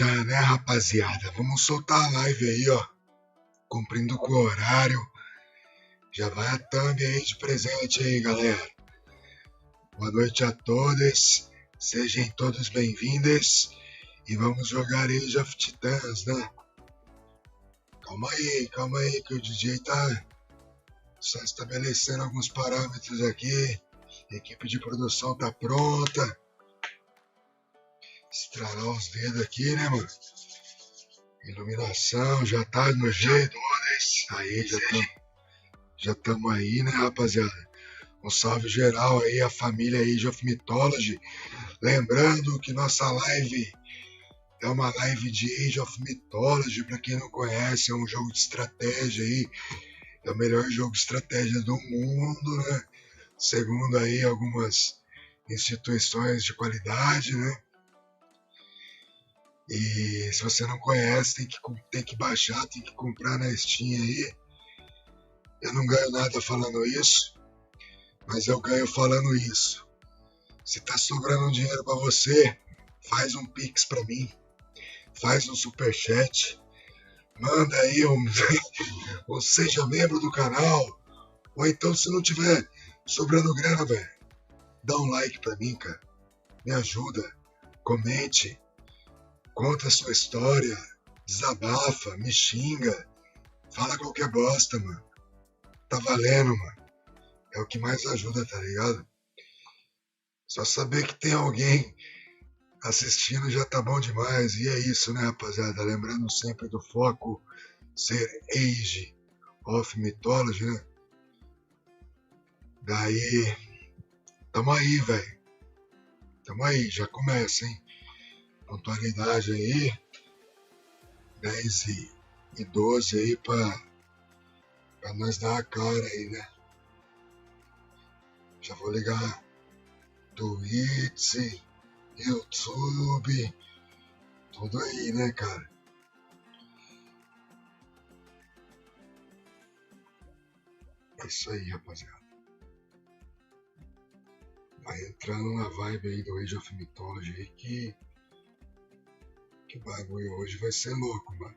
Tá, né, rapaziada? Vamos soltar a live aí, ó. Cumprindo com o horário. Já vai a thumb aí de presente aí, galera. Boa noite a todos. Sejam todos bem-vindos. E vamos jogar Age of Titans, né? Calma aí, que o DJ tá só estabelecendo alguns parâmetros aqui. A equipe de produção tá pronta. Estralar os dedos aqui, né, mano? Iluminação já tá no jeito. Aí, já estamos aí, né, rapaziada? Um salve geral aí, a família Age of Mythology. Lembrando que nossa live é uma live de Age of Mythology. Pra quem não conhece, é um jogo de estratégia aí. É o melhor jogo de estratégia do mundo, né? Segundo aí algumas instituições de qualidade, né? E se você não conhece, tem que baixar, tem que comprar na Steam aí. Eu não ganho nada falando isso, mas eu ganho falando isso. Se tá sobrando dinheiro para você, faz um Pix para mim, faz um Superchat, manda aí ou seja membro do canal, ou então se não tiver sobrando grana, velho, dá um like para mim, cara, me ajuda, comente, conta a sua história, desabafa, me xinga, fala qualquer bosta, mano. Tá valendo, mano. É o que mais ajuda, tá ligado? Só saber que tem alguém assistindo já tá bom demais. E é isso, né, rapaziada? Lembrando sempre do foco ser Age of Mythology, né? Daí, tamo aí, velho. Tamo aí, já começa, hein? Pontualidade aí. 10 e 12 aí pra nós dar a cara aí, né? Já vou ligar Twitch, YouTube, tudo aí, né, cara? É isso aí, rapaziada. Vai entrando na vibe aí do Age of Mythology aí que o bagulho hoje vai ser louco, mano.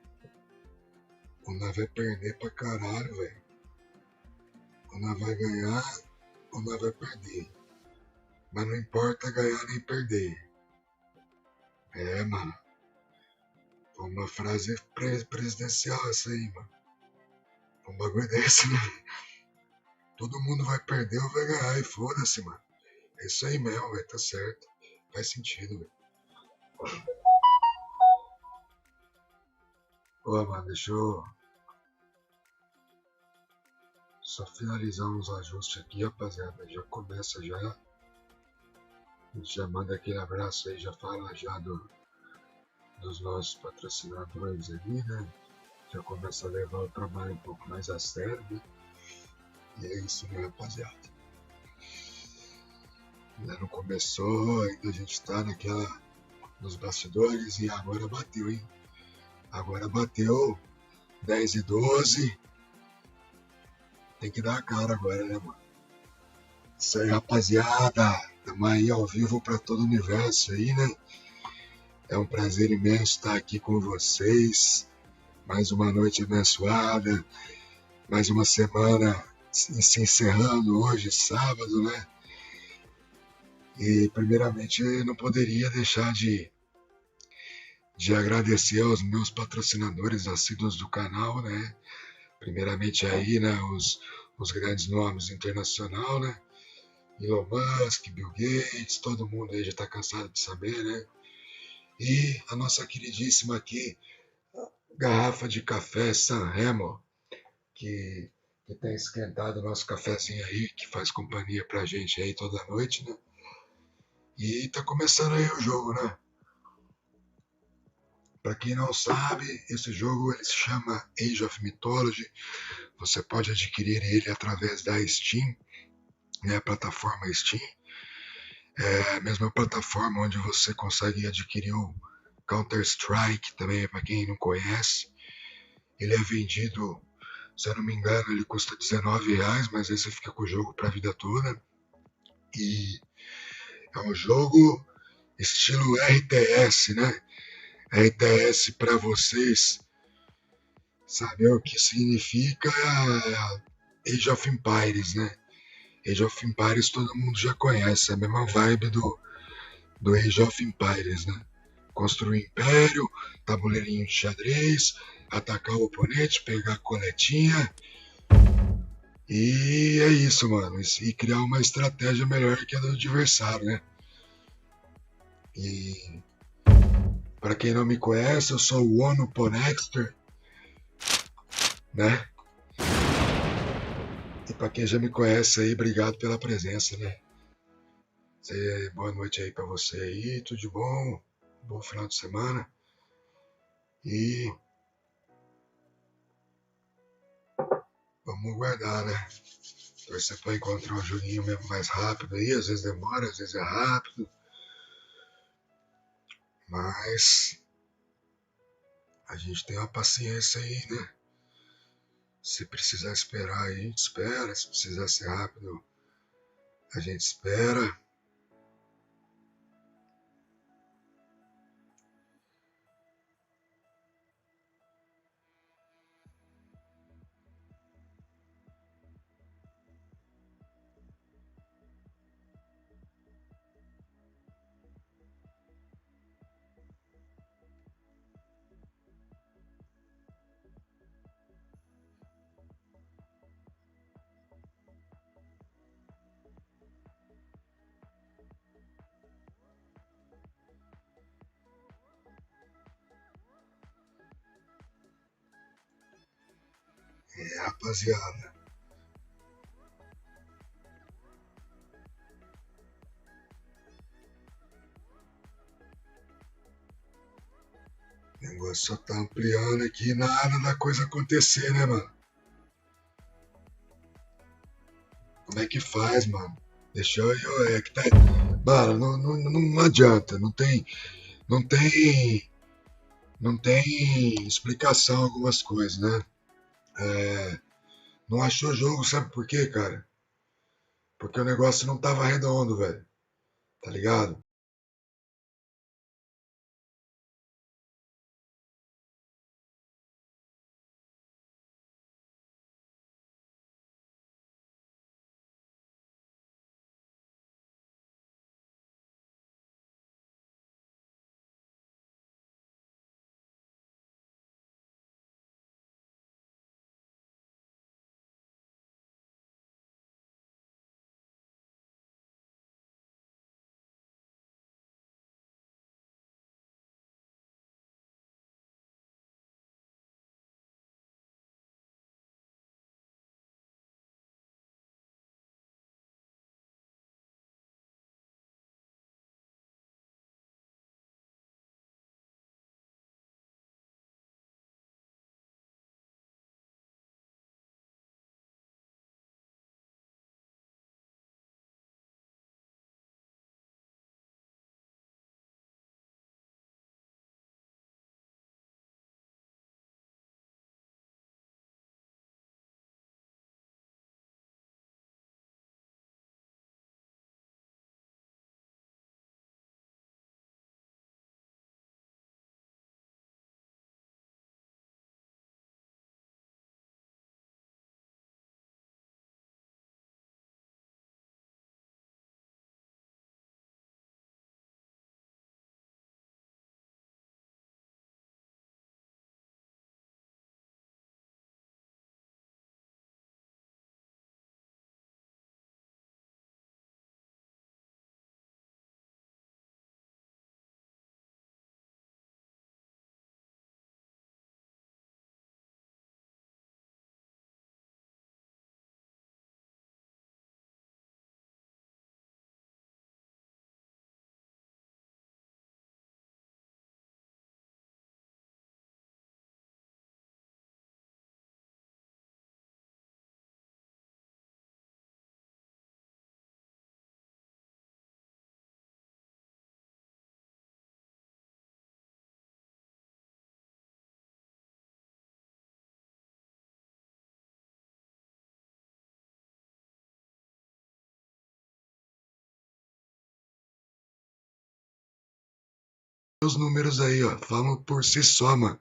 Ou nós vai perder pra caralho, velho. Ou nós vai ganhar, ou nós vai perder. Mas não importa ganhar nem perder. É, mano. Foi uma frase presidencial essa aí, mano. Um bagulho desse, né? Todo mundo vai perder ou vai ganhar, e foda-se, mano. É isso aí mesmo, velho, tá certo. Faz sentido, velho. Ô, mano, deixa eu só finalizar uns ajustes aqui, rapaziada. Já começa já. A gente já manda aquele abraço aí, já fala já dos nossos patrocinadores ali, né? Já começa a levar o trabalho um pouco mais a sério, né? E é isso, né, rapaziada? Ainda não começou, ainda a gente tá nos bastidores e agora bateu, hein? Agora bateu 10 e 12. Tem que dar a cara agora, né, mano? Isso aí, rapaziada. Tamo aí ao vivo pra todo o universo aí, né? É um prazer imenso estar aqui com vocês. Mais uma noite abençoada. Mais uma semana se encerrando hoje, sábado, né? E primeiramente não poderia deixar de agradecer aos meus patrocinadores assíduos do canal, né? Primeiramente aí, né, os grandes nomes internacional, né? Elon Musk, Bill Gates, todo mundo aí já tá cansado de saber, né? E a nossa queridíssima aqui, garrafa de café San Remo, que tem esquentado o nosso cafezinho aí, que faz companhia pra gente aí toda noite, né? E tá começando aí o jogo, né? Para quem não sabe, esse jogo ele se chama Age of Mythology. Você pode adquirir ele através da Steam, né, a plataforma Steam. É a mesma plataforma onde você consegue adquirir o Counter-Strike também, para quem não conhece. Ele é vendido, se eu não me engano, ele custa R$19, mas aí você fica com o jogo para a vida toda. E é um jogo estilo RTS, né? RTS para vocês, saber o que significa Age of Empires, né? Age of Empires todo mundo já conhece, é a mesma vibe do Age of Empires, né? Construir império, tabuleirinho de xadrez, atacar o oponente, pegar a coletinha. E é isso, mano. E criar uma estratégia melhor que a do adversário, né? E para quem não me conhece, eu sou o Ono Ponexter, né? E para quem já me conhece aí, obrigado pela presença, né? Boa noite aí para você aí, tudo de bom, bom final de semana. E vamos guardar, né? Torcer para encontrar um joguinho mesmo mais rápido aí, às vezes demora, às vezes é rápido. Mas a gente tem uma paciência aí, né? Se precisar esperar aí, a gente espera. Se precisar ser rápido, a gente espera. É, rapaziada. O negócio só tá ampliando aqui, nada da coisa acontecer, né, mano? Como é que faz, mano? Deixa eu. É que tá. Mano, não adianta. Não tem. Não tem explicação algumas coisas, né? É, não achou jogo, sabe por quê, cara? Porque o negócio não tava redondo, velho. Tá ligado? Os números aí, ó, falam por si só, mano.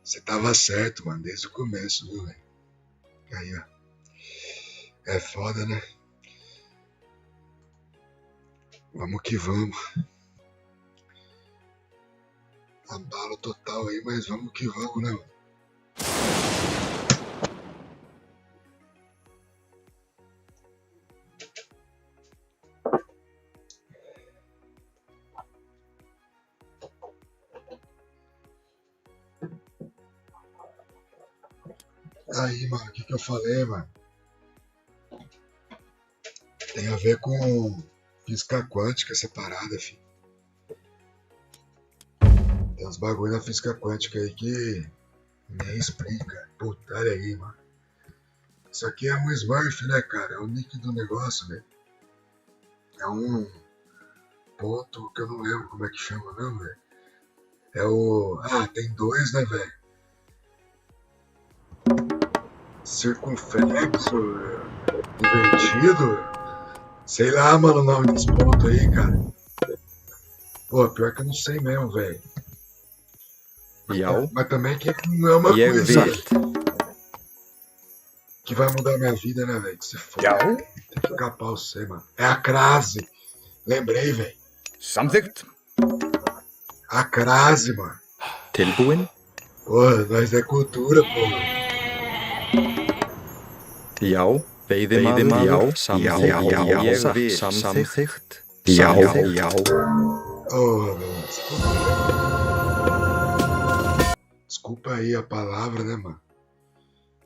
Você tava certo, mano, desde o começo, viu, velho? Aí, ó. É foda, né? Vamos que vamos. Abalo total aí, mas vamos que vamos, né, mano? Aí, mano, o que eu falei, mano? Tem a ver com física quântica essa parada, filho. Tem uns bagulho na física quântica aí que nem explica. Puta, olha aí, mano. Isso aqui é um Smurf, né, cara? É o nick do negócio, velho. É um ponto que eu não lembro como é que chama mesmo, velho. É o... Ah, tem dois, né, velho? Circunflexo, invertido. Sei lá, mano, o nome desse ponto aí, cara. Pô, pior que eu não sei mesmo, velho. Mas também que não é uma coisa que vai mudar minha vida, né, velho? Que você for. Tem que capar você, mano. É a crase. Lembrei, velho. A crase, mano. Tilbúin? Porra, nós é cultura, porra. Já, veiðimaður, samþykkt. Já. Oh, meu, desculpa aí a palavra, né, mano?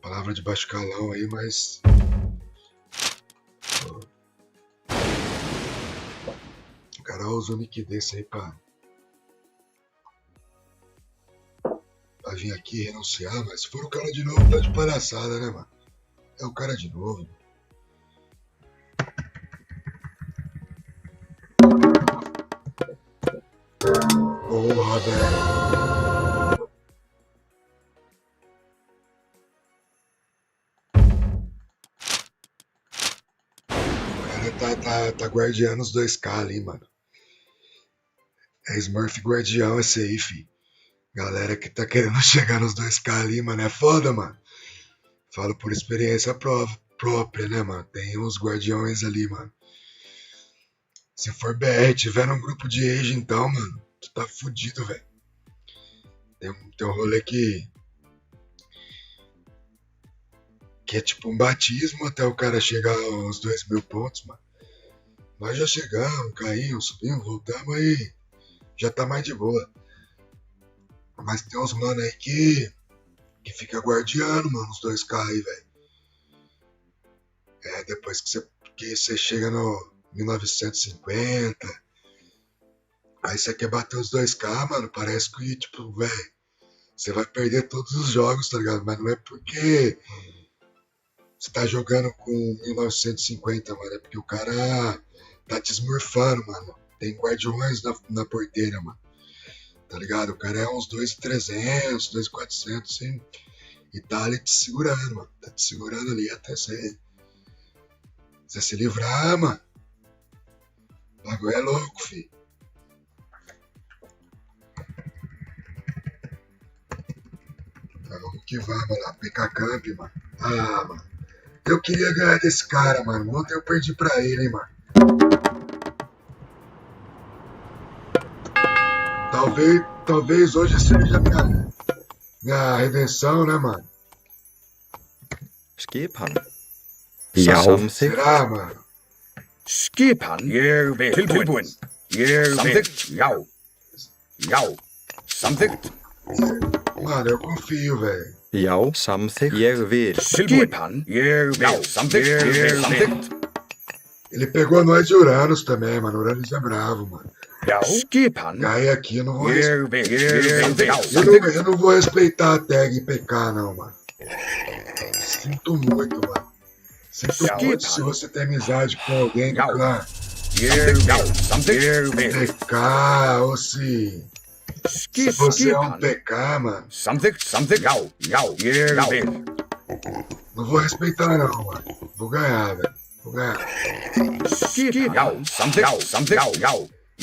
Palavra de baixo calão aí, mas... O cara usa o nick desse aí pra vir aqui renunciar, mas se for o cara de novo, tá de palhaçada, né, mano? É o cara de novo. Porra, velho. O cara tá guardiando os 2K ali, mano. É Smurf guardião esse aí, fi. Galera que tá querendo chegar nos 2K ali, mano, é foda, mano. Falo por experiência própria, né, mano? Tem uns guardiões ali, mano. Se for BR, tiver num grupo de age, então, mano, tu tá fudido, velho. Tem um rolê que é tipo um batismo até o cara chegar aos 2.000 pontos, mano. Nós já chegamos, caímos, subimos, voltamos aí. Já tá mais de boa. Mas tem uns mano aí que fica guardiando, mano, os 2K aí, velho. É, depois que você chega no 1950, aí você quer bater os 2K, mano, parece que, tipo, velho, você vai perder todos os jogos, tá ligado? Mas não é porque você tá jogando com 1950, mano, é porque o cara tá te esmurfando, mano. Tem guardiões na porteira, mano. Tá ligado? O cara é uns 2.300, 2.400, assim. E tá ali te segurando, mano. Tá te segurando ali até você se livrar, mano. O bagulho é louco, filho. Vamos que vamos lá. PK Camp, mano. Ah, mano. Eu queria ganhar desse cara, mano. Ontem eu perdi pra ele, hein, mano. Talvez hoje seja minha redenção, né, mano? Skipan. Já. Será, mano? Skipan. Ég vil. Tilbúin. Ég vil. Já. Samþykkt. Mano, eu confio, velho. Já, samþykkt. Ég vil. Skipan. Ég vil. Samþykkt. Ele pegou nós de Uranus também, mano. Uranus é bravo, mano. Skipan. Aí aqui eu não vou Eu não vou respeitar a tag PK, não, mano. Sinto muito, mano. Sinto muito se você tem amizade com alguém do clã. PK, ou se você é um PK, mano. Não vou respeitar, não, mano. Vou ganhar, velho. Vou ganhar.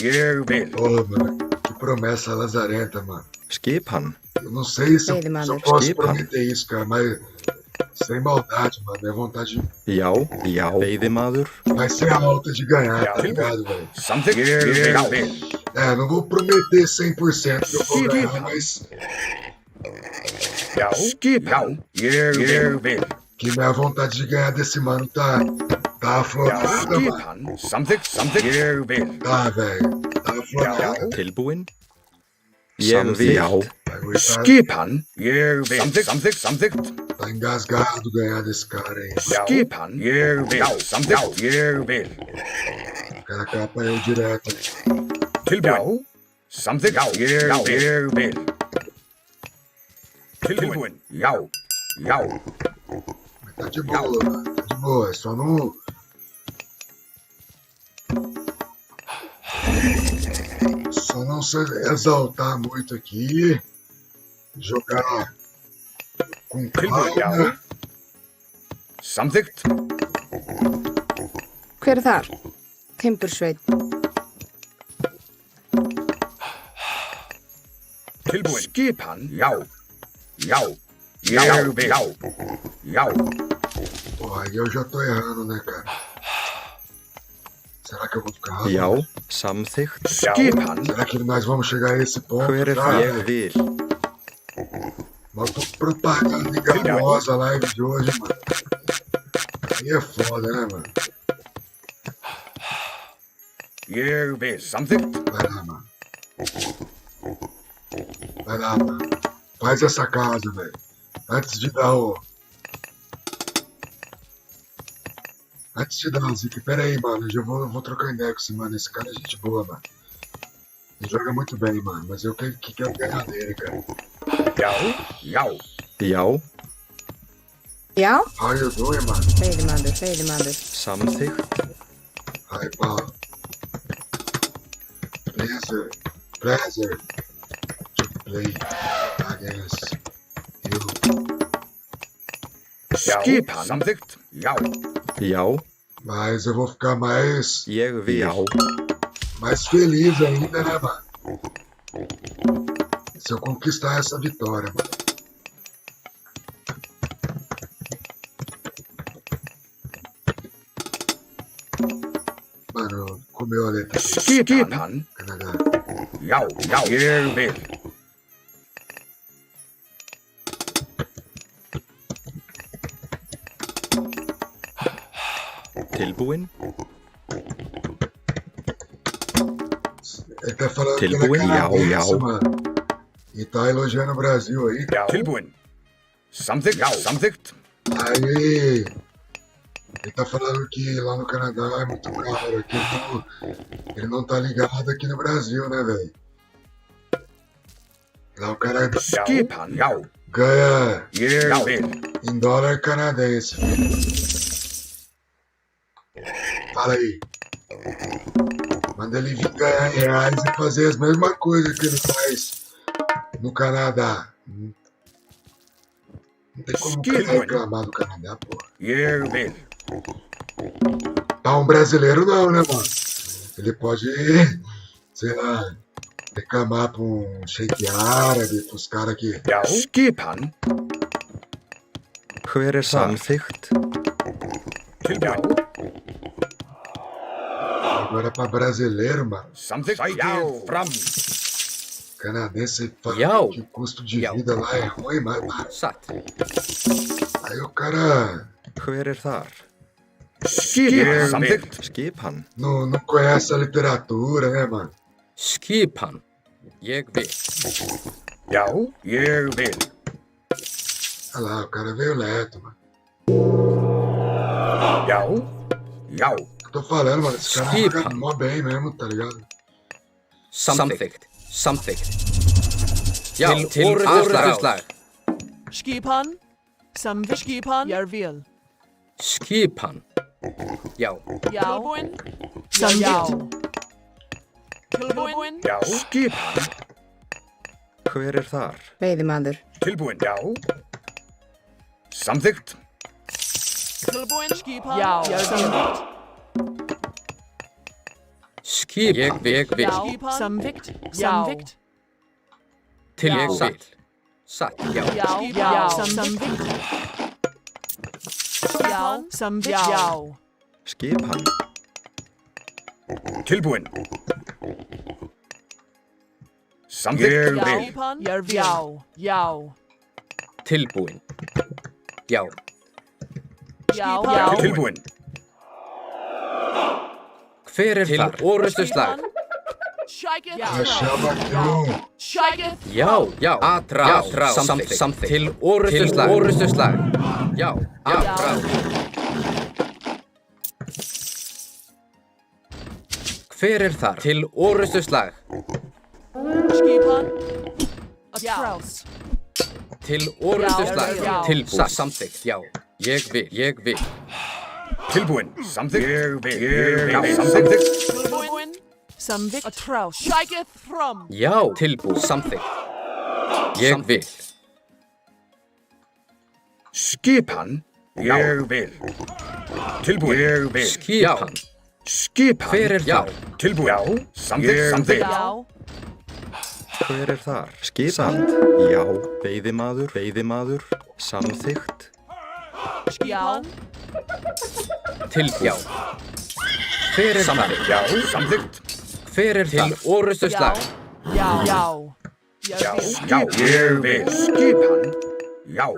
Ég vil. Ô, mano, que promessa lazarenta, mano. Skipan. Eu não sei se eu posso Skipan. prometer isso, cara, mas sem maldade, mano. Minha vontade Já, veiðimaður. vai ser alta de ganhar, Já. tá ligado, velho? Samþykkt. Ég vil. É, não vou prometer 100% que eu vou ganhar, mas Já. Skipan. Ég vil. que minha vontade de ganhar desse mano tá aflorada, mano. Skipan. Samþykkt. Ég vil. Tá, velho. Tá aflorada. Tilbúin. Ég vil. Já. O bagulho Skipan. Ég vil. Samþykkt. tá engasgado ganhar desse cara aí. Já. Skipan. Ég vil. Samþykkt. Ég vil. O cara capa eu direto. Tilbúin. Samþykkt. Ég vil. Tilbúin. Já. Já. Mas tá de boa, mano. Tá de boa. É só não. Só não se exaltar muito aqui. Jogar com calma. Samþykkt. Hver er þar? Timbursveit. Tilbúin. Skipan. Já. Já. Ég vil. Já. Já. Porra, aí eu já tô errando, né, cara? Será que eu vou ficar rápido? Já, samþykkt. Skipan. Será que nós vamos chegar a esse ponto? Hver er já? það? Ég vil. Mas tô propaganda enganosa a live de hoje, mano. Aí é foda, né, mano? Ég vil. Samþykkt. Vai lá, mano. Vai lá, mano. Faz essa casa, velho. Antes de dar o... Antes de dar o zique. Pera aí, mano. Eu já vou trocar ideia com esse mano. Esse cara é gente boa, mano. Ele joga muito bem, mano. Mas eu quero ganhar dele, cara. Já. Já. Já, Já, How you doing, mano? veiðimaður. samþykkt. Hi, Paul. Pleasure to play against you. Já. Skipan. Samþykkt. Já. Já, Mas eu vou ficar mais ég vil. mais feliz ainda, né, mano? Se eu conquistar essa vitória, mano. Mano, comeu a letra do Skipan. Canadá. Já. Já. Ég vil. Tilbúin. Ele tá falando Tilbúin, que ele é canadense, já. mano. E tá elogiando o Brasil aí. Já. Tilbúin. Samþykkt. Já. Samþykkt. Aí, ele tá falando que lá no Canadá é muito caro, aqui ele não tá ligado aqui no Brasil, né, velho? Lá o cara Já. Skipan. Já. ganha Ég vil. em dólar canadense, filho. Fala aí. Manda ele vir ganhar em reais e fazer as mesmas coisas que ele faz no Canadá. Não tem como o cara reclamar do Canadá, pô. Ég vil. Pra um brasileiro não, né, mano? Ele pode, sei lá, reclamar pra um sheik árabe, pros caras que... Já. Skipan. Hver er samþykkt? Tilbúin. Agora pra brasileiro, mano, Samþykkt. Sækið fram. canadense fala Já. que o custo de Já. vida lá é ruim, mas Satt. aí o cara Hver er þar? Skipan. Samþykkt. Skipan. não conhece a literatura, né, mano? Skipan. Ég vil. Já. Ég vil. Olha lá, o cara veio leto, mano. Já. Já. Eu tô falando, mano, esse cara Skipan. joga mó bem mesmo, tá ligado? Samþykkt. Já, til aðslag. Skipan. Skipan. Jarvil. Skipan. Já. Tilbúin. Samþykkt. Tilbúin. Já. Skipan. Hver er þar? Veiðimaður. Tilbúin. Já. Samþykkt. Tilbúin. Skipan. Jarvil. Skipan. Ég vil. Já. Skipan. Samþykkt. Já. Samþykkt. Tilbúin. Satt. Já. Já. Samþykkt. Já. Samþykkt. Já. Skipan. Tilbúin. Samþykkt. Ég vil. Skipan. Já. Já. Tilbúin. Já. Já. Tilbúin. Hver er þar? Til orustuslag. Shækið. Það sjá ekki. Shækið. Já. Atrás. Samþykkt. Til orustuslag. Já. Atrás. Hver er þar? Til orustuslag. Skipan. Atrás. Til orustuslag. Já. Tilbúin. Samþykkt. Já. Ég vil. Tilbúin. Samþykkt. Ég vil. Samþykkt. Tilbúin. Samþykkt. Atrás. Shækið fram. Já. Tilbúin. Samþykkt. Ég vil. Skipan. Ég vil. Tilbúin. Ég vil. Skipan. Skipan. Hver er þar? Tilbúin. Já. Samþykkt. Já. Hver er þar? Skipan. Já. Veiðimaður. Samþykkt. Já. Já. Hver er þar? Já. Samþykkt. Hver er þar? Til orustuslag. Já. Já. Ég vil. Skipan. Já.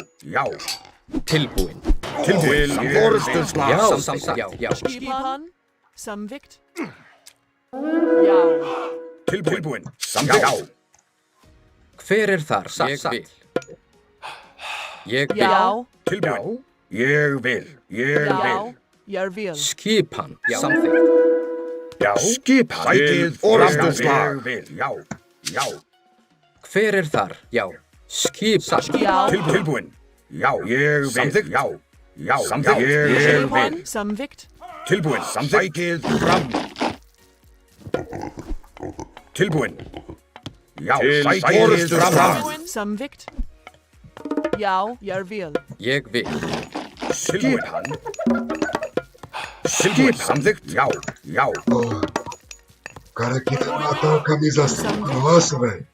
Tilbúin. Tilbúin. Orustuslag. Já. Samþykkt. Já. Skipan. Samþykkt. Já. Tilbúin. Samþykkt. Já. Hver er þar? Ég vil. Já. Tilbúin. Ég vil. Já. Ég vil. Skipan. Samþykkt. Já. Skipan. Sækið orustuslag. Ég vil. Já. Hver er þar? Já. Skipan. Já. Tilbúin. Já. Ég vil. Samþykkt. Já. Samþykkt. Ég vil. Skipan. Samþykkt. Tilbúin. Sækið fram. Tilbúin. Já. Sækið orustuslag. Tilbúin. Samþykkt. Já. Ég vil. Ég vil. Skipan. Samþykkt. Já. Porra. O cara aqui tá matando a camisa nossa, velho.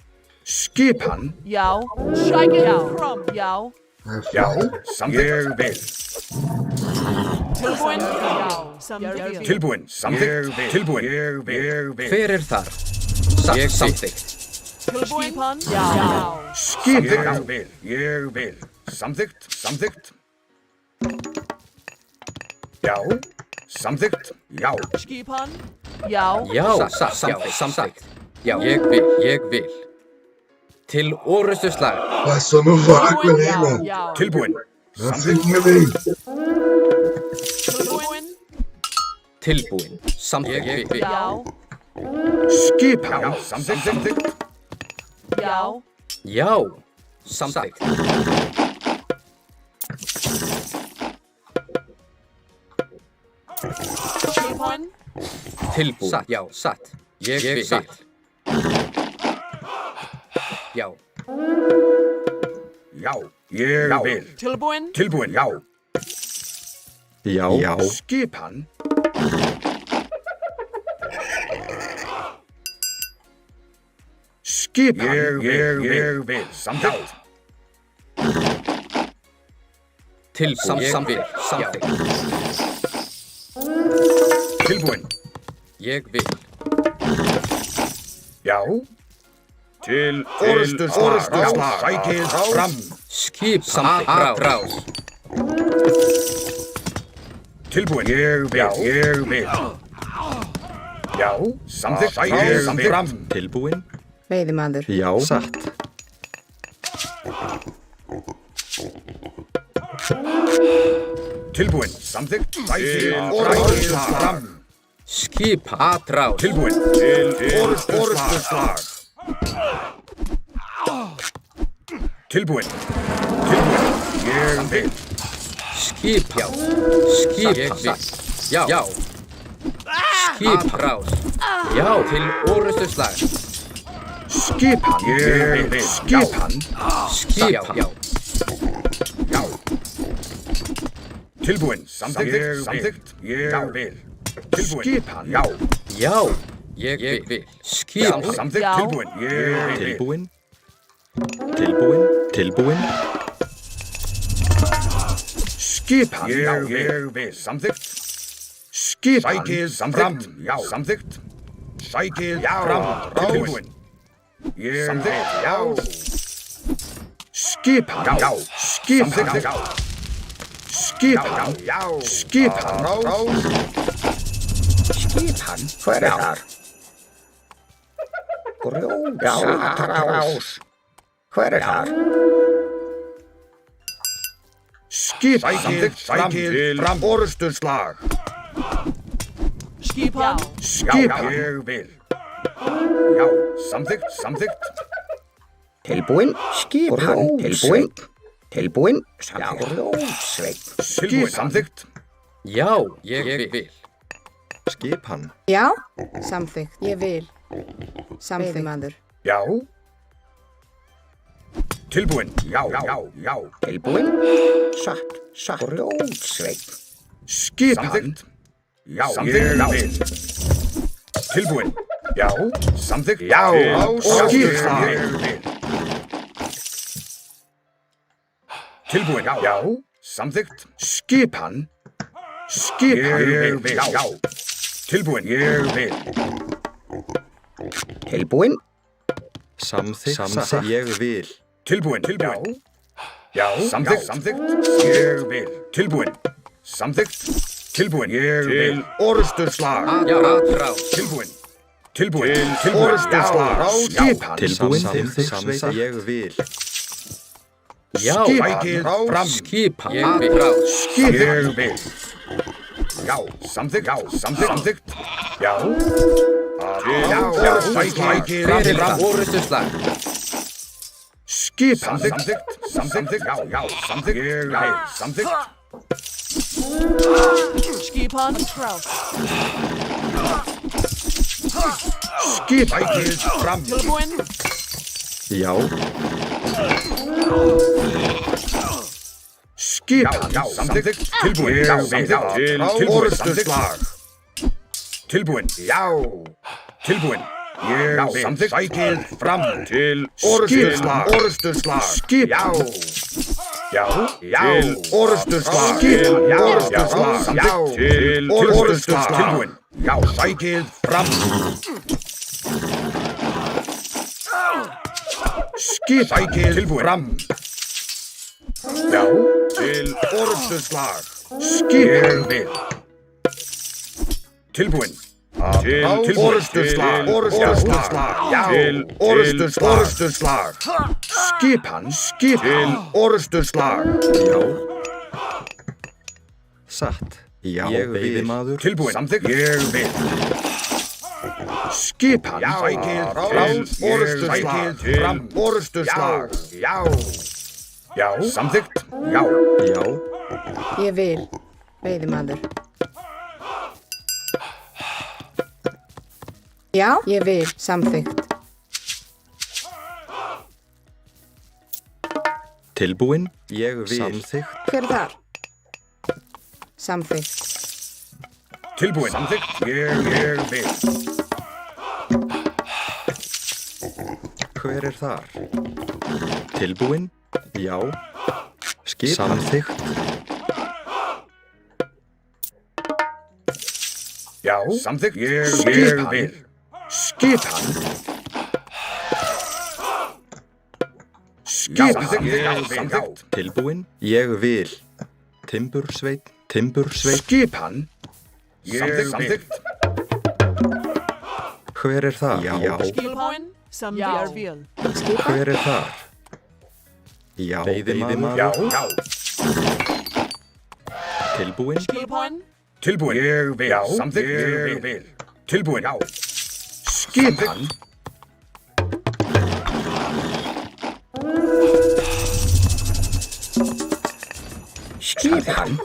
Skipan. Já. Shækið fram. Já. É Já. foda. Samþykkt. Ég vil. Tilbúin. Já. Samþykkt. Tilbúin. Samþykkt. Tilbúin. Ég vil. Hver er þar? Ég samþykkt. Tilbúin. Já. Skipan. Ég vil. Samþykkt. Já. Samþykkt. Já. Skipan. Já. Já. Samþykkt. Já. Ég vil. Til orustuslag. Passou no vácuo ali, mano. Já. Tilbúin. Assim, ali. Tilbúin. Tilbúin. Samþykkt. Já. Skipan. Samþykkt. Já. Já. Samþykkt. Skipan. Tilbúin. Já. Satt. Ég vil. Já. Ég vil. Tilbúin. Tilbúin. Já. Já. Skipan. Skipan. Ég vil. Samþykkt. Samþykkt. Tilbúin. Ég vil. Já. Til orustuslag. Sækið fram. Skipan. Atrás. Tilbúin. Ég vil. Já. Samþykkt. Sækið fram. Tilbúin. Veiðimaður. Já. Satt. Tilbúin. Samþykkt. Sækið fram. Skipan. Atrás. Tilbúin. Til orustuslag. Tilbúin. Ég vil. Skipan. Já. Skipan. Já. Til orustuslag. Skipan. Ég vil. Skipan. Já. Tilbúin. Samþykkt. Ég vil. Tilbúin. Skipan. Já. Ég vil. Já, Skipan. samþykkt. Já. Tilbúin. Ég vil. Tilbúin. Tilbúin. Tilbúin. Skipan. Ég vil. Samþykkt. Skipan. Sækið samþykkt. Já, samþykkt. Sækið fram. Tilbúin. Ég vil. Já. Skipan. Já. Skipan. Já. Skipan. Já. Skipan. Skipan. Hver þar? Grjót. Hver þar? Skipan. Sækið fram. Orusturslag. Skipan. Skipan. Ég vil. Já, samþykkt. Tilbúin, skipan, tilbúin, grjótsveit. Tilbúin, samþykkt. Já, ég vil. Skipan. Já, samþykkt. Ég vil. Veiðimaður. Já. Tilbúin, já. Tilbúin, satt, grjótsveit. Skipan. Já, ég vil. Tilbúin, já, samþykkt. Já, skipan. Tilbúin, já, samþykkt. Skipan. Ég vil, já. Tilbúin, ég vil. Tilbúin, Samþykkt. Ég vil. Tilbúin, já. Já, samþykkt. Ég vil. Tilbúin, samþykkt. Tilbúin, ég vil. Orusturslag. Atrás. Tilbúin. Orusturslag. Skipan. Tilbúin. Samþykkt. Ég vil. Já. Sækið fram. Skipan. Ég vil. Ég vil. Já, samþykkt. Já. Já, sækið Fyrir fram. orusturslag. Skipan. Samþykkt. Já, samþykkt. Ég vil. Samþykkt. Skipan. Kraus. Skipan. Fram. Tilbúin. Já. Skipan. Samþykkt. Tilbúin. Já, samþykkt. Orusturslag. Tilbúin. Já. Tilbúin. Ég vil. Samþykkt. Sækið fram. Til orusturslag. Skipan. Já. Til orusturslag. Skipan. Orusturslag. Já. Til orusturslag. Tilbúin. Já, sækið fram. Skipan. Tilbúin. Fram. Já. Til orusturslag. Skipan. Ég vil. Tilbúin. Til orusturslag. Já. Til orusturslag. Skipan. Til orusturslag. Já. Satt. Já. Veiðimaður. Tilbúin. Samþykkt. Ég vil. Skipan. Sækið fram. Orusturslag. Fram. Orusturslag. Já. Já. Samþykkt. Já. Já. Ég vil. Veiðimaður. Já, ég vil. Samþykkt. Tilbúin. Ég vil. Samþykkt. Hver er þar? Samþykkt. Tilbúin. Samþykkt. Ég vil. Hver er þar? Tilbúin. Já. Skipan. Samþykkt. Já. Samþykkt. Ég vil. Skipan. Samþykkt. Tilbúin. Ég vil. Timbursveit. Skipan. Samþykkt. Hver er það? Já. Tilbúin. Som jeg vil. Hver er þar? Já. Veiðimaður. Já. Tilbúin. Tilbúin. Tilbúin. Ég vil. Samþykkt. Ég vil. Tilbúin. Já. Skipan. skipan,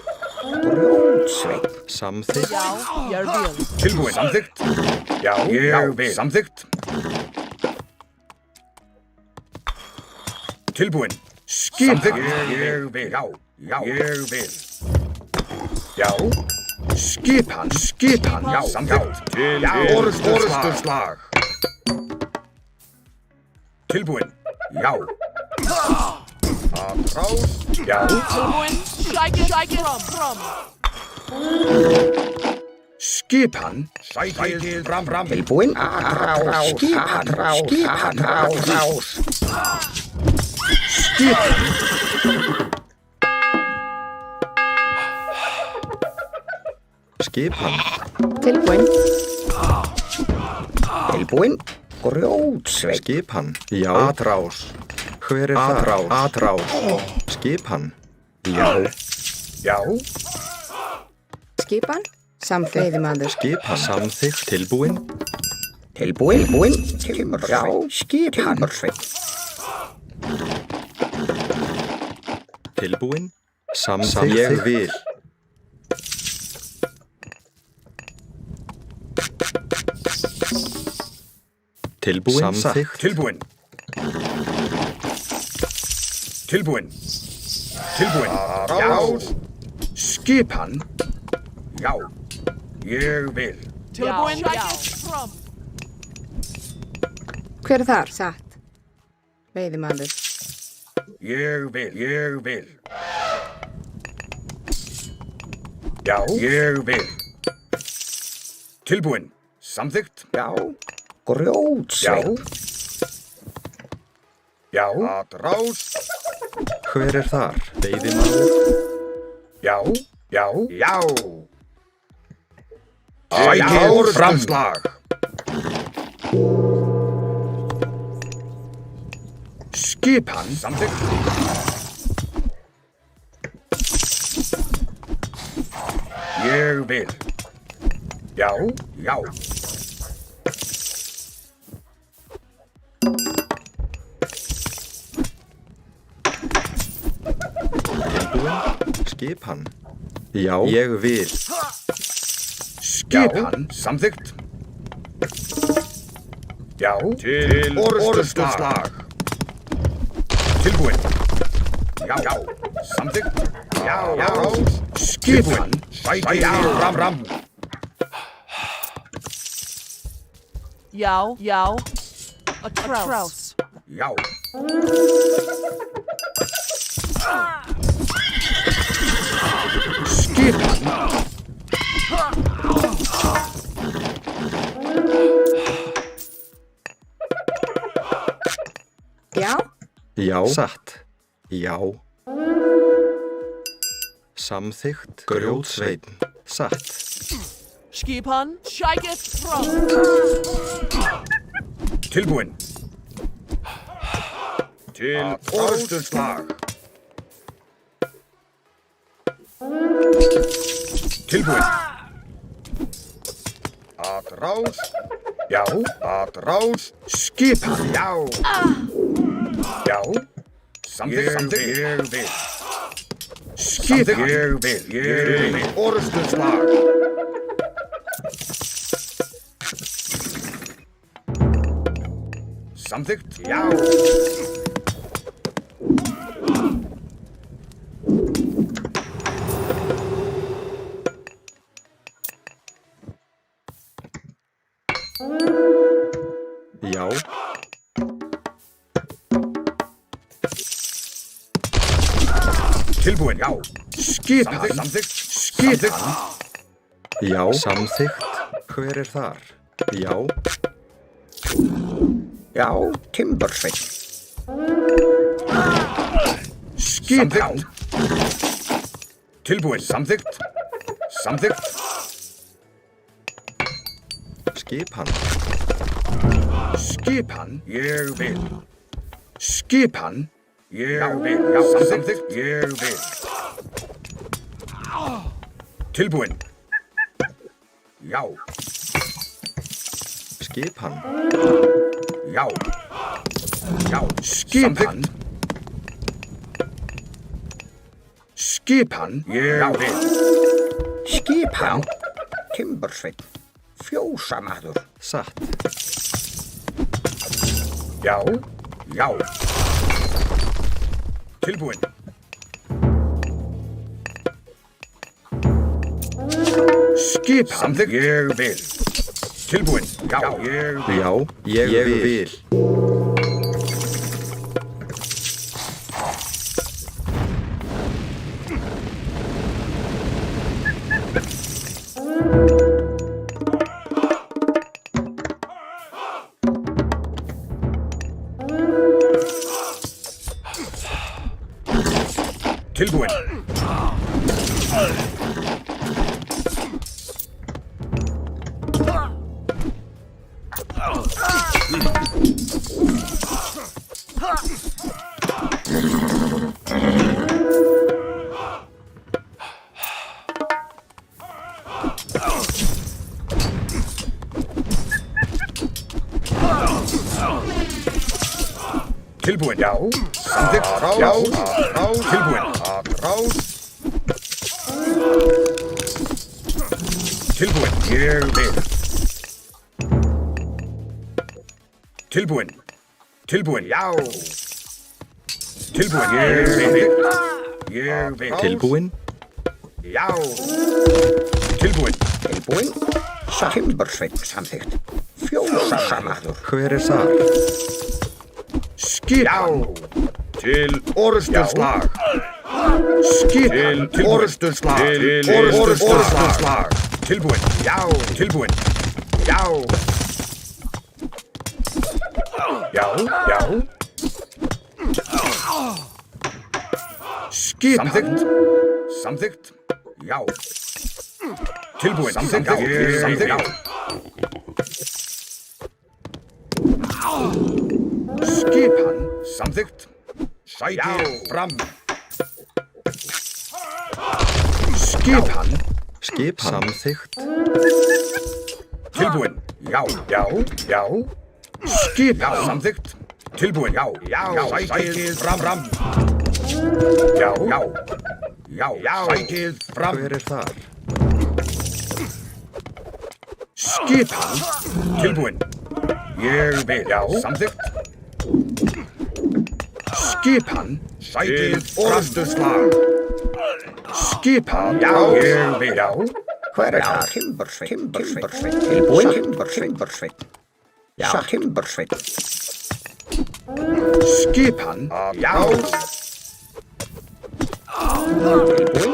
grjótsveit. Samþykkt. Já, ég vil. Tilbúin. Samþykkt. Já, ég vil. Samþykkt. Tilbúin. Skipan. Ég vil. Já, ég vil. Já. Skipan, já, samþykkt. Til orustuslag. Tilbúin, já. Atrás, já. Tilbúin. Sækið fram. Skipan, sækið fram. Tilbúin. Atrás. Skipan. Atrás. Skipan. Tilbúin. Tilbúin. Grjótsveit. Skipan. Já. Atrás. Hver er það? Atrás. Skipan. Já. Já. Skipan. Samþykkt. Veiðimaður. Skipan. Samþykkt. Tilbúin. Tilbúin. Já. Skipan. Tilbúin. Samþykkt. Ég vil. Tilbúin. Samþykkt. Tilbúin. Tilbúin. Já. Skipan. Já. Ég vil. Tilbúin. Sækið fram. Hver er þar? Satt. Veiðimaður. Ég vil. Já. Ég vil. Tilbúin. Samþykkt. Já. Grjótsveit. Já. Atrás. Hver er þar? Veiðimaður. Já. Sækið framslag. Skipan, samþykkt. Ég vil. Já. Tilbúin. Skipan. Já. Ég vil. Skipan, samþykkt. Já. Til orustuslag. Tilbúin. Já. Samþykkt. Já. Skipan, sækið fram. Já. Atrás. Já. Skipan. Já. Já. Satt. Já. Samþykkt. Grjótsveitn. Satt. Skipan. Sækið fram. Tilbúin. Til orustuslag. Tilbúin. Atrás. Já. Atrás. Skipan. Já. Samþykkt. Ég vil. Skipan. Ég vil. Orustuslag. Samþykkt. Já. Já. Tilbúin. Já. Skipan. Samþykkt. Skipan. Já. Samþykkt. Hver er þar? Já. Já. Timbursveit. Skipan. Tilbúin. Samþykkt. Skipan. Skipan. Ég vil. Skipan. Ég vil. Já. Samþykkt. Ég vil. Tilbúin. Já. Skipan. Já. Skipan. Skipan. Ég vil. Skipan. Timbursveit. Fjósamaður. Satt. Já. Tilbúin. Skipan. Samþykkt. Ég vil. Tilbúin. Já, ég vil. Já, ég vil. Tilbúin. Tilbúin. Já. Samþykkt. Já. Tilbúin. Rás. Tilbúin. Ég vil. Tilbúin. Tilbúin. Já. Tilbúin. Ég vil. Ég vil. Tilbúin? Já. Tilbúin. Tilbúin. Timbursveit samþykkt. Fjósamaður. Hver er þar? Skipan. Til orrustuslag. Skipan. Til orrustuslag. Til orrustuslag. Tilbúin. Já. Tilbúin. Já. Já. Já. Skipan. Samþykkt. Samþykkt. Já. Tilbúin. Samþykkt. Samþykkt. Skipan. Samþykkt. Sækið fram. Skipan. Samþykkt. Tilbúin. Já. Já. Já. Skipan. Samþykkt. Tilbúin. Já. Já. Sækið fram. Já. Já. Já. Sækið fram. Hver er þar? Skipan. Tilbúin. Ég vil. Já. Samþykkt. Skipan. Sækið orrustuslag. Skipan. Já. Ég vil. Já. Hver er það? Timbursveit. Tilbúin. Timbursveit. Já. Timbursveit. Skipan. Já. Tilbúin.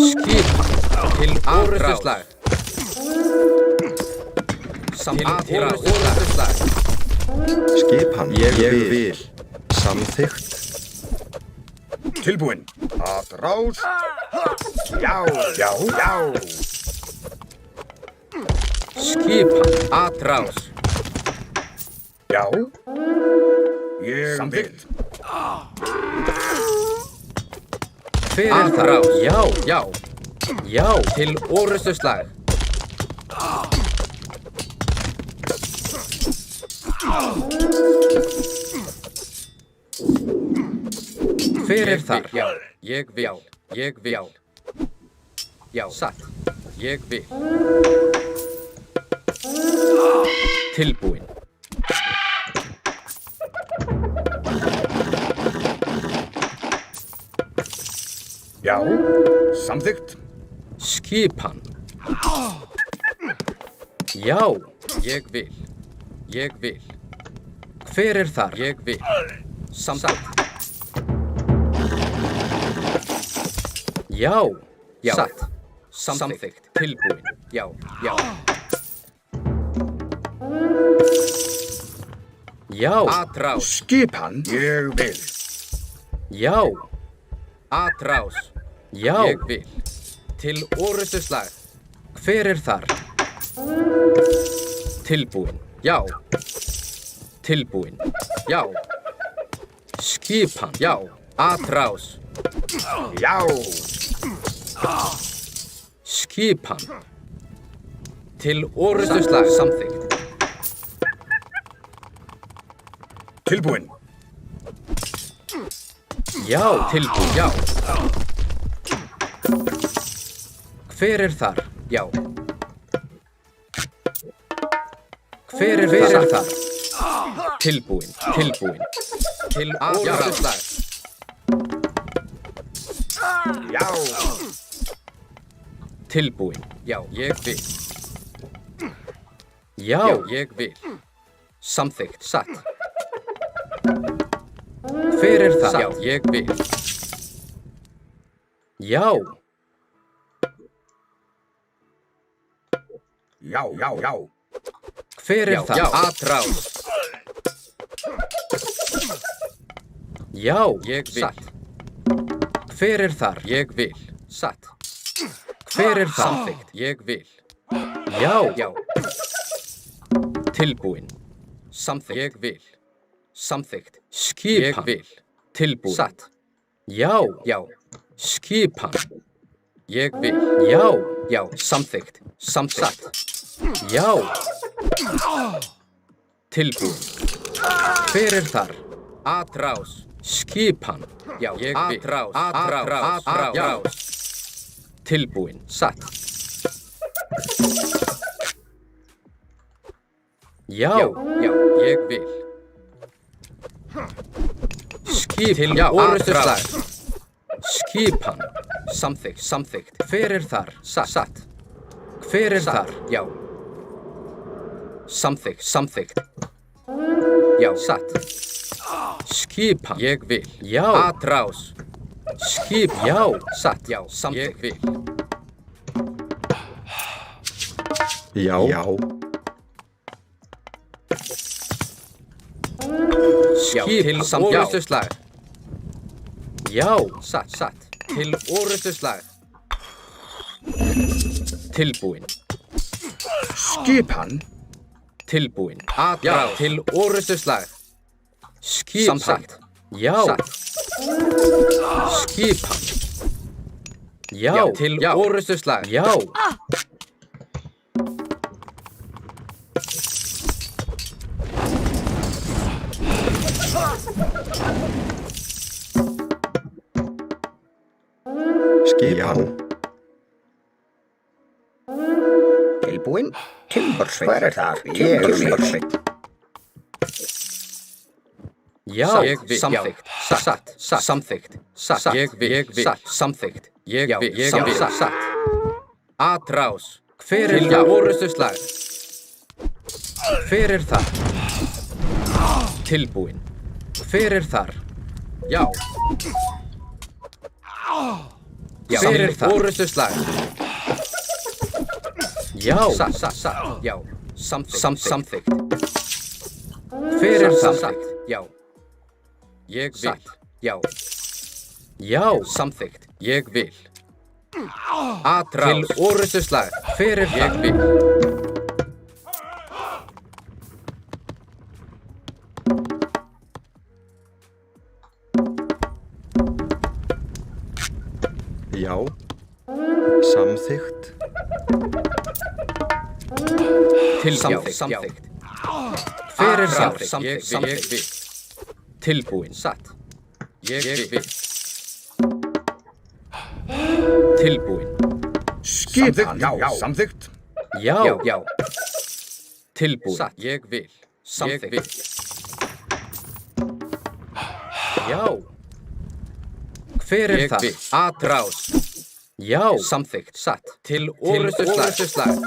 Skipan. Til orrustuslag. Til orrustuslag. Skipan. Ég vil. Samþykkt. Tilbúin. Rás. Já. Já. Já. Skipan. Atrás. Já. Ég samþykkt. Hver er það? Já, já. Já, til orrustuslag. Hver er þar? Já, ég vil. Ég vil. Já, satt. Ég vil. Tilbúin. Já. Samþykkt. Skipan. Já, ég vil. Ég vil. Hver er þar? Ég vil. Samþykkt. Já, já. Satt. Samþykkt. Tilbúin. Já, já. Já. Atrás. Skipan. Ég vil. Já. Atrás. Já. Ég vil. Til orrustuslag. Hver er þar? Tilbúin. Já. Tilbúin. Já. Skipan. Já. Atrás. Já. Skipan. Til orrustuslag. Samþykkt. Tilbúin. Já. Tilbúin. Já. Hver er þar? Já. Hver er þar? Tilbúin. Tilbúin. Til orrustuslag. Já. Tilbúin. Já, ég vil. Já, ég vil. Samþykkt. Satt. Hver er það? Já, ég vil. Já. Já, já, já. Hver er það? Atrás. Já, ég vil. Satt. Hver er þar? Ég vil. Satt. Hver er það? Samþykkt. Ég vil. Já. Já. Tilbúin. Samþykkt. Ég vil. Samþykkt. Skipan. Ég vil. Tilbúin. Satt. Já. Já. Skipan. Ég vil. Já. Já. Samþykkt. Samþykkt. Já. Tilbúin. Hver er þar? Atrás. Skipan. Já, ég vil. Atrás. Atrás. Atrás. Tilbúin. Satt. Já. Já, ég vil. Skipan. Já, orrustuslag. Skipan. Samþykkt. Samþykkt. Hver er þar? Satt. Hver er þar? Já. Samþykkt. Samþykkt. Já, satt. Skipan. Ég vil. Já. Atrás. Skip. Já. Satt. Já. Samþykkt. Ég vil. Já. Já. Skip. Til orrustuslag. Já. Satt. Satt. Til orrustuslag. Tilbúin. Skipan. Tilbúin. Atrás. Já. Til orrustuslag. Skipan. Satt. Já. Satt. Skipan. Já. Já. Til orrustuslag. Já. Skipan. Tilbúin. Timbursveit. Hver er þar? Ég vil. Timbursveit. Já. Ég vil. Samþykkt. Satt. Satt. Samþykkt. Satt. Ég vil. Ég vil. Satt. Samþykkt. Ég vil. Ég vil. Satt. Atrás. Hver er það? Orrustuslag. Hver er það? Tilbúin. Hver er þar? Já. Já. Hver er það? Orrustuslag. Já. Satt. Satt. Satt. Já. Samþykkt. Samþykkt. Hver er það? Samþykkt. Já. Ég vil. Já. Já. Samþykkt. Ég vil. Atrás. Til orrustuslag. Hver er það? Ég vil. Já. Samþykkt. Til samþykkt. Hver er það? Samþykkt. Ég vil. Tilbúin. Satt. Ég vil. Tilbúin. Skipan. Já, já. Samþykkt. Já. Já. Tilbúin. Satt. Ég vil. Samþykkt. Já. Hver er það? Atrás. Já. Samþykkt. Satt. Til orrustuslag.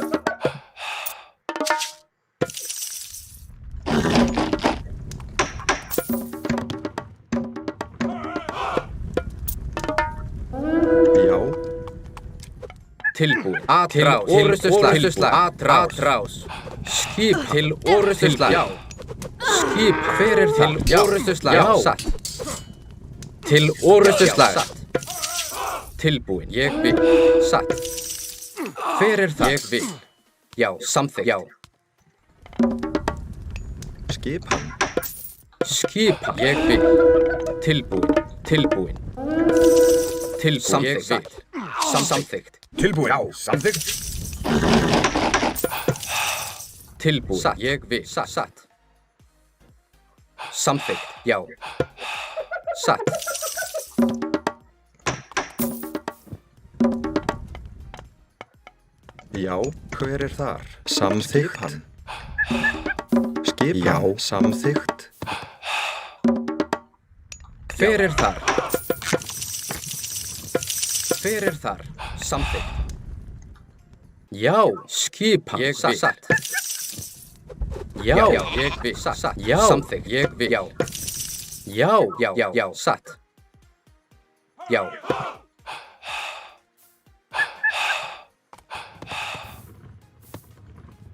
Já. Tilbúin. Atrás. Orrustuslag. Atrás. Skip. Til orrustuslag. Já. Skip. Hver er það? Til orrustuslag. Já. Satt. Til orrustuslag. Tilbúin. Ég vil. Satt. Hver er það? Ég vil. Já. Samþykkt. Já. Skipan. Skipan. Ég vil. Tilbúin. Tilbúin. Tilbúin. Ég vil. Samþykkt. Tilbúin. Já. Samþykkt. Tilbúin. Satt. Ég vil. Satt. Samþykkt. Já. Satt. Já. Hver er þar? Samþykkt. Skipan. Já. Samþykkt. Hver er þar? Hver er þar? Samþykkt. Já, skipan. Ég vil. Satt. Já, ég vil. Satt. Já, samþykkt. Ég vil. Já, satt. Já.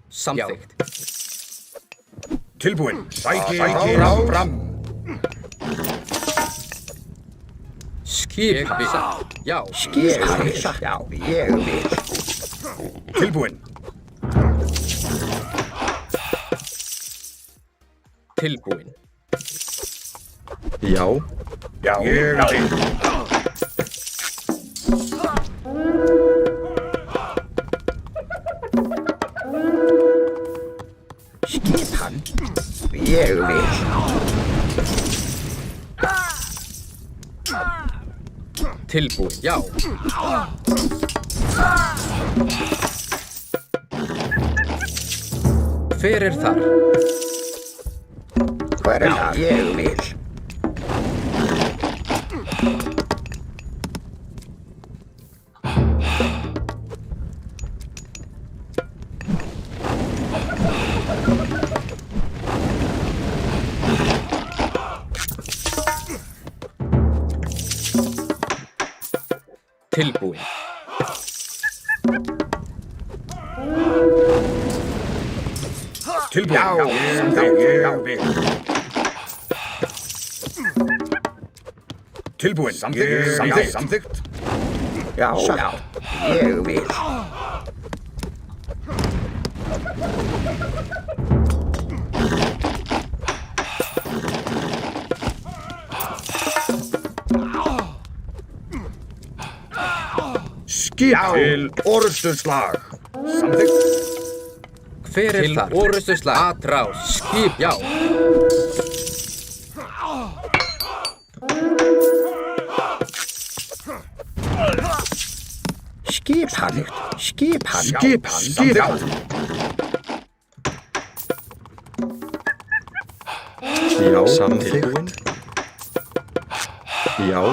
Samþykkt. Tilbúin. Sækið fram. Skipan. Satt. Já. Skipan. Satt. Já, ég vil. Tilbúin. Tilbúin. Já. Já, ég vil. Skipan. Ég vil. Tilbúin. Já. Hver er þar? Hver er það? Ég vil. Tilbúin. Tilbúin. Já, ég vil. Tilbúin. Samþykkt. Já, ég vil. Skip til orrustuslag. Samþykkt. Hver er þar? Til orrustuslag. Atrás. Skip. Já. Skipan. Skipan. Samþykkt. Já, samþykkt. Já.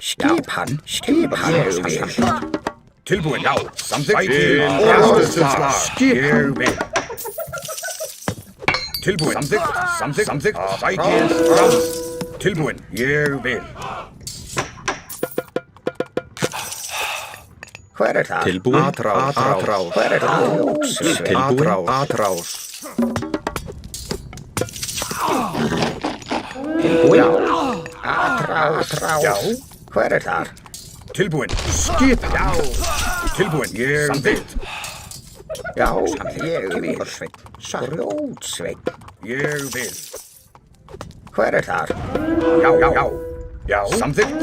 Skipan. Ég vil. Tilbúin. Já, samþykkt. Til orrustuslag. Ég vil. Tilbúin. Samþykkt. Sækið fram. Tilbúin. Ég vil. Hver er það? Tilbúin. Atrás. Hver er það? Tilbúin. Atrás. Tilbúin. Atrás. Já. Hver er það? Tilbúin. Skip. Já. Tilbúin. Ég vil. Já, ég vil. Grjótsveinn. Ég vil. Hver er það? Já. Samþykkt.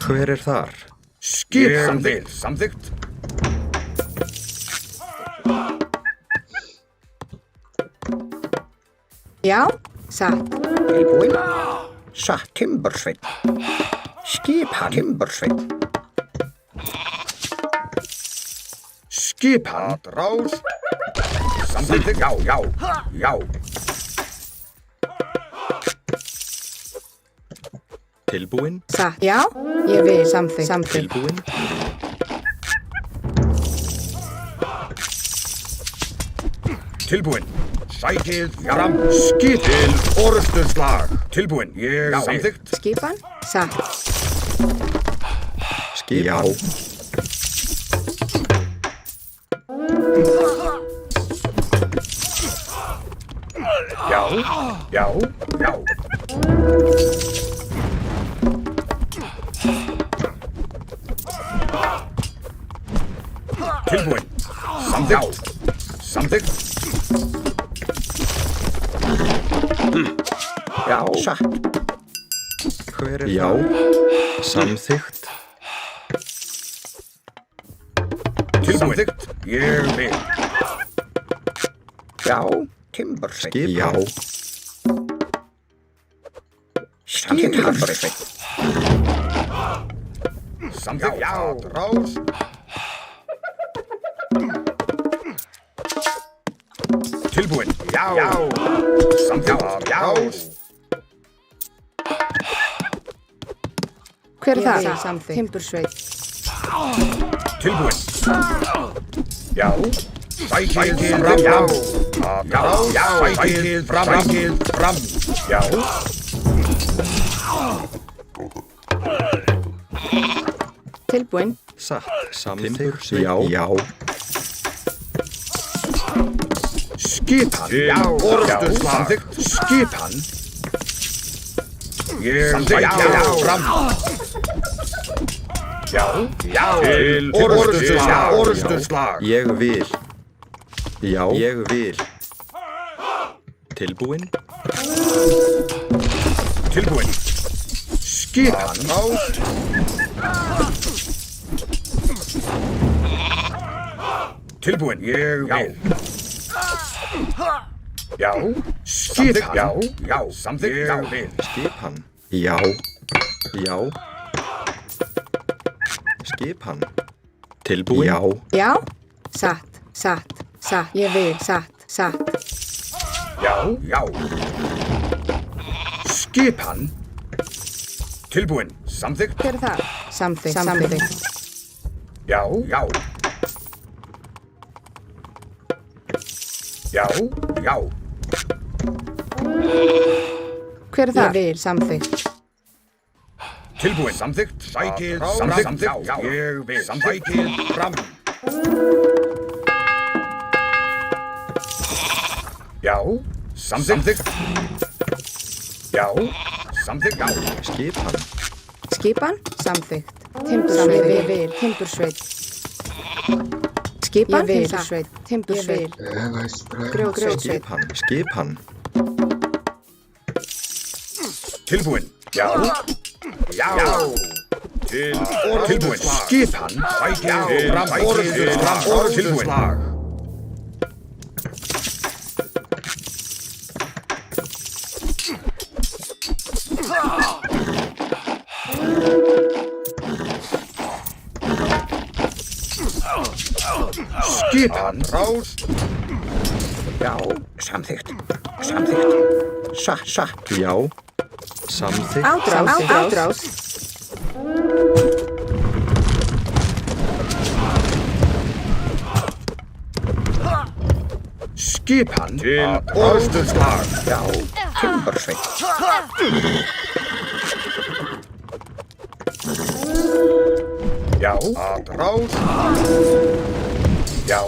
Hver er þar? Skip. Samþykkt. Já, satt. Tilbúin. Satt timbursveinn. Skipan. Timbursveinn. Skip. Atrás. Samþykkt. Já. Tilbúin. Satt. Já, ég vil. Samþykkt. Tilbúin. Tilbúin. Sækið fram. Skip til orrustuslag. Tilbúin. Ég samþykkt. Skipan. Satt. Já. Já. Tilbúin. Samþykkt. Já, satt. Hver er Já. Samþykkt. Tilbúin. Ég vil. Já, timbursveinn. Skip. Já. Timbursveinn. Samþykkt. Já. Rás. Tilbúin. Já. Samþykkt. Já. Hver er það? Samþykkt. Timbursveit. Tilbúin. Já. Sækið fram. Já. Sækið fram. Já. Tilbúin. Satt. Samþykkt. Já. Skipan. Já. Orrustuslag. Samþykkt. Skipan. Já. Fram. Já. Til orrustuslag. Ég vil. Já. Ég vil. Tilbúin. Tilbúin. Skipan. Tilbúin. Ég vil. Já. Skipan. Já. Samþykkt. Ég vil. Skipan. Já. Skipan. Tilbúin. Já. Já. Satt. Ég vil. Satt. Já. Skipan. Tilbúin. Samþykkt. Hver er það? Samþykkt. Já. Hver er það? Ég vil. Samþykkt. Tilbúin. Samþykkt. Sækið. Samþykkt. Já. Ég vil. Sækið fram. Já. Samþykkt. Já. Samþykkt. Já. Skipan. Samþykkt. Timbursveit. Skipan. Timbursveit. Grjótsveit. Skipan. Tilbúin. Já. Tilbúin. Skipan. Sækið fram. Tilbúin. Skipan. Rás. Já. Samþykkt. Satt. Já. Samþykkt. Ádrás. Skipan. Til orrustuslag. Já. Timbursveit. Já. Rás. Já.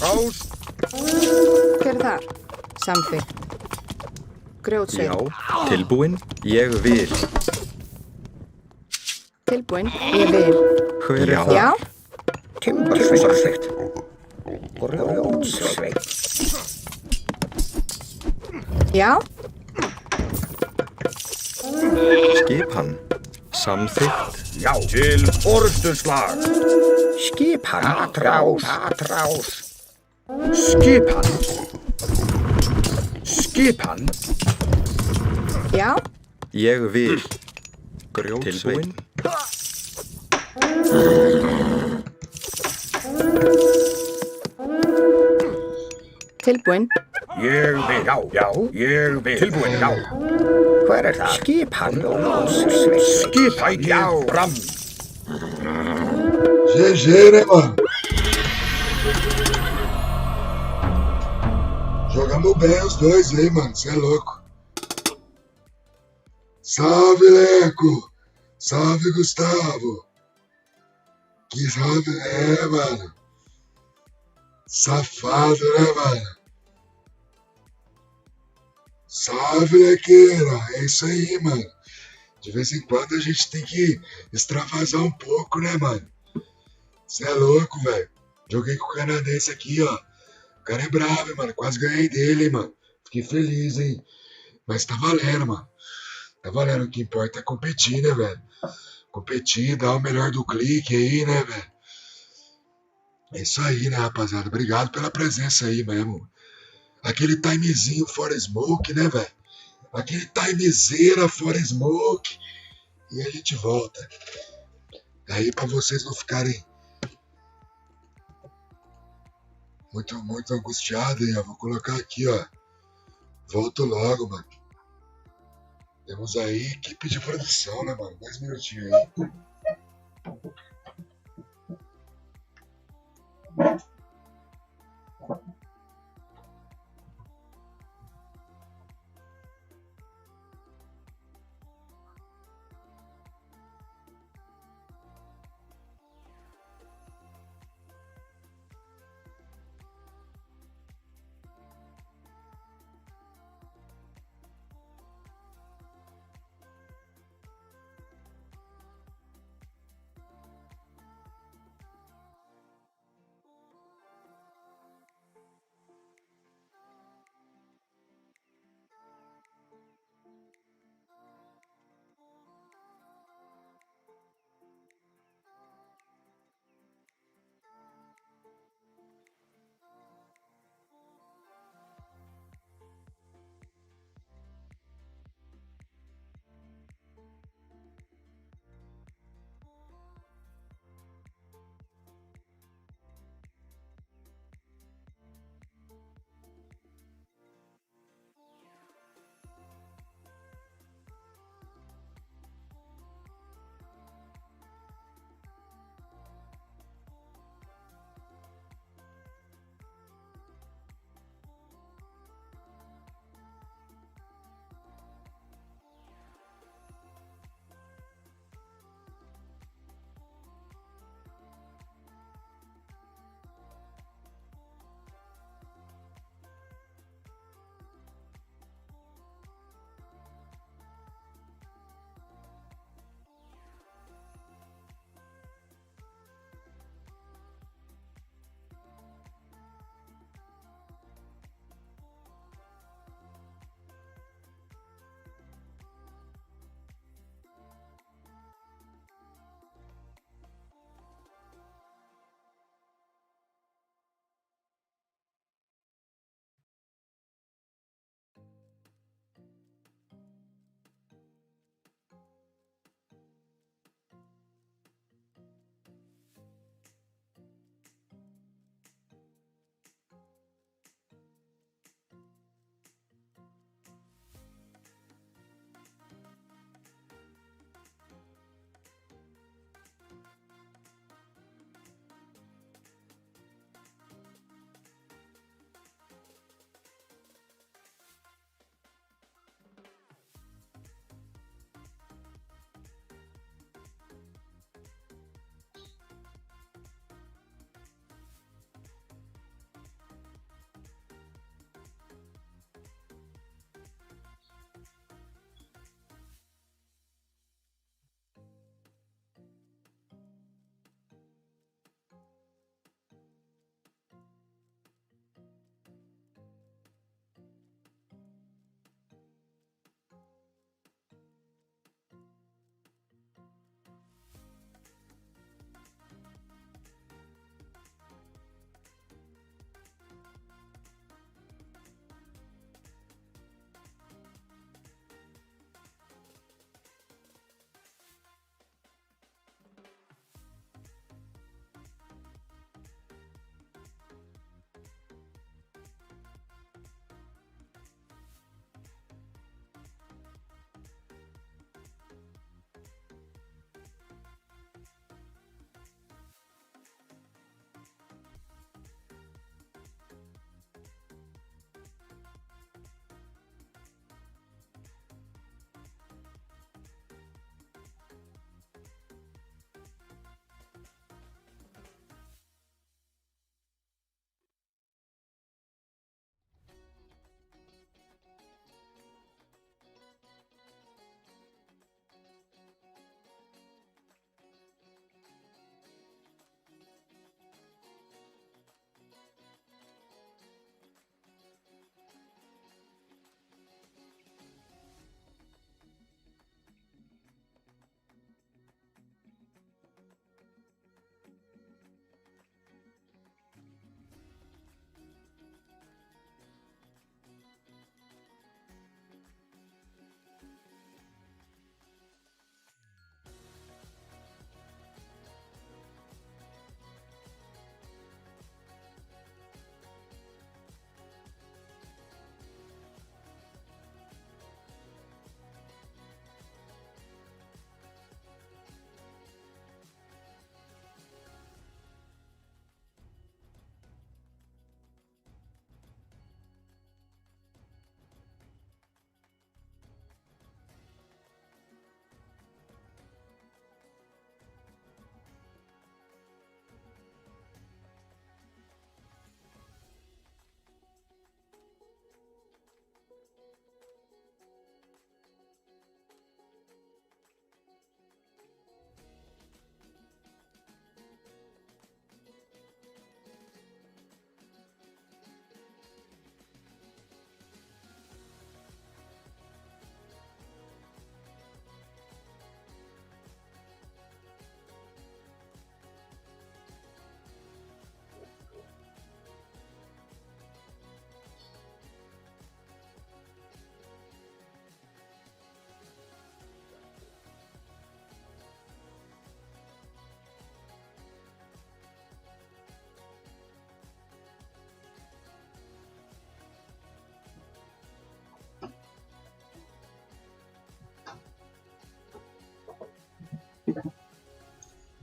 Rás. Hver er það? Samþykkt. Grjótsveit. Já. Tilbúin. Ég vil. Tilbúin. Ég vil. Hver er það? Já. Timbursveit. Samþykkt. Grjótsveit. Já. Skipan. Samþykkt. Já. Til orrustuslag. Skipan. Atrás. Skipan. Já. Ég vil. Tilbúin. Tilbúin. Ég vil. Já. Ég vil. Tilbúin. Já. Hver er það? Skipan. Skipan. Já. Fram. GG, né, mano? Jogamos bem os dois aí, mano. Cê é louco. Salve, Leco. Salve, Gustavo. Que salve, mano. Safado, né, mano? Salve, Lequeira. É isso aí, mano. De vez em quando a gente tem que extravasar um pouco, né, mano? Cê é louco, velho. Joguei com o canadense aqui, ó. O cara é bravo, hein, mano. Quase ganhei dele, hein, mano. Fiquei feliz, hein. Mas tá valendo, mano. Tá valendo. O que importa é competir, né, velho? Competir, dar o melhor do clique aí, né, velho? É isso aí, né, rapaziada? Obrigado pela presença aí mesmo. Aquele timezinho fora smoke, né, velho? Aquele timezeira fora smoke. E a gente volta. Aí pra vocês não ficarem muito angustiado, hein? Eu vou colocar aqui, ó. Volto logo, mano. Temos aí equipe de produção, né, mano? 10 minutinhos aí.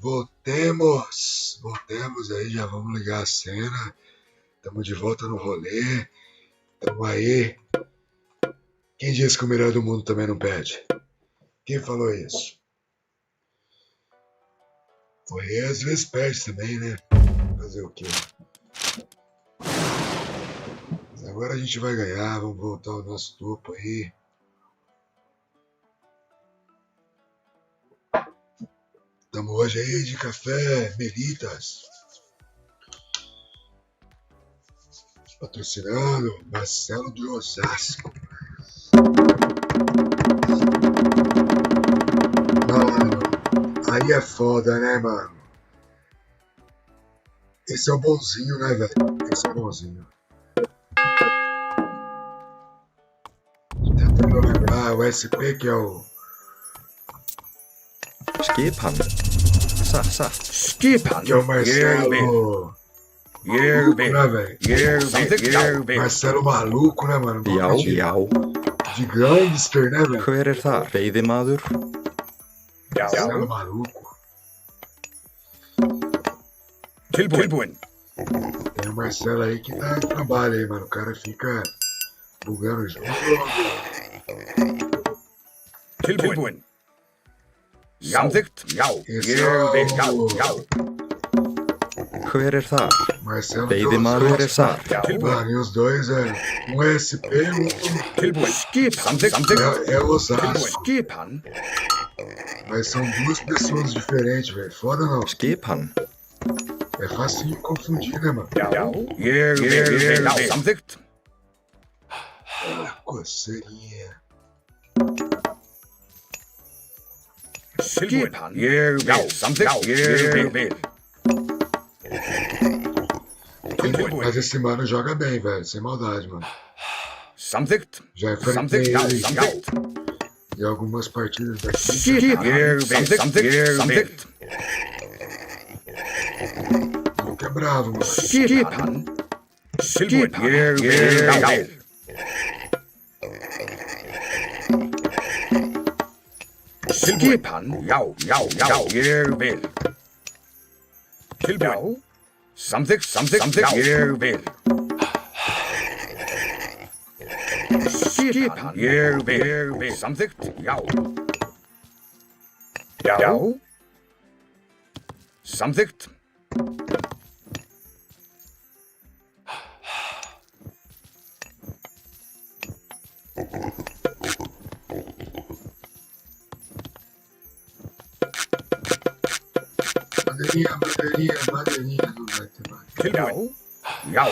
Voltemos aí, já vamos ligar a cena. Tamo de volta no rolê. Tamo aí. Quem disse que o melhor do mundo também não perde? Quem falou isso? O rei às vezes perde também, né? Fazer o quê? Mas agora a gente vai ganhar, vamos voltar ao nosso topo aí. Estamos hoje aí de café Melitas. Patrocinando Marcelo de Osasco. Mano, aí é foda, né, mano? Esse é o bonzinho, né, velho? Esse é o bonzinho. Tentando lembrar, o SP que é o... Skipan. Skipan. Que é o Marcelo... Ég vil. né, velho? Ég vil. Marcelo maluco, né, mano? Já. De gangster, né, velho? Hver þar? Veiðimaður. Marcelo maluco. Tilbúin. Tem o Marcelo aí que tá em trabalho aí, mano. O cara fica bugando o jogo. Tilbúin. Samþykkt. Já. Esse Ég é vil. o Já. Hver þar? Marcelo Veiðimaður de Osasco. þar. Mano, e os dois é um é SP e o outro Tilbúin. Samþykkt. é Osasco. Skipan. Mas são duas pessoas diferentes, velho. Foda não. Skipan. É fácil de confundir, né, mano? Já. Ég vil. Samþykkt. Coceirinha. Skipan. Ég vil. Samþykkt. Ég vil. Tilbúin. Mas esse mano joga bem, velho. Sem maldade, mano. Samþykkt. Já enfrentei Samþykkt. Já. ele Samþykkt. em algumas partidas daqui. Skipan. Ég vil. Samþykkt. Nunca é bravo, mano. Skipan. Tilbúin. Ég vil. Skipan. Já. Ég vil. Tilbúin. Samþykkt. Ég vil. Skipan. Ég vil. Samþykkt. Já. Já. Samþykkt. Madeirinha, não vai ter mais. Tilbúin. Já.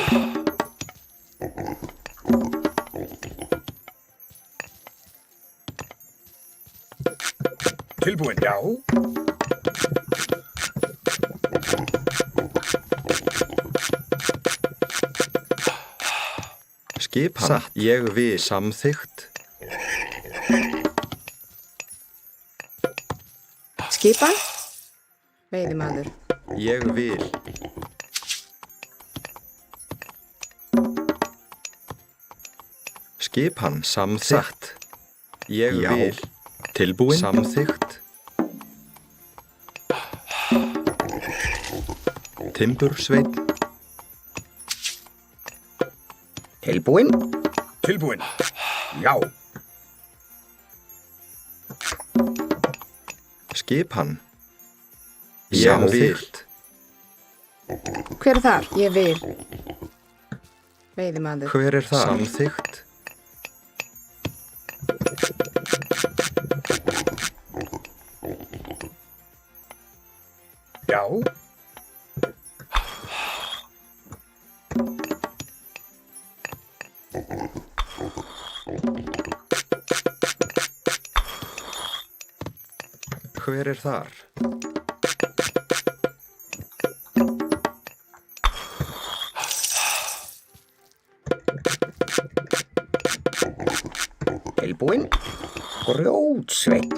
Tilbúin. Já. Skipan. Ég vil. Samþykkt. Skipan. Veiðimaður. Ég vil. Skipan. Samþykkt. Ég vil. Tilbúin. Samþykkt. Timbursveinn. Tilbúin. Tilbúin. Já. Skipan. Ég vil. Hver er þar? Ég vil. Veiðimaður. Hver er þar? Samþykkt. Já. Hver er þar? Tilbúin. Grjótsveinn.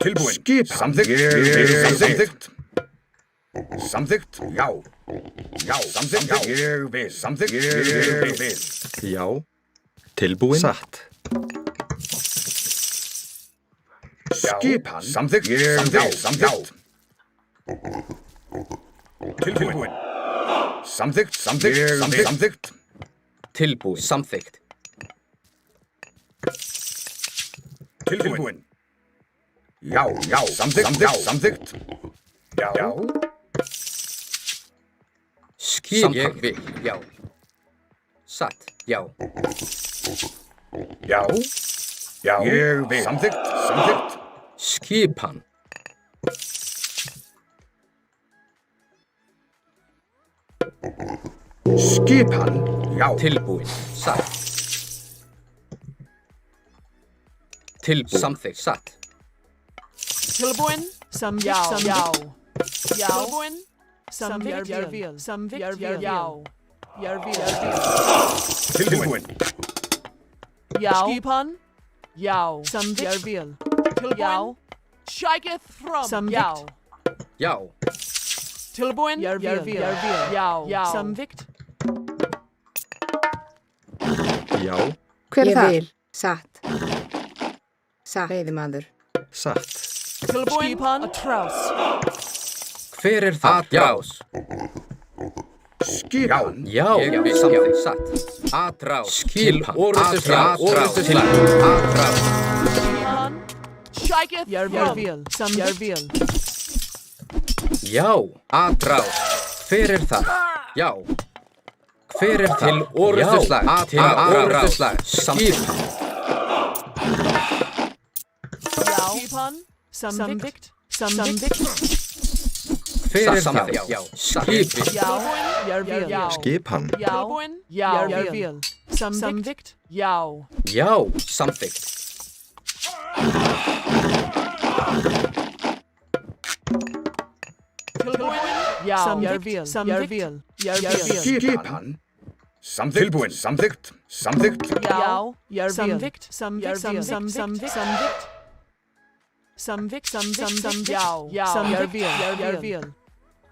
Tilbúin. Skipan. Samþykkt. Samþykkt. Já. Já. Samþykkt. Ég vil. Samþykkt. Ég vil. Já. Tilbúin. Satt. Skipan. Samþykkt. Samþykkt. Tilbúin. Samþykkt. Samþykkt. Tilbúin. Samþykkt. Tilbúin. Já. Samþykkt. Já. Skip. Ég vil. Já. Satt. Já. Já. Ég vil. Samþykkt. Skipan. Skipan. Já. Tilbúin. Satt. Tilbúin. Samþykkt. Satt. Tilbúin. Samþykkt. Já. Tilbúin. Samþykkt. Ég vil. Samþykkt. Já. Ég vil. Tilbúin. Já. Skipan. Já. Samþykkt. Ég vil. Tilbúin. Shiketh from. Samþykkt. Já. Tilbúin. Ég vil. Já. Samþykkt. Já. Hver er það? Ég vil. Satt. Satt. Veiðimaður. Satt. Tilbúin. Skipan. Atrás. Hver er það? Atrás. Skipan. Já. Ég vil. Samþykkt. Satt. Atrás. Skipan. Orrustuslag. Atrás. Skipan. Shiketh from. Ég vil. Samþykkt. Já. Atrás. Hver er það? Já. Hver er til orrustuslag? Til orrustuslag. Skipan. Já. Skipan. Samþykkt. Hver er það? Já. Skipan. Já. Ég vil. Skipan. Tilbúin. Já. Ég vil. Samþykkt. Já. Já. Samþykkt. Tilbúin. Já. Ég vil. Samþykkt. Ég vil. Skipan. Tilbúin. Samþykkt. Já. Ég vil. Samþykkt. Já.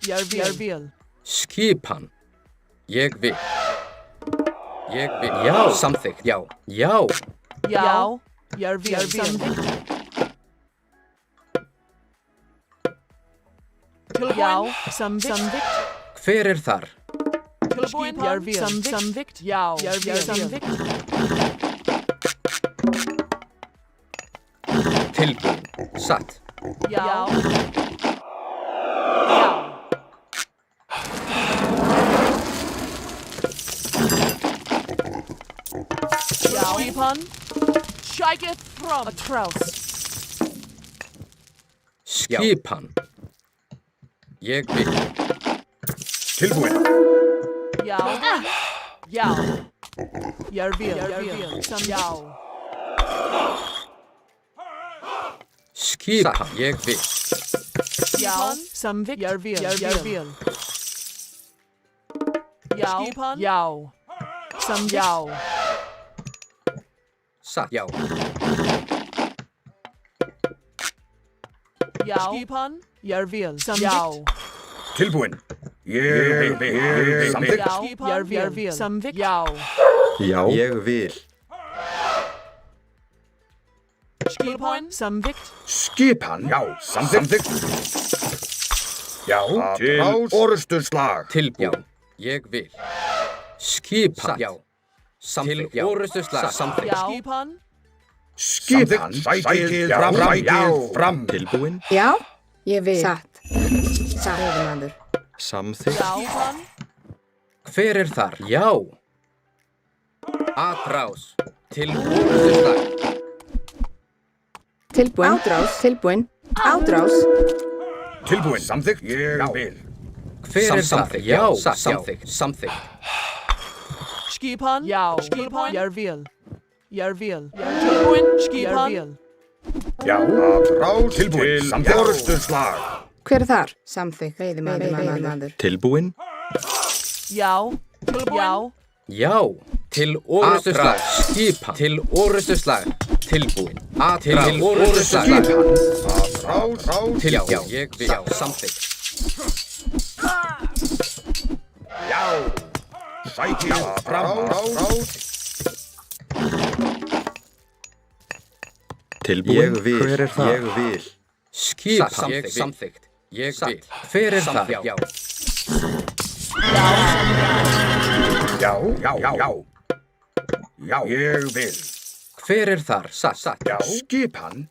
Jeg vil. Skipan. Ég vil. Já. Samþykkt. Já. Já. Já. Jeg vil. Samþykkt. Já. Samþykkt. Hver er þar? Tilbúin. Jeg vil. Samþykkt. Já. Jeg vil. Samþykkt. Tilbúin. Satt. Já. Skipan. Shiketh from. Atrás. Skipan. Ég vil. Tilbúin. Já. Jeg vil. Já. Skipan. Ég vil. Já. Samþykkt. Jeg vil. Já. Skipan. Já. Samþykkt. Satt. Já. Já. Skipan. Jeg vil. Samþykkt. Tilbúin. Ég vil. Samþykkt. Skipan. Jeg vil. Samþykkt. Já. Já. Ég vil. Skipan. Samþykkt. Skipan. Já. Samþykkt. Já. Til orrustuslag. Tilbúin. Ég vil. Skipan. Já. Samþykkt. Til orrustuslag. Samþykkt. Já. Skipan. Skipan. Sækið fram. Tilbúin. Já. Ég vil. Satt. Satt. Veiðimaður. Samþykkt. Já. Skipan. Hver er þar? Já. Atrás. Til orrustuslag. Tilbúin. Átrás. Tilbúin. Átrás. Tilbúin. Samþykkt. Ég vil. Hver er þar? Já. Samþykkt. Samþykkt. Skipan. Já. Skipan. Jeg vil. Tilbúin. Skipan. Já. Atrás. Tilbúin. Samþykkt. Orrustuslag. Hver er þar? Samþykkt. Veiðimaður. Tilbúin. Já. Tilbúin. Já. Til orrustuslag. Skipan. Til orrustuslag. Tilbúin. Til orrustuslag. Atrás. Til já. Ég vil. Já. Samþykkt. Já. Sækið fram. Tilbúin. Hver er það? Ég vil. Skipan. Samþykkt. Ég vil. Hver er það? Já. Já, ég vil. Hver er þar? Satt. Já. Skipan.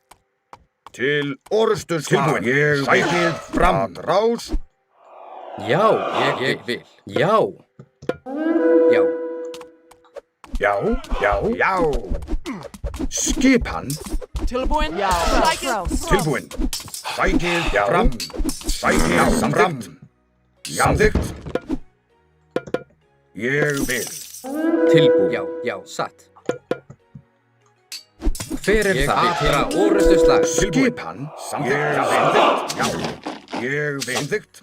Til orrustuslag. Tilbúin. Ég sækið fram. Rás. Já, ég vil. Já. Skipan. Tilbúin. Tilbúin. Sækið fram. Sækið fram. Samþykkt. Ég vil. Tilbúin. Já, satt. Hver er það? Til orrustuslag. Skipan. Samþykkt. Já. Ég vil. Samþykkt.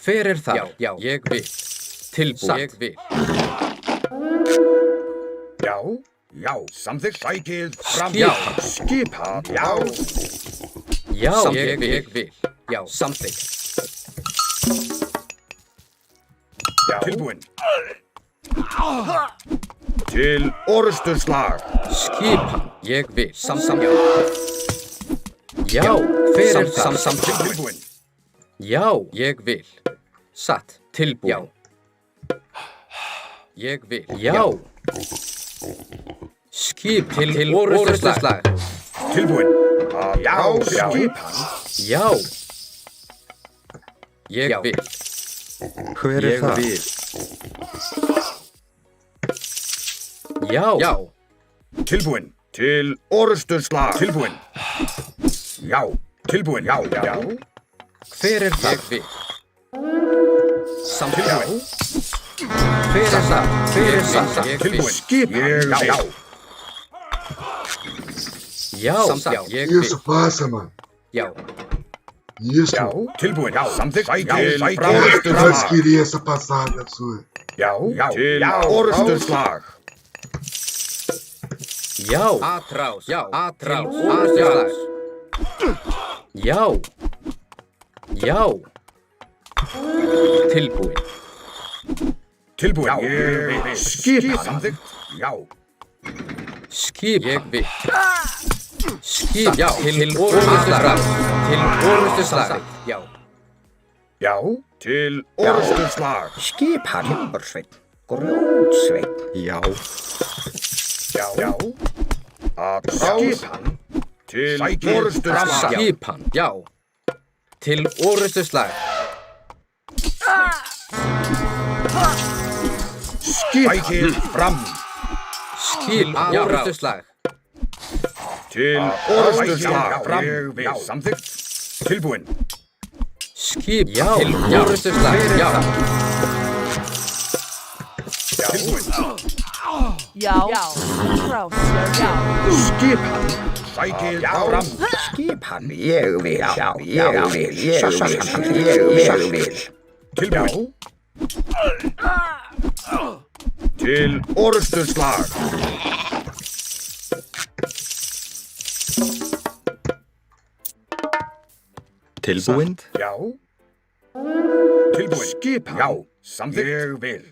Hver er það? Já, ég vil. Tilbúin. Ég vil. Já, samþykkt. Sækið fram. Skipan. Skipan. Já, ég vil. Já, samþykkt. Tilbúin. Til orrustuslag. Skipan. Ég vil. Já, hver er það? Tilbúin. Já, ég vil. Satt. Tilbúin. Ég vil. Já. Skip til orrustuslag. Tilbúin. Já, skipan. Já. Ég vil. Hver er það? Já. Tilbúin. Til orrustuslag. Tilbúin. Já. Tilbúin. Já. Hver er það? Ég vil. Tilbúin. Hver er það? Ég vil. Tilbúin. Skipan. Já, ég vil. Isso passa, mano. Já. Isso. Tilbúin. Samþykkt. Sækið Nós orrustuslag. queria essa passada sua. Til orrustuslag. Já. Atrás. Orrustuslag. Já. Tilbúin. Tilbúin. Ég vil. Skipan. Samþykkt. Já. Skip. Ég vil. Skip. Já. Til orrustuslag. Já. Til orrustuslag. Skipan. Timbursveinn. Grjótsveinn. Já. Skipan. Til orrustuslag. Skipan. Já. Til orrustuslag. Sækið fram. Skip. Orrustuslag. Til orrustuslag. Fram. Ég vil. Samþykkt. Tilbúin. Skip. Til orrustuslag. Já. Tilbúin. Skipan. Sækið fram. Skipan. Ég vil. Ég vil. Tilbúin. Til orrustuslag. Tilbúin. Tilbúin. Skipan. Já. Samþykkt. Ég vil.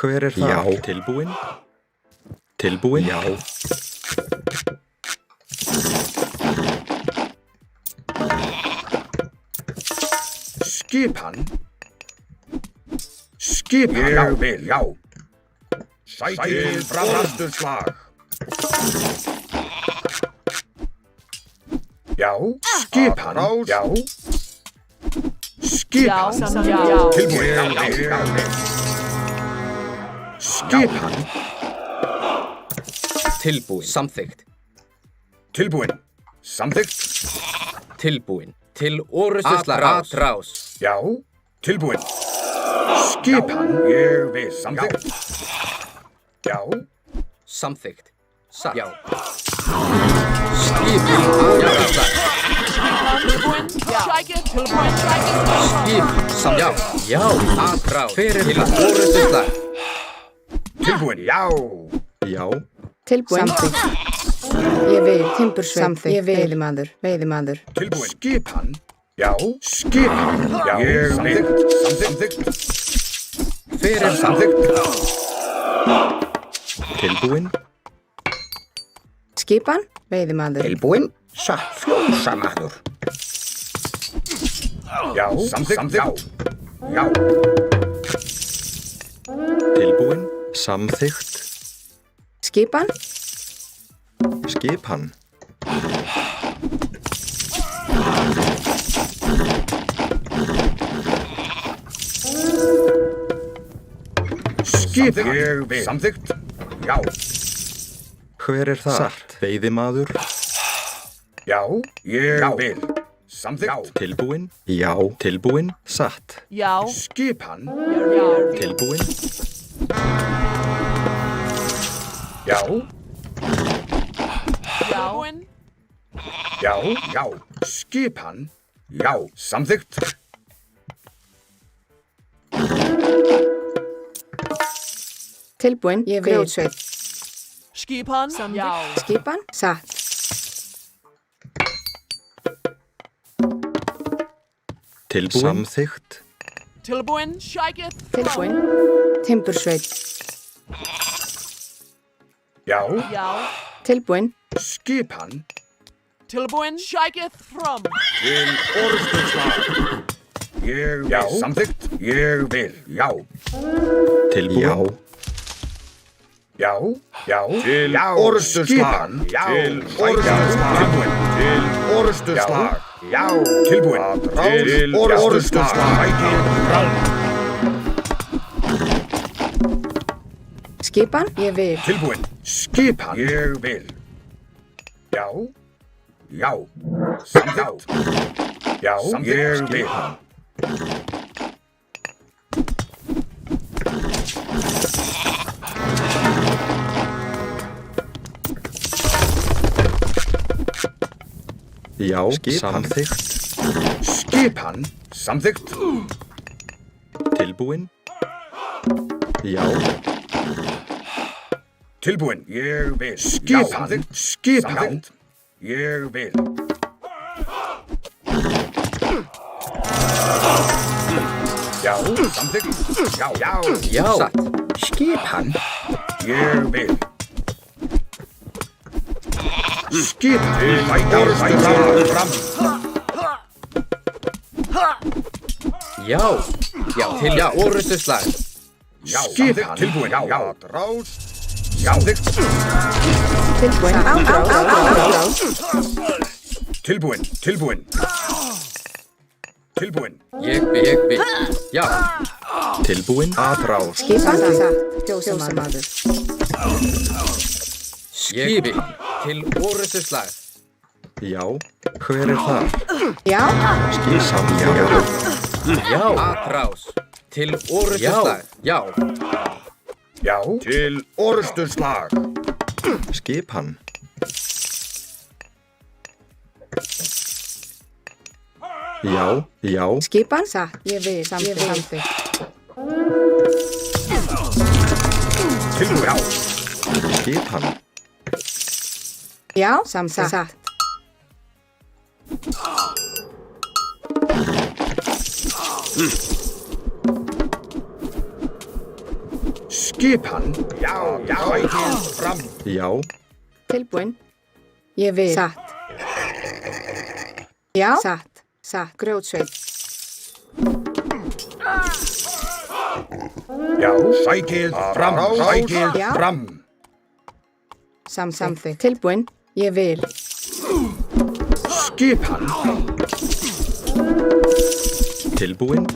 Hver er það? Já. Tilbúin. Tilbúin. Já. Skipan. Ég vil. Sækið fram. Orrustuslag. Skipan. Skipan. Tilbúin. Skipan. Tilbúin. Samþykkt. Tilbúin. Samþykkt. Tilbúin. Til orrustuslag. Atrás. Tilbúin. Skipan. Ég vil. Samþykkt. Samþykkt. Satt. Já. Skip. Orrustuslag. Skip. Samþykkt. Já. Atrás. Hver er það? Orrustuslag. Tilbúin. Já. Tilbúin. Ég vil. Timbursveinn. Ég vil. Veiðimaður. Tilbúin. Skipan. Skipan. Ég vil. Samþykkt. Hver er það? Samþykkt. Tilbúin. Skipan, veiðimaður. Tilbúinn, satt fjósamaður. Já, samþykkt. Já. Já. Tilbúin. Samþykkt. Skipan, Skipan. Skip. Ég vil. Samþykkt. Já. Hver er það? Satt. Veiðimaður. Já. Ég vil. Samþykkt. Já. Tilbúin. Já. Tilbúin. Satt. Já. Skipan. Jarvíl. Tilbúin. Já. Tilbúinn. Já. Já. Skipan. Já. Samþykkt. tilbúin, ég vil. Grjótsveit. Skipan. Já. Skipan, satt. Tilbúin. Samþykkt. Tilbúinn. Shækið. Tilbúin. Timbursveit. Já. Já. Tilbúin. Skipan. Tilbúinn. Shækið. Fram. Til orðstöðslag. Ég vil. Já. Samþykkt. Ég vil. Já. Tilbúin. Já. Já. Til orðstöðslag. Já. Til orðstöðslag. Til orðstöðslag. Já. Tilbúin. Til orðstöðslag. Skipan, ég vil. Tilbúin. Skipan. Ég vil. Já. Já. Samþykkt. Já. Ég vil. Já. Samþykkt. Skipan. Samþykkt. Tilbúin. Já. Tilbúin. Ég vil. Skipan. Skipan. Ég vil. Já. Samþykkt. Já. Já. Já. Satt. Skipan. Ég vil. Skipan. Til orðstöðslag. Fram. Já. Já. Til orrustuslag. Já. Skipan. Tilbúin. Já. Já. Rás. Samþykkt. Tilbúin. Árás. Tilbúin. Tilbúin. Tilbúin. Ég vil. Já. Tilbúin. Atrás. Skipan, satt. Fjósamaður. Ég vil. Til orrustuslag. Já. Hver er það? Já. Skipan. Já. Já. Atrás. Til orrustuslag. Já. Já. Til orðstöðslag. Skipan. Já. Já. Skipan, satt. Ég vil. Samþykkt. Tilbúin. Já. Skipan. Já, satt. Skipan. Já. Já. Fram. Já. Tilbúin. Ég vil. Satt. Já. Satt. Grjótsveit. Já. Sækið. Fram. Sækið. Já. Fram. Samþykkt. Tilbúin. Ég vil. Skipan. Tilbúin.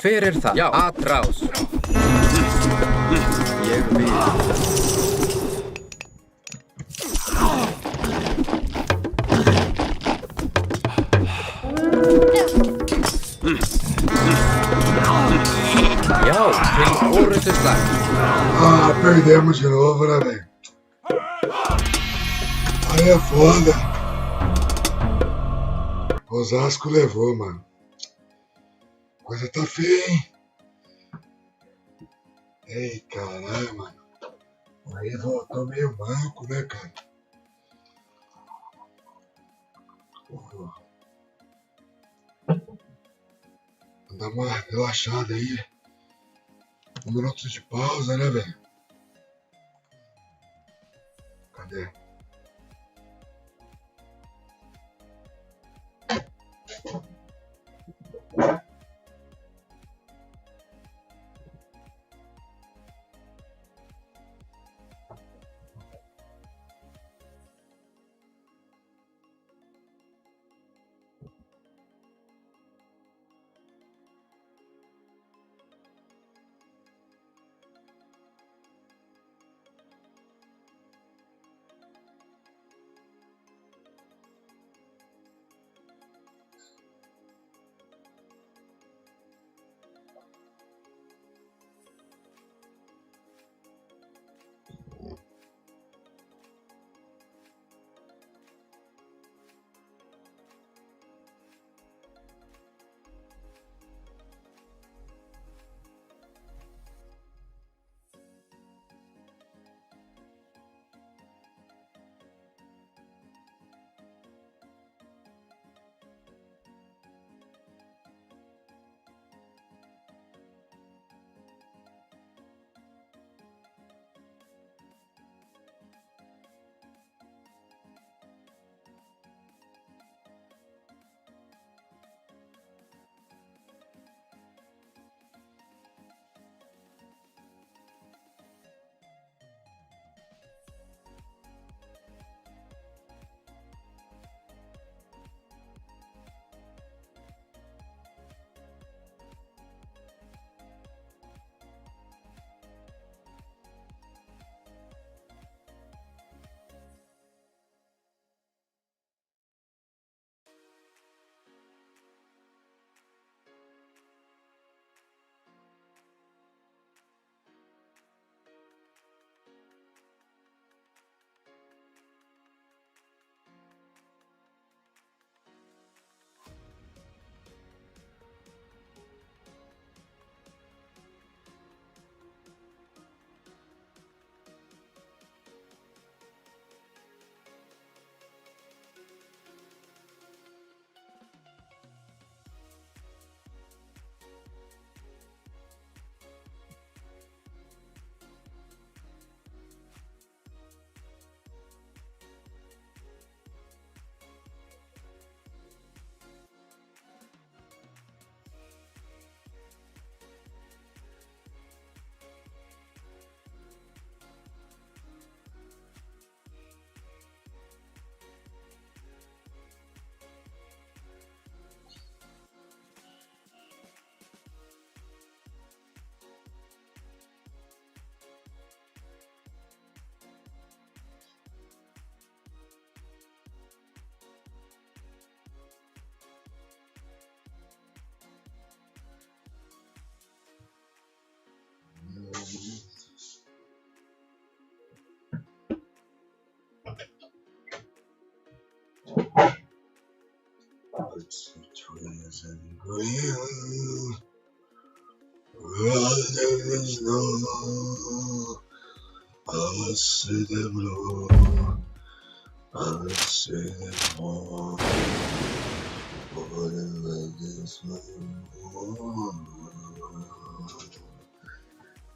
Hver er það? Já. Atrás. Ég vil. Já. Til orrustuslag. Ah, perdemos de novo, né, velho? Aí é foda. Osasco levou, mano. Coisa tá feia, hein? Ei, caralho, mano. Aí voltou meio manco, né, cara? dar uma relaxada aí. 1 minuto de pausa, né, velho? Cadê?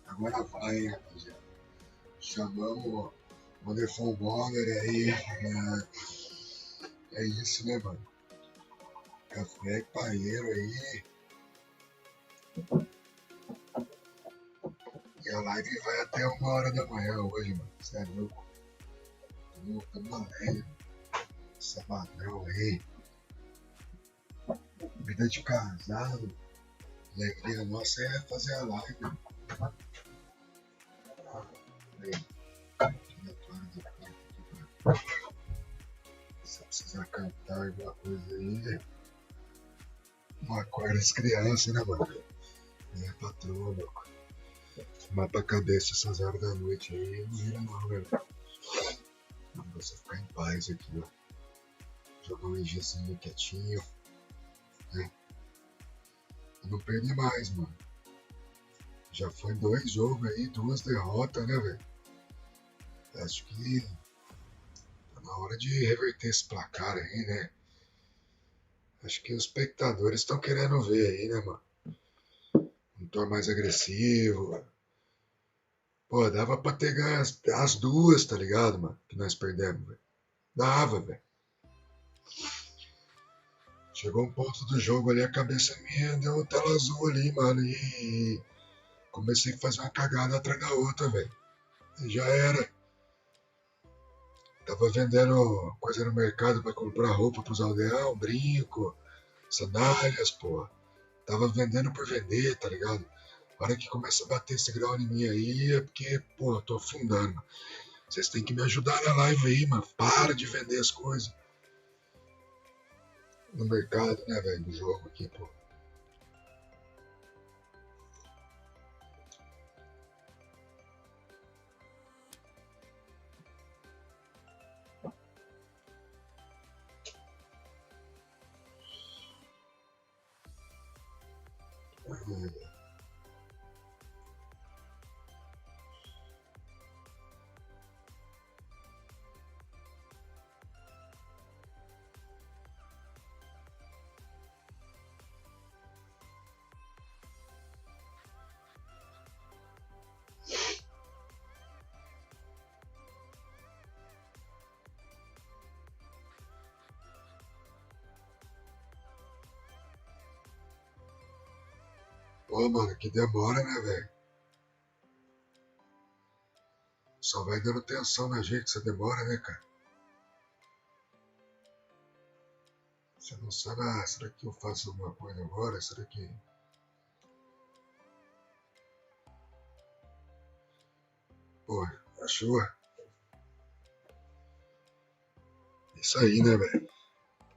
Agora vai, rapaziada. Chamamos o Wonderful Wonder aí. É isso, né, mano? Café paeiro aí. E a live vai até 1 hora da manhã hoje, mano. Você é louco? Tamo na velha. Sabadão aí. Vida de casado. Alegria nossa é fazer a live. Se precisar cantar alguma coisa aí, não acorda as crianças, né, mano? É patroa, louco. Mata a cabeça essas horas da noite aí, não vira não, velho. Pra você ficar em paz aqui, ó. Jogar um EGzinho quietinho, né? E não perder mais, mano. Já foi 2 jogos aí, 2 derrotas, né, velho? Acho que tá na hora de reverter esse placar aí, né? Acho que os espectadores estão querendo ver aí, né, mano? motor mais agressivo. Pô, dava pra ter ganho as duas, tá ligado, mano? Que nós perdemos, velho. Dava, velho. Chegou um ponto do jogo ali, a cabeça minha deu uma tela azul ali, mano. E comecei a fazer uma cagada atrás da outra, velho. E já era. Tava vendendo coisa no mercado pra comprar roupa pros aldeão, brinco, sandálias, pô. Tava vendendo por vender, tá ligado? A hora que começa a bater esse grau em mim aí é porque, pô, eu tô afundando. Vocês têm que me ajudar na live aí, mano. Para de vender as coisas. No mercado, né, velho? Do jogo aqui, pô. Pô, mano, que demora, né, velho? Só vai dando tensão na gente, essa demora, né, cara? Você não sabe, será que eu faço alguma coisa agora? Será que... Pô, achou? Isso aí, né, velho?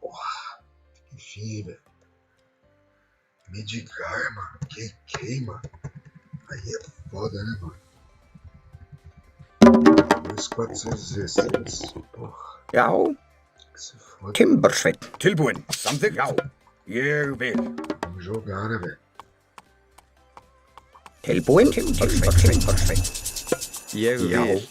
Porra, enfim, velho. Midgar, mano. Que queima. Aí é foda, né, mano? 2416. Porra. Já, Que se foda. Timbersveit. Tilbúin. Samþykkt. Já. Ég vil. Vamos jogar, né, velho? Tilbúin. Timbersveit. Ég Já. vil.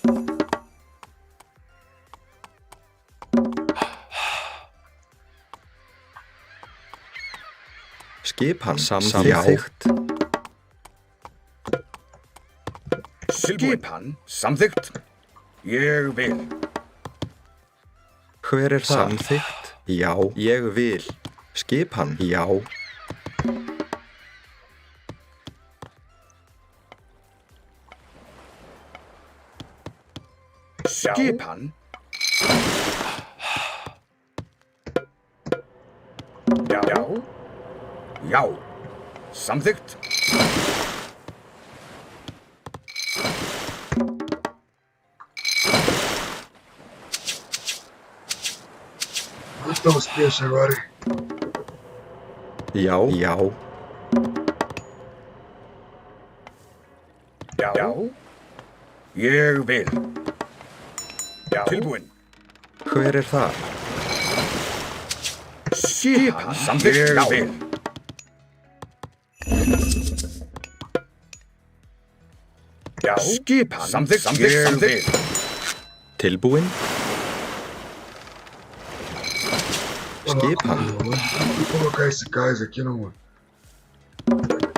Skipan samþykkt. Skipan. Samþykkt. Ég vil. Hver er það? Samþykkt. Já, ég vil. Skipan. Já. Skipan. Já. Já. Samþykkt. Onde estão os peixes agora, hein? Já. Já. Já. Ég vil. Já. Tilbúin. Hver er það? Skipan. Samþykkt. Já. Vil. Já. Skipan. Samþykkt. Ég vil. Tilbúin. Skipan. Vou colocar esse cais aqui no...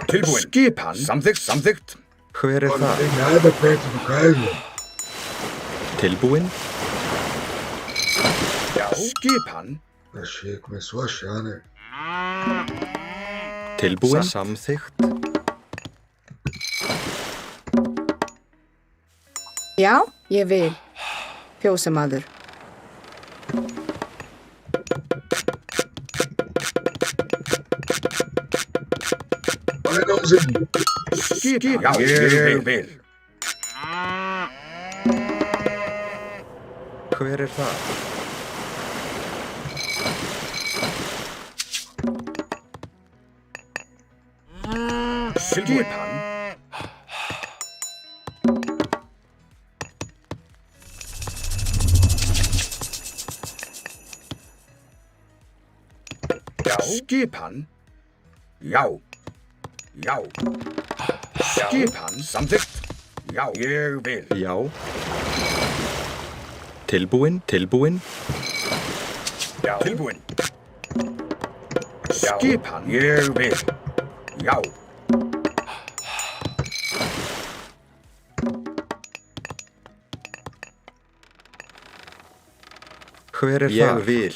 Tilbúin. Skipan. Samþykkt. Samþykkt. Hver er Pô, não það? tem nada perto do cais, velho. Tilbúin. Já. Skipan. Achei, começou a achar, né? Tilbúin. Samþykkt. Já, ég vil. Fjósamaður. Vai, nãozinho. Skipan. Já. Ég vil. Hver er það? Skipan. Já. Skipan. Já. Já. Skipan. Samþykkt. Já. Ég vil. Já. Tilbúin. Tilbúin. Já. Tilbúin. Skipan. Ég vil. Já. Hver er það? Ég vil.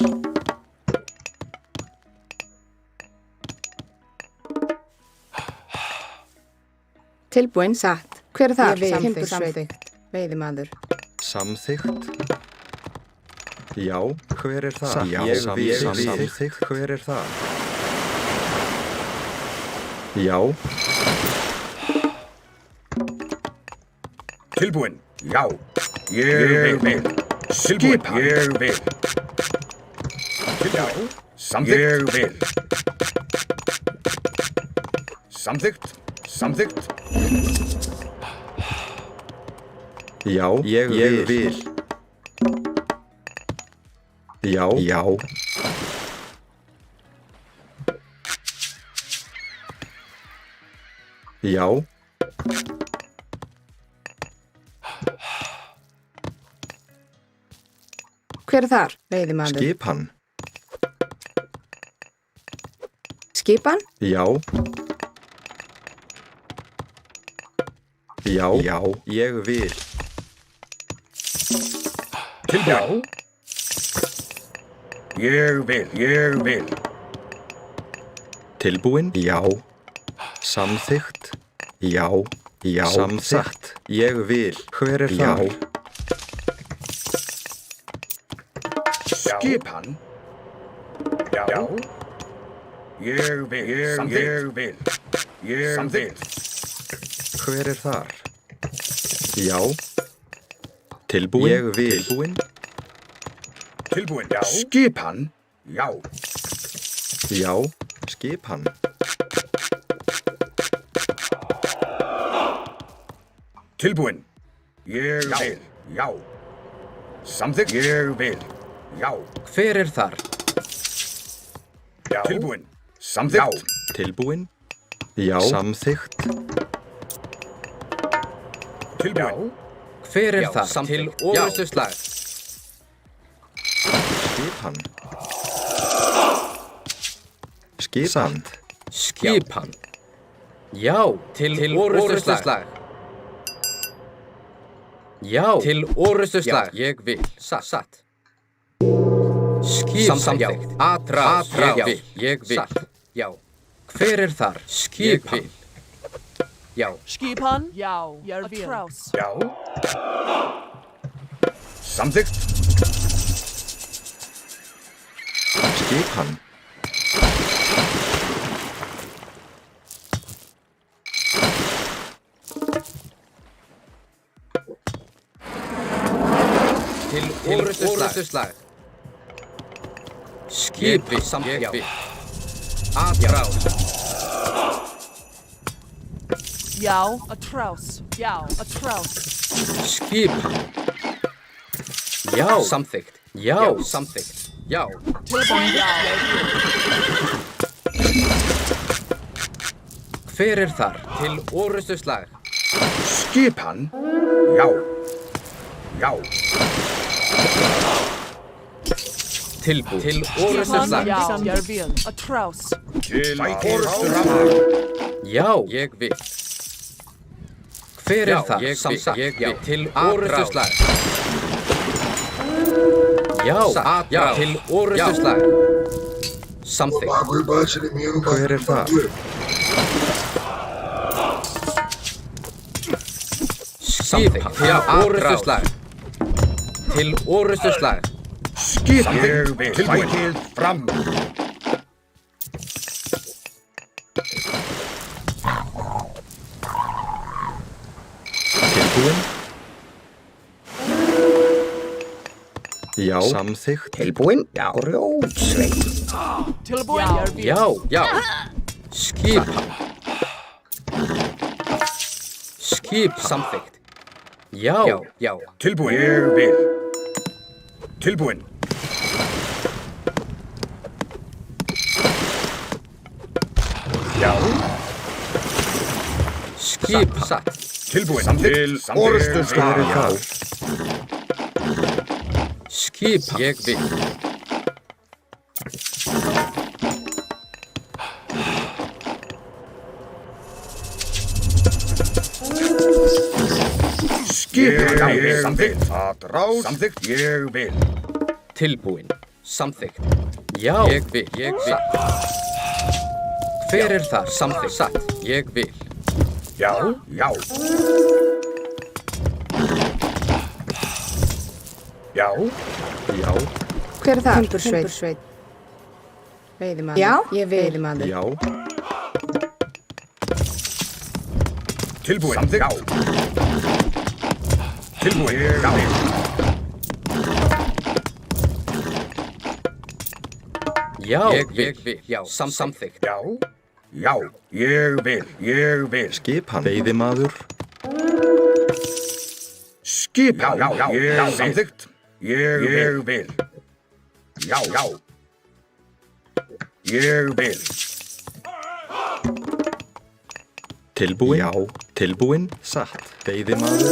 Tilbúin. Satt. Hver er það? Ég vil. Samþykkt. Veiðimaður. Samþykkt. Já, hver er það? Já, ég vil. Samþykkt. Hver er það? Já. Tilbúin. Já. Ég vil. Skipan. Ég vil. Já. Samþykkt. Ég vil. Samþykkt. Samþykkt. Já, ég vil. Já, já. Já. Hver er þar? Veiðimaður. Skipan. Skipan? Já. Já, já, ég vil. Tilbúin. Ég vil. Tilbúin? Já. Samþykkt? Já, já. Samþykkt? Ég vil. Hver er það? Skipan. Já. Ég vil. Samþykkt. Hver er þar? Já. Tilbúin? Ég vil. Tilbúin? Tilbúin. Já. Skipan. Já. Já. Skipan. Tilbúin. Ég vil. Já. Samþykkt. Ég vil. Já. Hver er þar? Já. Tilbúin. Samþykkt. Tilbúin? Já. Samþykkt? Tilbúin. Hver er þar? Til orrustuslag. Skipan. Skipan. Skipan. Já. Til orrustuslag. Já. Til orrustuslag. Ég vil. Satt. Skip. Samþykkt. Atrás. Ég vil. Já. Hver er þar? Skipan. Já. Skipan. Já. Atrás. Já. Samþykkt. Skipan. Til orrustuslag. Skip. Ég vil. Atrás. Já. Atrás. Já. Atrás. Skipan. Já. Samþykkt. Já. Samþykkt. Já. Tilbúin. Já. Hver er þar? Til orrustuslag. Skipan. Já. Já. Tilbúin. Til orrustuslag. Já. Jag vil. Atrás. Til orrustuslag. Já. Ég vil. Hver er þar? Ég vil. Til orrustuslag. Já. Já. Til orrustuslag. Samþykkt. Bagulho bate em mim, não bate Hver er no það? bagulho. Samþykkt. Til orrustuslag. Til orrustuslag. Skipan. Ég vil. Tilbúin. Fram. Tilbúin? Já. Samþykkt? Tilbúin? Já, Rjótsveit. Tilbúin. Já. Já. Skipan. Skip. Samþykkt. Já. Já. Tilbúin. Ég vil. Tilbúin. Já. Skip. Satt. Tilbúin. Til orrustuslag. Hver er það? Skipan. Ég vil. Skipan. Ég vil. Samþykkt. Atrás. Samþykkt. Ég vil. Tilbúin. Samþykkt. Já. Ég vil. Satt. Hver er þar? Samþykkt. Satt. Ég vil. Já, já. Já. Já, Hver er það? Timbursveit. Veiðimaður. Já, ég vil. Veiðimaður. já, Tilbúin. Samþykkt. Já. Tilbúin. Já. Já. Ég vil. Já. Samþykkt. Já. Já. Ég vil. skipan, veiðimaður, Skipan. Já. Ég vil. Samþykkt. Ég vil. Já. Ég vil. tilbúin, já, tilbúin, satt, veiðimaður,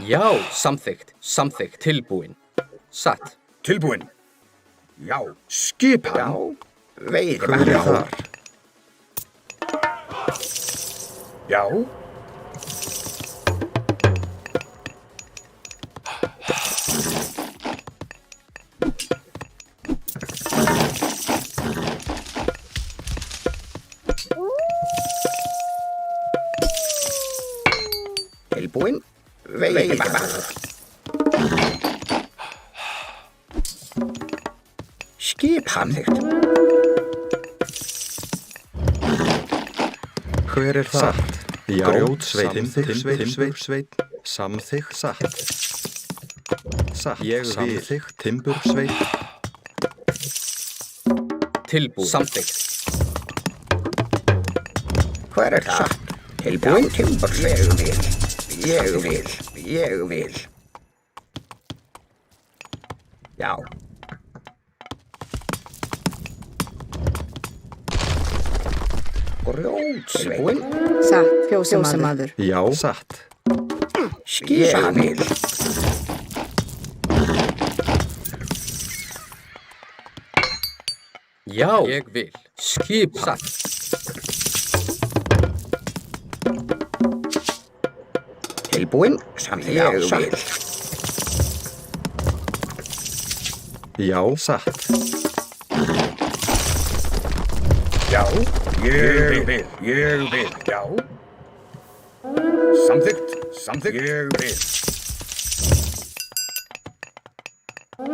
Já. Samþykkt. Tilbúin. Satt. Tilbúin. Já. Skipan. Já, hver veiðimaður. er þar? Já. Tilbúin, veiðimaður. Skipan. Hver er þar? Já, grjótsveitin, timbursveit, samþykkt, satt, ég vil, samþykkt, timbursveit, Tilbúin. Samþykkt. Hver er það? Tilbúin, timbursveit. Ég vil. Já. Grjótsveit. Satt. Fjósamaður. já, satt, Skipan. Já. Ég vil. Skipan. Satt. Tilbúin, ég vil. já, satt, Já. Ég vil. Já. Samþykkt. Ég vil.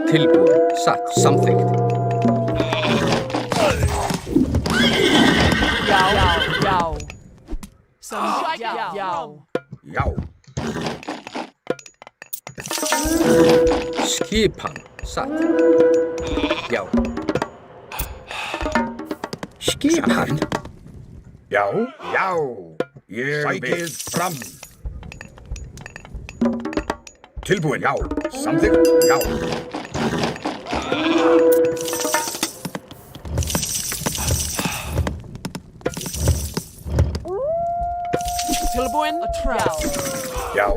Tilbúin. Satt. Samþykkt. Já. Já. Skipan. Satt. Já. Skipan. Já. Ég vil. Fram. Tilbúin. Já. Samþykkt. Já. Tilbúin. A trap. Já.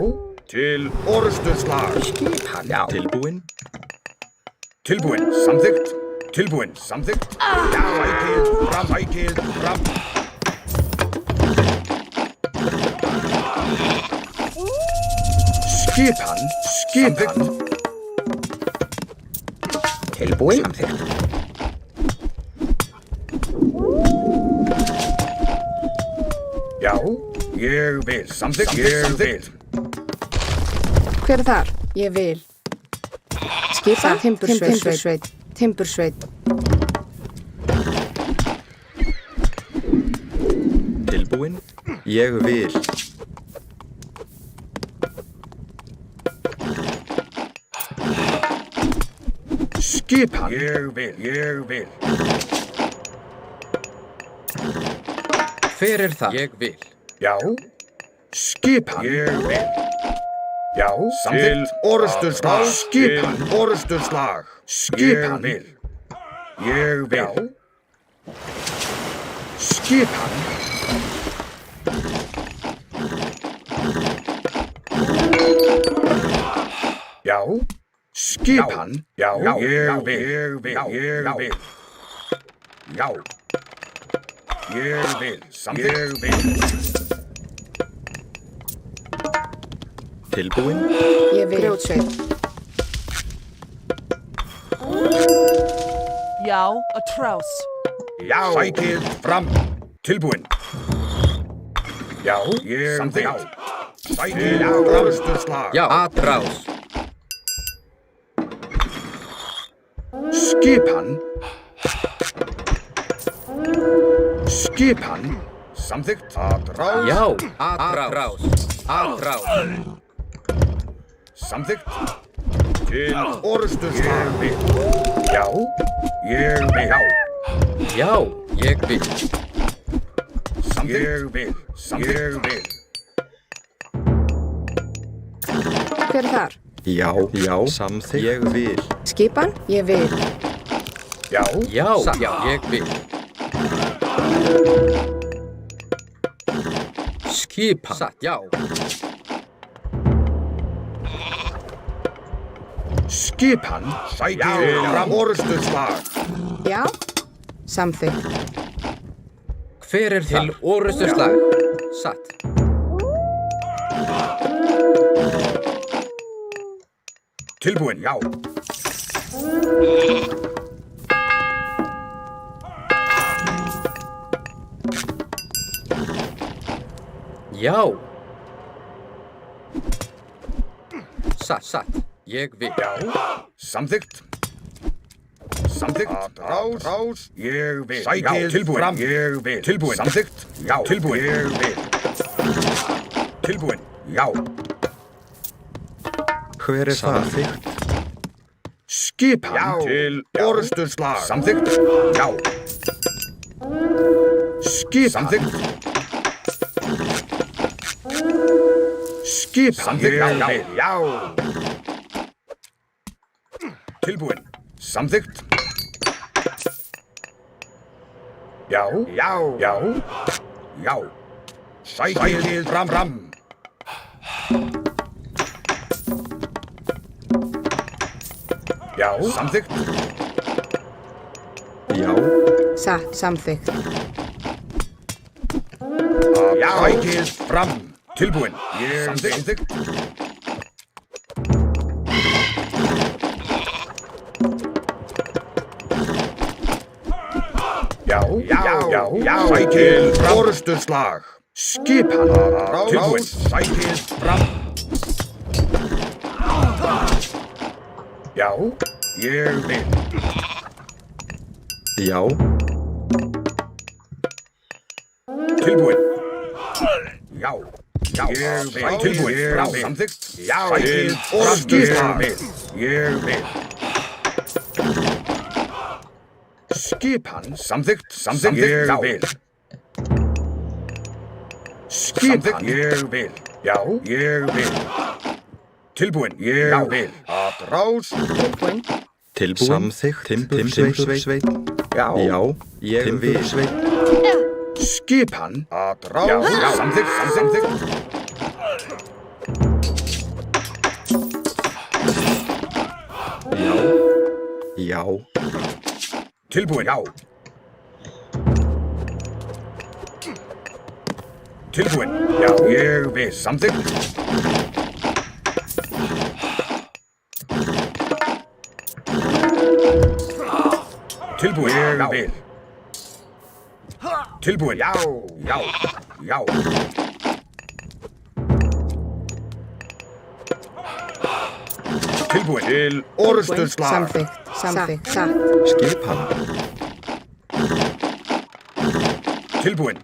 Til orrustuslag. Skipan. Já. tilbúin, Tilbúin. Samþykkt. Tilbúin. Samþykkt. Já. Ækið. Fram. Skipan. Tilbúin. Já. Ég vil. Samþykkt. Ég vil. Hver er þar? Ég vil. Skipan. Timbursveit. tilbúin, ég vil, Skipan. Ég vil. Hver er það? Ég vil. Já. Skipan. Ég vil. Já. Samþykkt. Orrustuslag. Skipan. Orrustuslag. Skipan. Ég vil. Já. Skipan. Já. Skipan. Já. Ég vil. Já. Ég vil. Samþykkt. Ég vil. tilbúin, Ég vil. Grjótsveit. Já, a trás. Já. Sækið fram. Tilbúin. Já. Ég samþykkt. Sækið orrustuslag. Já, atrás. Skipan. Skipan. Samþykkt. Atrás. Já, atrás. Atrás. Samþykkt. Til orrustuslag. Ég vil. Já. Ég vil. Já. Já, ég vil. Samþykkt. Ég vil. Samþykkt. Ég vil. Hver er þar? Já, samþykkt. Ég vil. Skipan? Ég vil. Já. Já, ég vil. Skipan. Satt, já. Skipan. Sækið fram orrustuslag. Já. Samþykkt. Hver er til orrustuslag? Satt. Tilbúin, já. Já. Satt. Ég vil. Já. Samþykkt. Samþykkt. Atrás. Ég vil. Sækið tilbúin. Fram. Ég vil. Tilbúin. Samþykkt. Já. Tilbúin. Ég vil. Tilbúin. Já. Hver er það? Skipan til orrustuslag. Samþykkt. Já. Skipan. Samþykkt. Skipan. Samþykkt. Já. Tilbúin. Samþykkt. Já. Já. Sækið fram. Já, samþykkt. Já. Satt, samþykkt. Já. Sækið fram. Tilbúin. Samþykkt. Já. Sækið fram. Orrustuslag. Skipan. Tilbúin. Sækið fram. Já, ég vil. Já. Tilbúin. Já. Ég vil. Tilbúin. Samþykkt. Já. Sækið orrustuslag. Ég vil. Skipan. Samþykkt. Ég vil. Skipan. Ég vil. Já, ég vil. Tilbúin. Ég vil. Atrás. Tilbúin. Samþykkt. Timbursveit. Já. Ég vil. Skipan. Atrás. Já. Samþykkt. Já. Tilbúin. Já. Tilbúin. Já, ég vil. Samþykkt. Tilbúin. Ég vil. Tilbúin. Já. Tilbúin. Til orrustuslag. Samþykkt. Satt. Skipan. Tilbúin.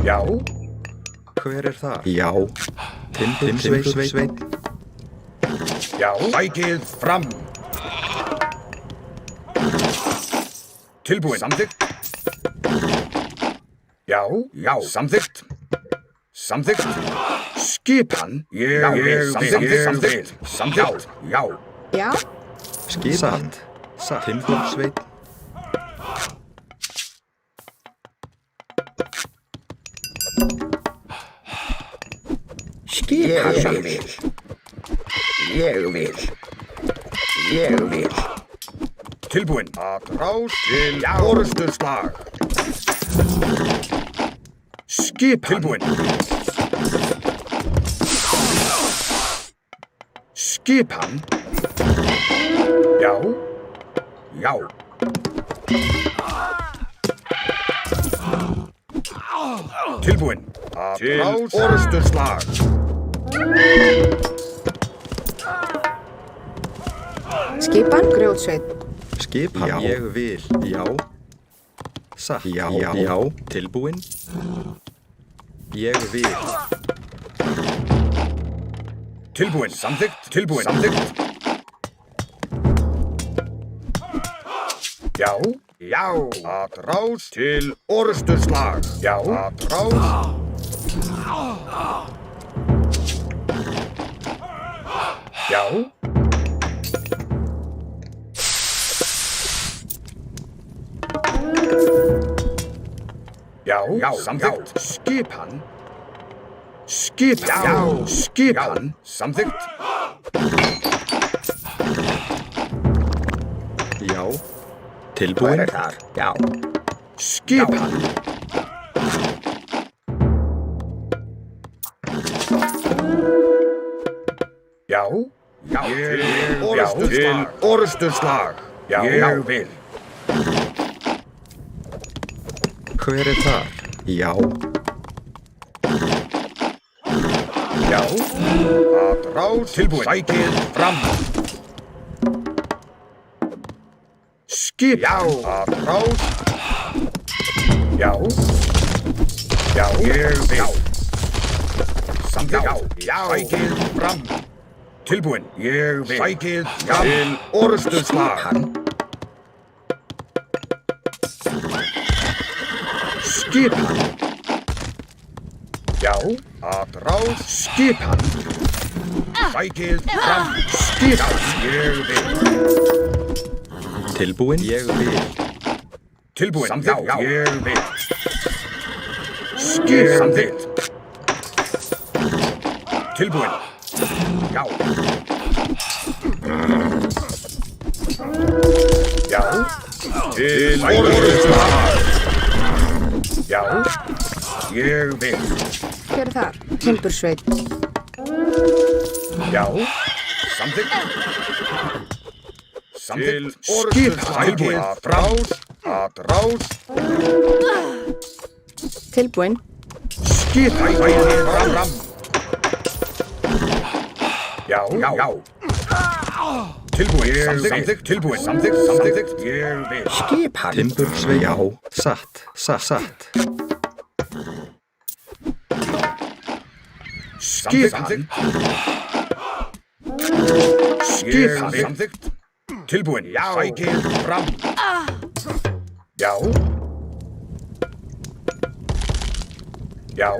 Já. Hver er það? Já. Timbursveit. Já. Sækið fram. Tilbúin. Samþykkt. Já. Samþykkt. Skipan. Ég vil. Samþykkt. Já. Já. Skipan. Timbursveit. Skipan. Ég vil. Tilbúin. Atrás til orrustuslag. Skipan. Tilbúin. Skipan. Já. já. Tilbúinn. Til orrustuslag. Skipan, grjótsveit. Skipan, já. Ég vil, já. Satt, já, já, já. Tilbúinn. Ég vil. Tilbúinn, samþykkt, tilbúinn, samþykkt. Já, já, að rás til orrustuslag. Já, að rás. Já. Já, já, samþykkt. Skipan. Skipan, já, skipan, samþykkt. Já. Hver Tilbúinn. þar? Já. Skipan. Já, já, til orrustuslag. Já, ég vil. Hver þar? Já. Já, að rás tilbúinn. Sækið fram. Skip. Já, að rás. Já. Já, ég vil. Samþykkt. Já, sækið fram. Tilbúinn. Ég vil. Sækið fram. Til orrustuslag. Skipan. Já, að rás skipan. Sækið fram skipan. Ég vil. Tilbúinn. Ég vil. Tilbúinn. Samþykkt. Já, ég vil. Skip. Samþykkt. Tilbúinn. Já. Já. Til orrustuslag. Já. Ég vil. Hver þar? Timbursveit. Já. Samþykkt. Samþykkt. Skipan. Tilbúinn. Að rás. Að rás. Tilbúinn. Skipan. Fram, fram. Já, já. Tilbúinn. Samþykkt. Tilbúinn. Samþykkt. Samþykkt. Ég vil. Skipan. Timbursveit. Já. Satt. Satt. Skipan. Skipan. Samþykkt. Tilbúinn. Já. Sækið fram. Já. Já.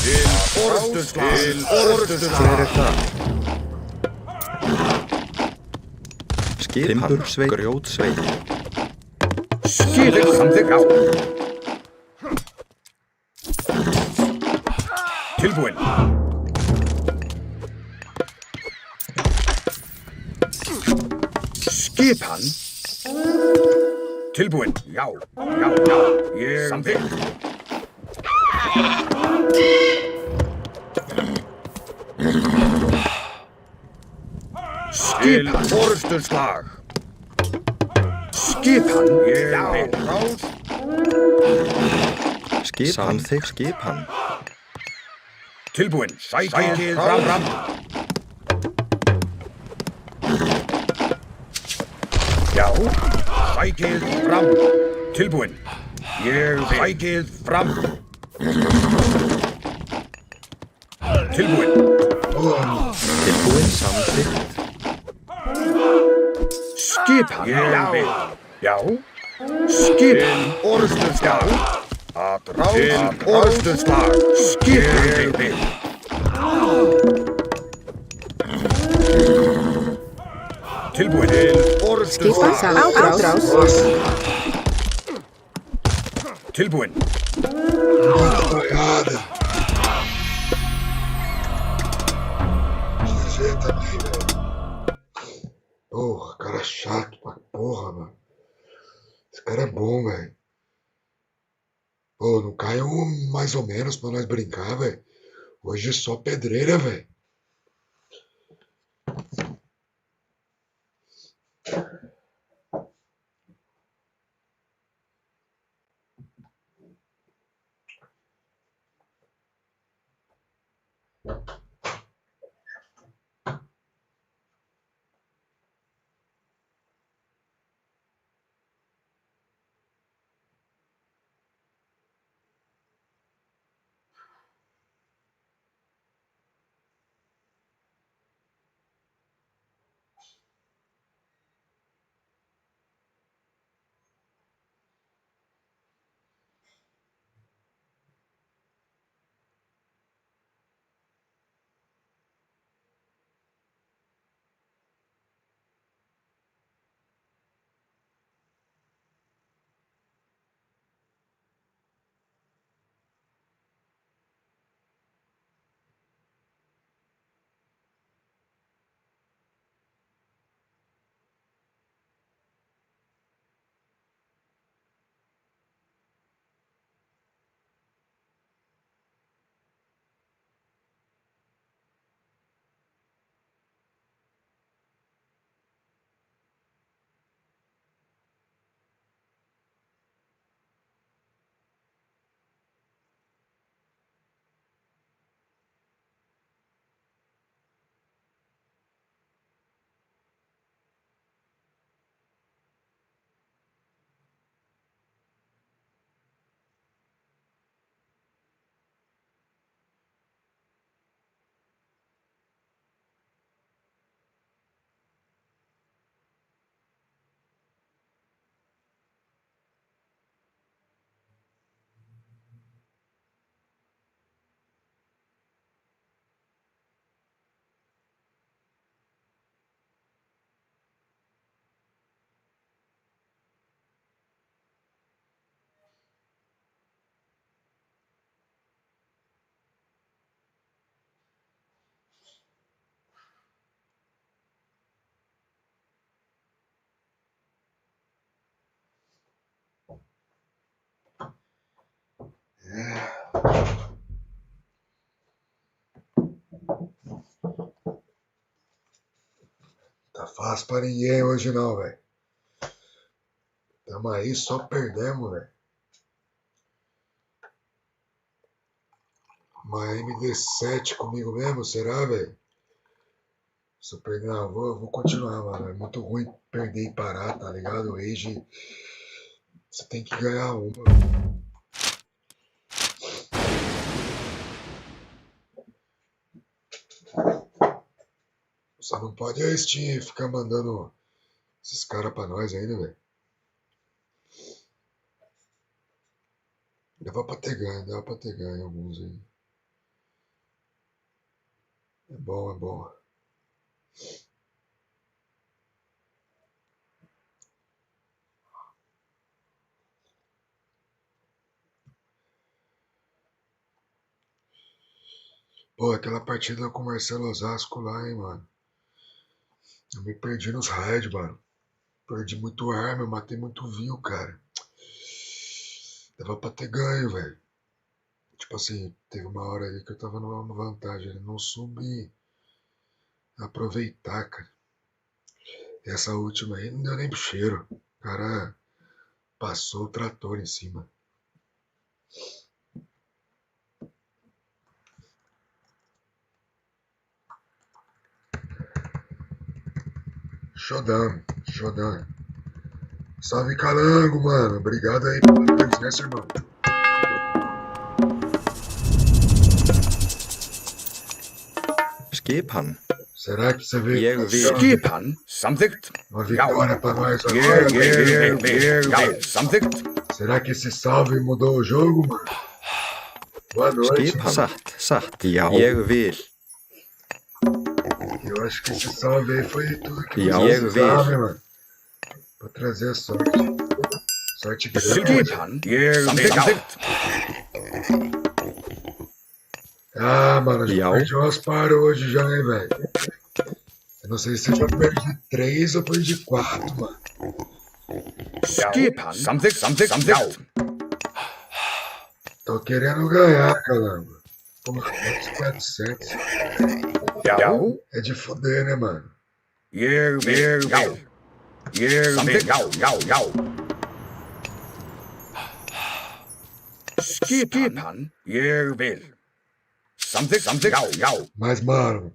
Til orrustuslag. Til orrustuslag. það? Skipan. Timbursveit. Grjótsveit. Skipan. Samþykkt. Já. Tilbúinn. Skipan. Tilbúinn. Já. Já, já. Ég samþykkt. Skipan. Orrustuslag. Skipan. Ég vil. Rás. Skipan. Samþykkt. Skipan. Tilbúinn. Sækið fram. Já. Sækið fram. Tilbúinn. Ég vil. Sækið fram. Tilbúinn. Tilbúinn. Samþykkt. Skipan. Ég vil. Já. Skipan. Orrustuslag. Að rás. Til orrustuslag. Skipan. Ég vil. Tilbúinn. Til orrustuslag. Skipan. Átrás. Tilbúinn. Apagada. Você também, velho. Porra, cara chato pra porra, mano. Esse cara é bom, velho. Pô, não cai um mais ou menos pra nós brincar, velho. Hoje é só pedreira, velho. Tá fácil pra ninguém hoje não, velho. Tamo aí, só perdemos, velho. Uma MD7 comigo mesmo, será, velho? Se eu perder, não, eu vou continuar, mano. É muito ruim perder e parar, tá ligado? O Age, você tem que ganhar uma. Só não pode a Steam ficar mandando esses caras pra nós ainda, velho. Dava pra ter ganho alguns aí. É bom, é bom. Pô, aquela partida com o Marcelo Osasco lá, hein, mano. Eu me perdi nos raids, mano. Perdi muito arma, eu matei muito view, cara. Dava pra ter ganho, velho. Tipo assim, teve uma hora aí que eu tava numa vantagem. Ele não soube aproveitar, cara. Essa última aí não deu nem pro cheiro. O cara passou o trator em cima. Shodan. Salve, Calango, mano. Obrigado aí pela presença, irmão. Skipan. Será que você vê Ég vil. Skipan. Samþykkt. uma Já. vitória pra nós agora? Ég vil. Já. Samþykkt. Será que esse salve mudou o jogo, mano? Boa noite. Skipan. Satt. Já. Ég vil. Eu acho que esse salve aí foi tudo que Já, você eu precisava, vi. né, mano? Pra trazer a sorte. Sorte grande. Skipan. Ég vil. Samþykkt. Ah, mano, já Já. perdi umas paras hoje já, hein, velho? Eu não sei se eu já perdi 3 ou perdi 4, mano. Skipan. Samþykkt. Já. Tô querendo ganhar, caramba. Pô, 400. Já. É de foder, né, mano? Ég vil. Já. Ég vil. Já. Skipan. Ég vil. Samþykkt. Já. Mas, mano,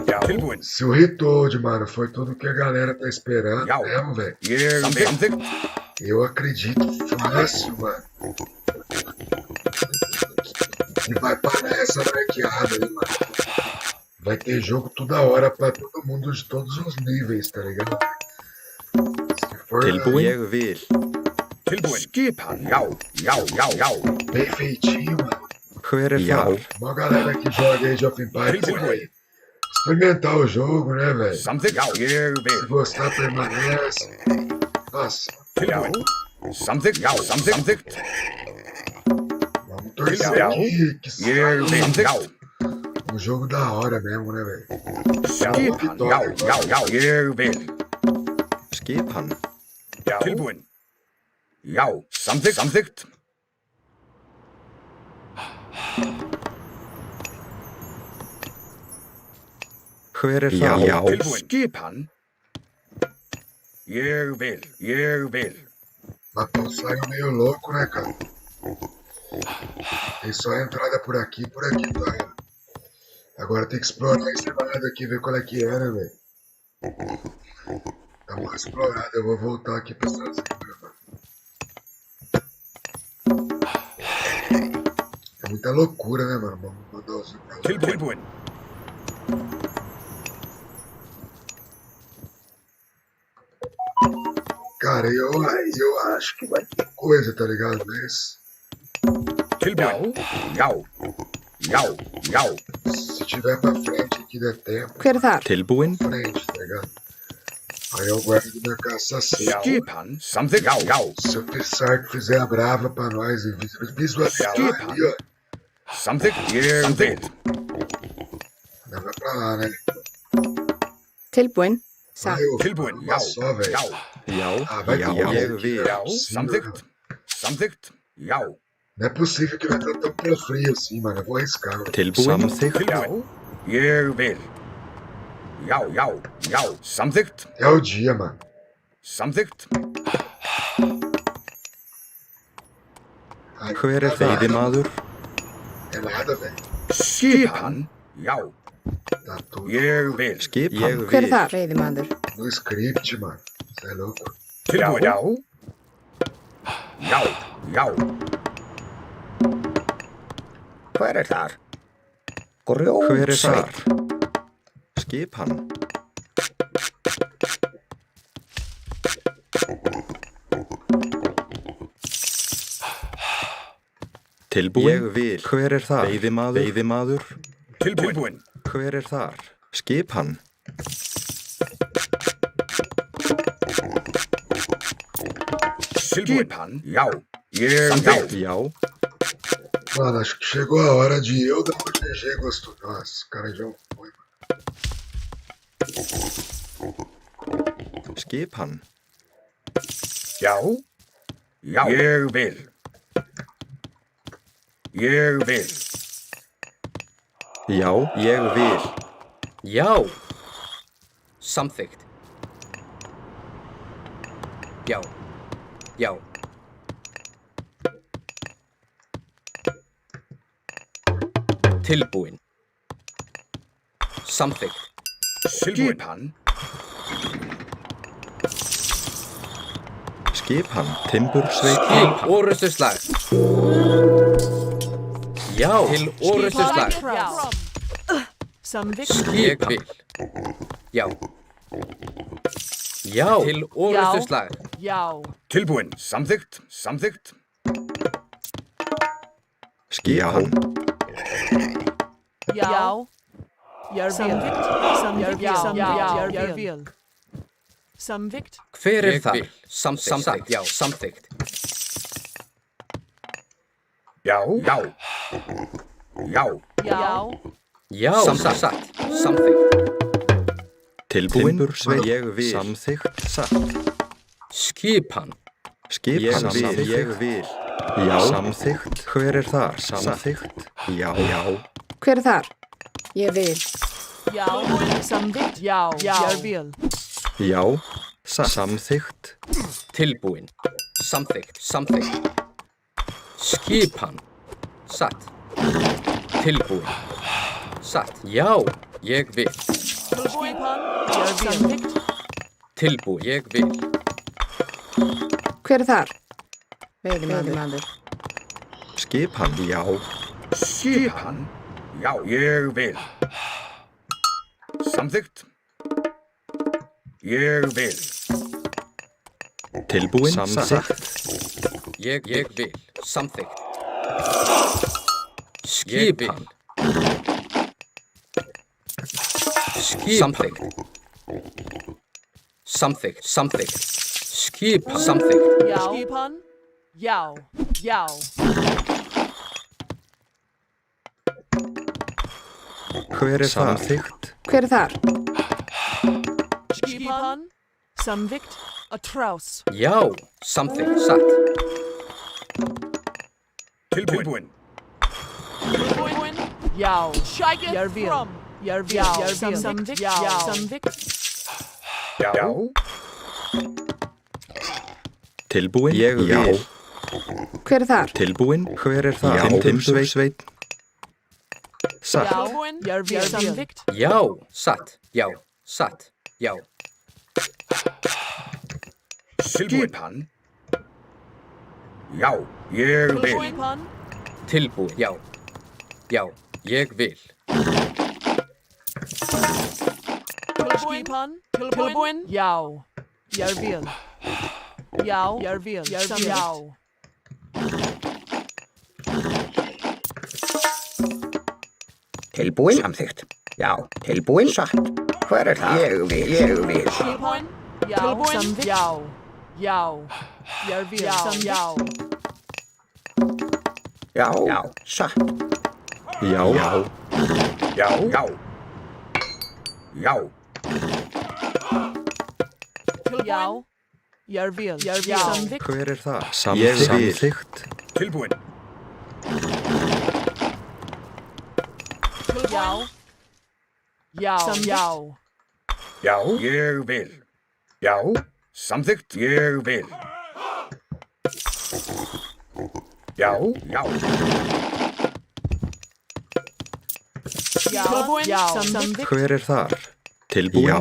Já. Tilbúin. se o Ritold, mano, foi tudo que a galera tá esperando Já. mesmo, velho. Ég vil. Samþykkt. Eu acredito fácil, mano. E vai parar essa ranqueada aí, mano. Vai ter jogo toda hora pra todo mundo de todos os níveis, tá ligado? Se for Tilbúin. Ég vil. Tilbúin. Skipan. Já. bem feitinho, mano. Hver þar? Uma galera que joga Age of Empires aí. Experimentar o jogo, né, velho? Samþykkt. Já. Ég Se vil. gostar, permanece. Nossa, Tilbúin. Samþykkt. Já. Samþykkt. vamos torcer Já. que Ég vil. Samþykkt. um jogo da hora mesmo, né, velho? Skipan. Já. Ég vil. Skipan. Já. Tilbúin. Já. Samþykkt. Hver þar? Já. Tilbúin. Skipan. Ég vil. Mas pô, saiu meio louco, né, cara? Tem só a entrada por aqui, tá? Agora tem que explorar esse lado aqui, ver qual é que era, velho. Tá mal explorado, eu vou voltar aqui pra essa zebra, mano. É muita loucura, né, mano? Vamos mandar o zoom pra lá. Tilbúin. Cara, eu acho que vai ter coisa, tá ligado? Mas Tilbúin. Já. se tiver pra frente aqui der tempo, Hver er þar? Tilbúin. frente, tá ligado? Aí eu guardo minha caça assim. Skipan. Samþykkt. Já. Se o Pissark fizer a brava pra nós e visualizar ali, ó, Samþykkt. Ég vil. leva pra lá, né? Tilbúin. Satt. Vai, ô, Tilbúin. uma só, velho. Já. Já. Ah, vai Já. tomar Ég no vil. Já. Samþykkt. Já. Não é possível que vai estar tão pé frio assim, mano. Eu vou arriscar. Tilbúin. Samþykkt. Tilbúin. Ég vil. Já, já, já. Samþykkt. É o dia, mano. Samþykkt. Ai, Hver er nada, veiðimaður? É nada, velho. Skipan. Já. Tá tudo Ég vil. Skipan. Hver er það? Veiðimaður. no script, mano. Você é louco. Tilbúin. Já. Já, já. Hver er þar? Hver er Grjótsveit. þar? Skipan. Tilbúin. Ég vil. Hver er þar? Veiðimaður. Veiðimaður. Tilbúin. Hver er þar? Skipan. Skipan. Já. Ég vil. Já. Mano, acho que chegou a hora de eu dar o GG gosto. Nossa, o cara já foi, mano. Skipan. Já. Já. Ég vil. Ég vil. Já, ég vil. Já. Samþykkt. Já. Já. Tilbúin. Samþykkt. Skipan. Skipan. Timbursveit. Til orrustuslag. Já. Til orrustuslag. Samþykkt. Ég vil. Já. Já. Til orrustuslag. Já. Tilbúin. Samþykkt. Samþykkt. Skipan. Já. Samþykkt. Samþykkt. Samþykkt. Samþykkt. Hver er það? Samþykkt. Já. Samþykkt. Já. Já. Já. Já. Já. Satt. Samþykkt. Tilbúin. Timbursveit. Ég vil. Samþykkt. Satt. Skipan. Skipan. Ég vil. Já. Samþykkt. Hver er þar? Samþykkt. Já. Já. Hver er þar? Ég vil. Já. Samþykkt. Já. Ég vil. Já. Satt. Samþykkt. Tilbúin. Samþykkt. Samþykkt. Skipan. Satt. Tilbúin. Satt. Já. Ég vil. Skipan. Ég vil. Samþykkt. Tilbúin. Ég vil. Hver er þar? Veiðimaður. Skipan. Já. Skipan. Já. Ég vil. Samþykkt. Ég vil. Tilbúin. Samþykkt. Ég vil. Samþykkt. Skipan. Samþykkt. Samþykkt. Samþykkt. Skipan. Samþykkt. Já. Skipan. Já. Já. Hver er þar? Samþykkt. Hver er þar? Skipan. Samþykkt. Atrás. Já. Samþykkt. Satt. Tilbúin. Tilbúin. Já. Ég vil. Ég vil. Samþykkt. Já. Samþykkt. Já. Tilbúin. Ég vil. Hver er þar? Tilbúin. Hver er þar? Timbursveit. Satt. Tilbúin. Ég vil. Samþykkt. Já. Satt. Já. Satt. Já. Skipan. Já. Ég vil. Skipan. Tilbúin. Já. Já. Ég vil. Skipan. Tilbúin. Já. Ég vil. Já. Ég vil. Já. Tilbúin. Samþykkt. Já. Tilbúin. Satt. Hver er það? Ég vil. Ég vil. Skipan. Já. Samþykkt. Já. Já. Ég vil. Já. Já. Já. Satt. Já. Já. Já. Já. Já. Já. Ég vil. Samþykkt. Hver er það? Samþykkt. Tilbúin. Já. Já. Já. Já, ég vil. Já, samþykkt, ég vil. Já, já. Tilbúin. Já. Samþykkt. Hver er þar? Tilbúin? Já.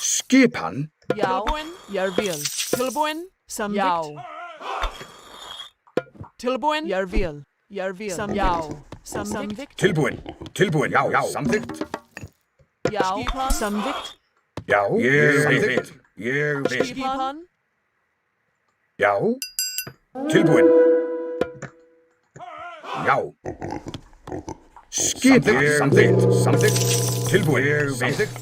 Skipan. Já. Ég vil. Tilbúin. Samþykkt. Já. Tilbúin. Ég vil. Ég vil. Já. Samþykkt. Tilbúin. Tilbúin, já, já. Samþykkt. Já. Samþykkt. Já, ég vil. Ég vil. Skipan. Já. Tilbúin. Já. Skipan. Samþykkt. Samþykkt. Tilbúin. Samþykkt.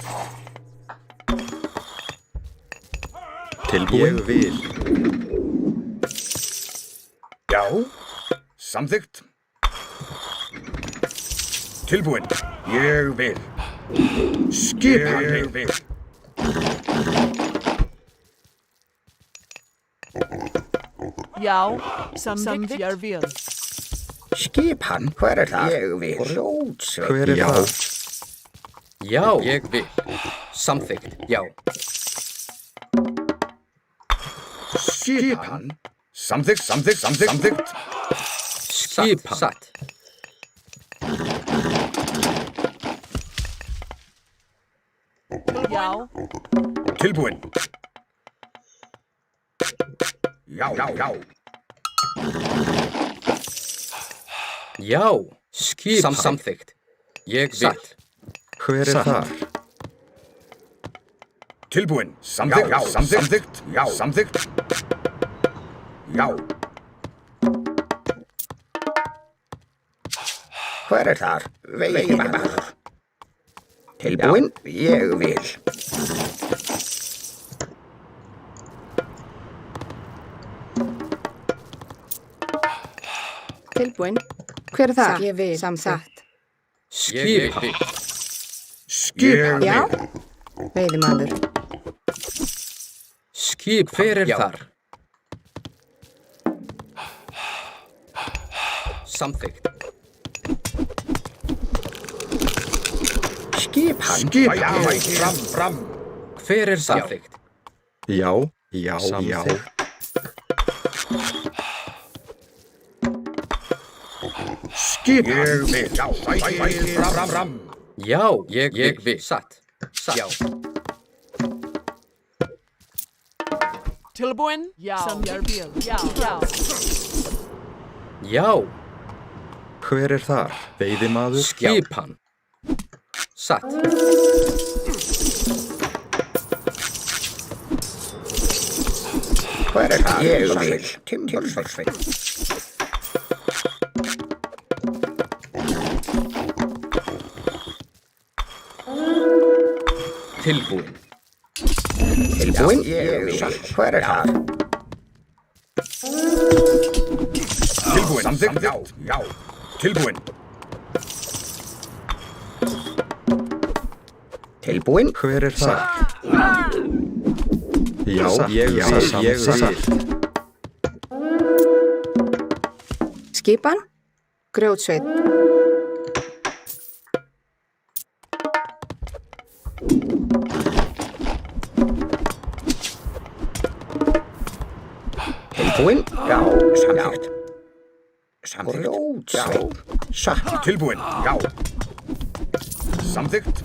Tilbúin? Ég vil. Já. Samþykkt. Tilbúin. Ég vil. Skipan. Ég vil. Já. Samþykkt. Ég vil. Skipan, hver er það? Ég vil. Rótsveit. Hver er það? Já, ég vil. Samþykkt, já. Skipan. Samþykkt, samþykkt, samþykkt, samþykkt. Skipan. Satt. Já. Tilbúin. Já, já, já. Já, skipan. Samþykkt. Ég vil. Hver er þar? Tilbúin. Samþykkt, já, samþykkt, já, samþykkt. Já. Hver er þar? Veiðimaður. Tilbúin, ég vil. Tilbúin. Hver er það? Ég vil. Samþykkt. Skipan. Skipan. Já. Veiðimaður. Skip, hver er þar? Samþykkt. Skipan. Skipan. Fram, fram. Hver er samþykkt? Já, já, já. Skipan. Ég vil. Já, sækir fram, fram. Já, ég vil. Satt. Satt. Já. Tilbúin. Já. Ég vil. Já. Já. Já. Hver er þar? Veiðimaður? Skipan. Satt. Hver er það? Ég vil. Timbursveit. Tilbúin. Tilbúin, ég vil. Hver er það? Tilbúin. Samþykkt, já, já. Tilbúin. Tilbúin. Hver er þar? Já, ég vil. Skipan. Grjótsveit. Tilbúin. Já, samþykkt. Samþykkt. Rótsveit. Satt. Tilbúin. Já. Samþykkt.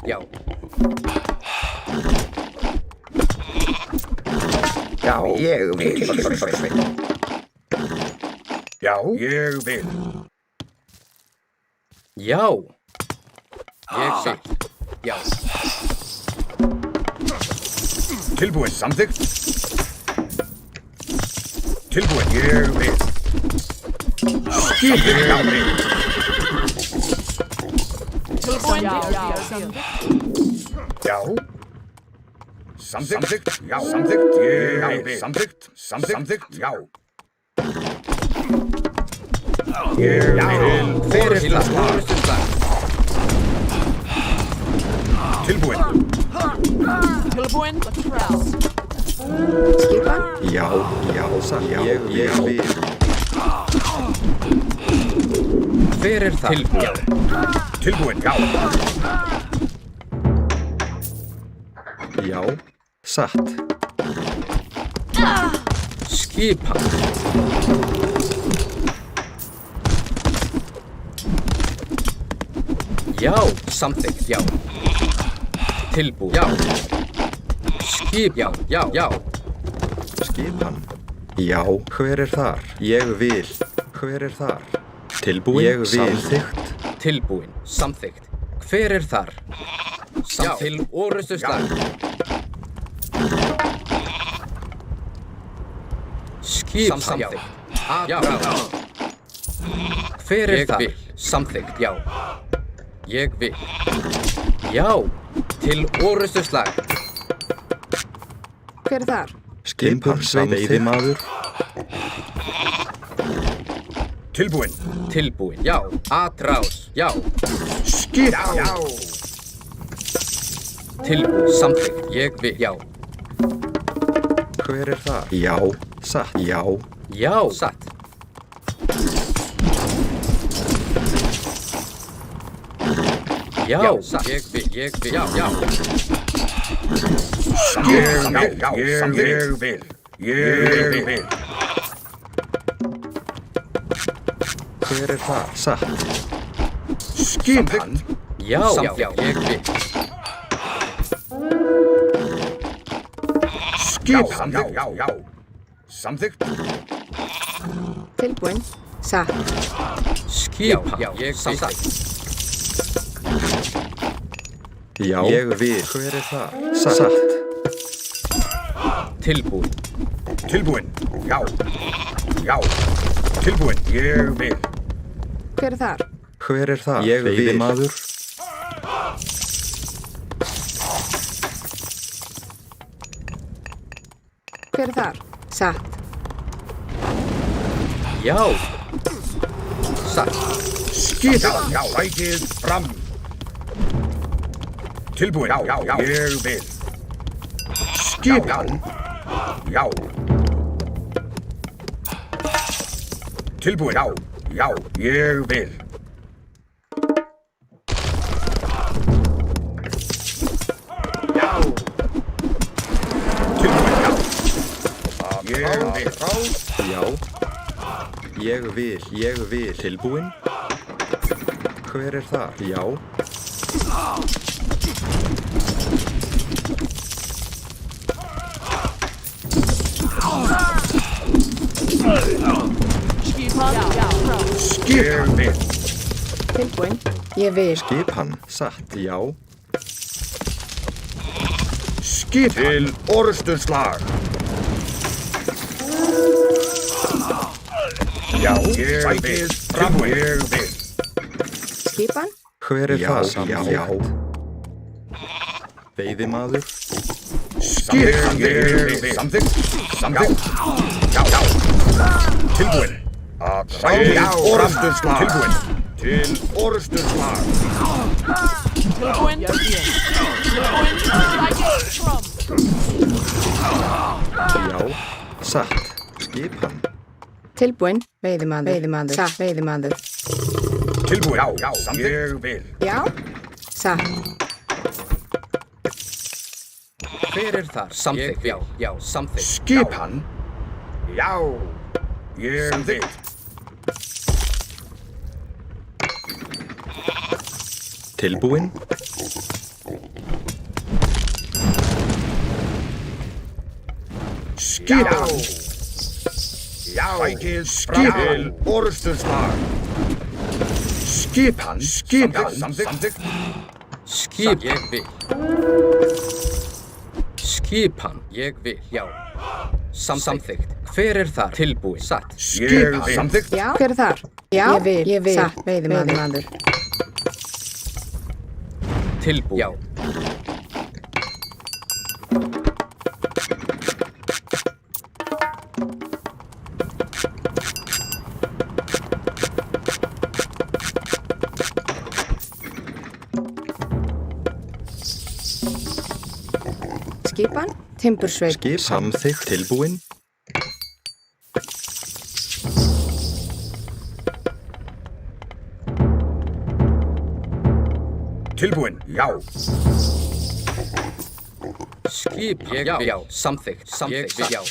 Já. Já, ég vil. Timbursveit. Já, ég vil. Já. Ég vil. Já. Tilbúin. Samþykkt. Tilbúin. Ég vil. Skipin. Já, vil. Tilbúin. Já. Já. Samþykkt. Já, samþykkt. Ég vil. Samþykkt. Samþykkt. Já. Ég vil. Hver er það? Orustuslag. Tilbúinn. Tilbúin. Latrell. Skipan. Já, satt. Ég vil. Hver er það? Tilbúinn. Já. Já, satt. Skipan. Já, samþykkt, já. Tilbúið, já. Skip, já. Skipan. Já, hver er þar? Ég vil. Hver er þar? Tilbúin. Ég vil. Samþykkt. Tilbúin, samþykkt. Hver er þar? Já, til orustuslag. Skip, samþykkt. Já. Hver er þar? Samþykkt, já. Ég vil. Já, til orustuslag. Hver er þar? Skipan, veiðimaður. Tilbúinn. Tilbúin, já. Atrás, já. Skip. Já. Tilbúin, samþykkt. Ég vil, já. Hver er þar? Já, satt. Já. Já, satt. Já, satt. Ég vil, já. Ég vil. Hver er þar? Satt. Skipan. Já, ég vil. Skipan. Já. Samþykkt. Tilbúin. Satt. Skipan, ég samþykkt. Já, ég vil. Hver er þar? Satt. Tilbúin. Tilbúinn. Já. Tilbúinn. Ég vil. Hver er þar? Hver er þar? Ég vil. Veiðimaður. Hver er þar? Satt. Já. Satt. Skipan. Já. Sækið fram. Tilbúinn. Já. Ég vil. Skipan. Já. Tilbúinn. Já. Ég vil. Já. Ég vil. Tilbúin. Hver er þar? Já. Skipan. Já. Ég vil. Tilbúin. Ég vil. Skipan. Satt. Já. Skip til orustuslag. Já, ég vil. Fram. Ég vil. Skipan. Hver er þar? Já. Veiðimaður. Skip. Ég vil. Samþykkt. Já. Tilbúinn. Til orustuslag. Til orustuslag. Tilbúin. Tilbúin. Sækið fram. Já. Satt. Skipan. Tilbúin. Veiðimaður. Satt. Veiðimaður. Tilbúinn. Já. Ég vil. Já. Satt. Hver er þar? Samþykkt, já, samþykkt. Skipan. Já. Ég vil. Tilbúin. Skipan. Já. Sækið skip til orustuslag. Skipan. Samþykkt. Skip, ég vil. Skipan, ég vil, já. Samþykkt. Hver er þar? Tilbúið, satt. Ég vil. Samþykkt. Já. Hver er þar? Já. Ég vil. Satt. Veiðimaður. Tilbúið, já. Skipan, timbursveit. Skip samþykkt. Tilbúin. Tilbúin, já. Skip, ég vil. Já, samþykkt. Ég vil. Já.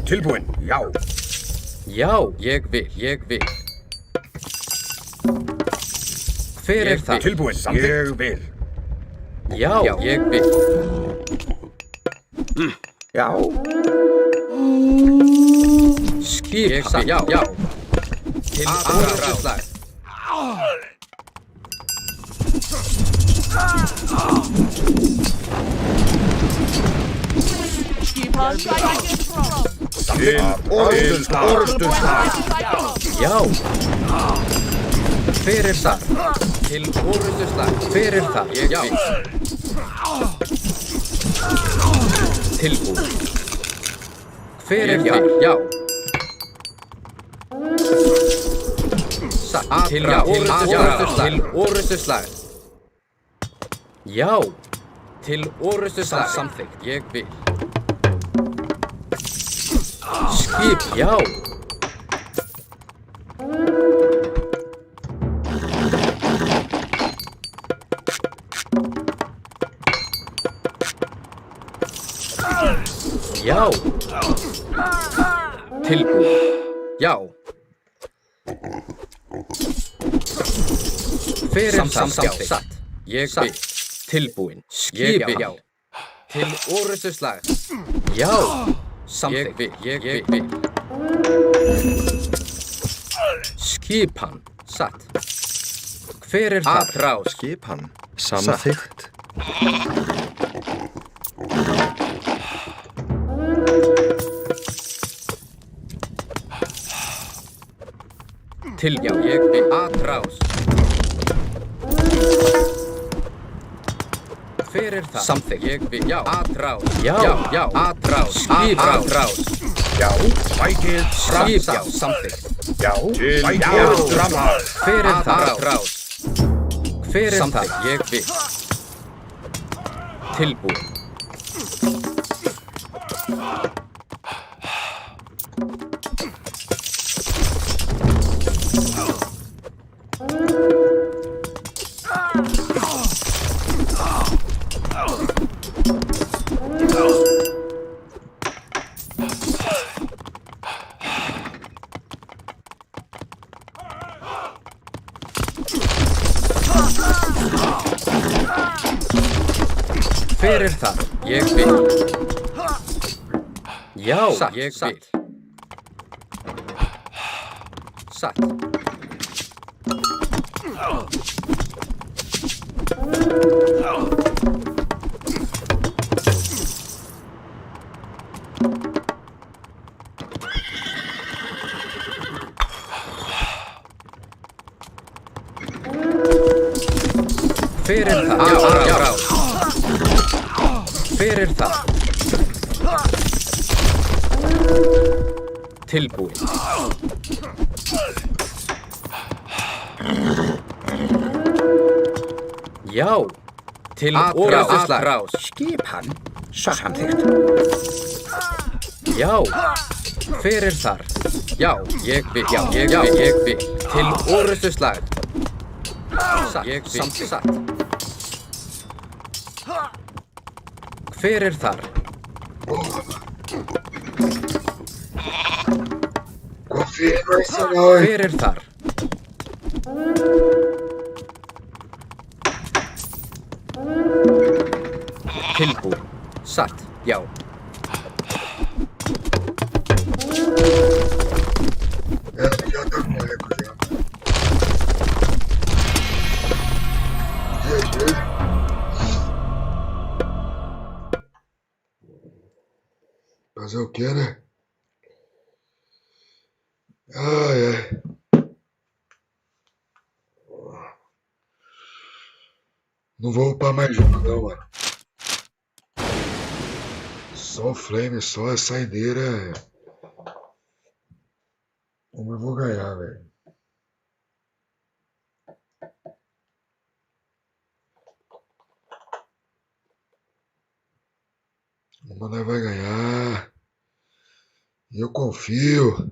Tilbúin, já. Já, ég vil. Hver er það? Tilbúin, ég vil. Já, ég vil. Já. Skip, já. Til orrustuslag. Skipan sækir frá. Til orrustuslag. Já. Hver er það? Til orrustuslag. Hver er það? Ég vil. Tilbúin. Hver er það? Já. Satt. Til orrustuslag. Já. Til orrustuslag. Samþykkt. Ég vil. Skip, já. Já. Tilbúin. Já. Hver er það? Satt. Ég vil. Tilbúin. Skip, já. Til orrustuslag. Já. Samþykkt. Ég vil. Skipan. Satt. Hver er það? Atrás. Skipan samþykkt. Til, já, ég vil. Atrás. Hver er það? Samþykkt. Ég vil. Já. Atrás. Já. Atrás. Skip. Atrás. Já, sækið fram. Skip, já. Samþykkt. Já, sækið fram. Hver er það? Atrás. Hver er það? Ég vil. Tilbúin. Hver er það? Ég vil. Já, ég vil. Satt. Hver er það? Já. Hver er það? Tilbúin. Já. Til orrustuslag. Skipan samþykkt. Já. Hver er þar? Já, ég vil. Já, ég vil. Til orrustuslag. Satt. Ég vil. Satt. Hver er þar? Hver er þar? Tilbúin. Satt. Já. Fazer o quê, né? Ai. Não vou upar mais jogo não, mano. Só o flame, só a saideira. Como eu vou ganhar, velho? Eu confio.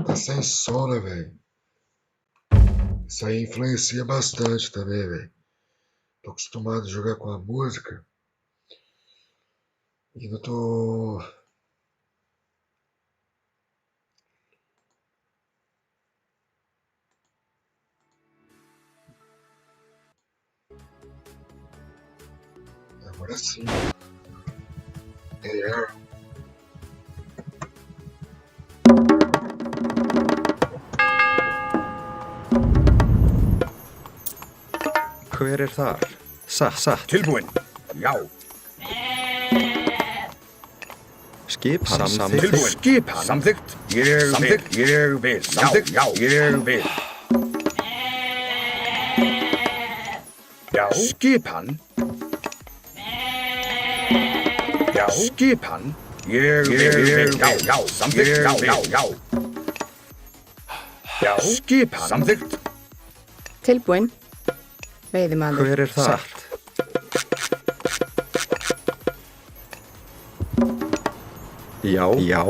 Tá sem som, né, velho? Isso aí influencia bastante também, velho. Tô acostumado a jogar com a música. E não tô... Agora sim. É. Hver þar? Satt. Tilbúin. Já. Skip hann Tilbúin. Skip hann. Samþykkt. Ég vil. Samþykkt. Já. Ég vil. Já. Skip hann. Já. Skip hann. Ég vil. Já. Samþykkt. Já. Já. Skip hann. Samþykkt. Tilbúin. Veiðimaður. Hver þar? Já.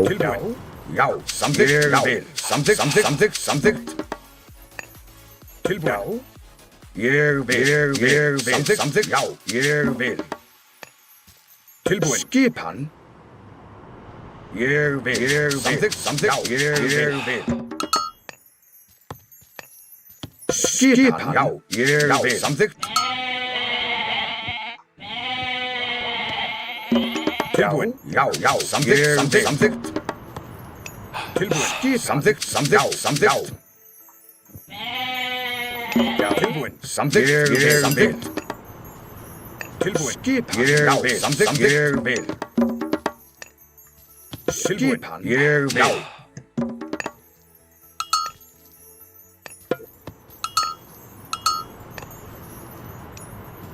Tilbúin. Já. Samþykkt. Ég vil. Samþykkt. Tilbúin. Ég vil. Samþykkt. Já. Ég vil. Tilbúin. Skip hann. Ég vil. Samþykkt. Já. Ég vil. Skip hann. Já. Ég vil. Samþykkt. Tilbúin. Já. Samþykkt. Tilbúin. Skip. Samþykkt. Já. Samþykkt. Já. Tilbúin. Samþykkt. Ég vil. Tilbúin. Skip hann. Já. Samþykkt. Ég vil. Skip hann. Ég vil.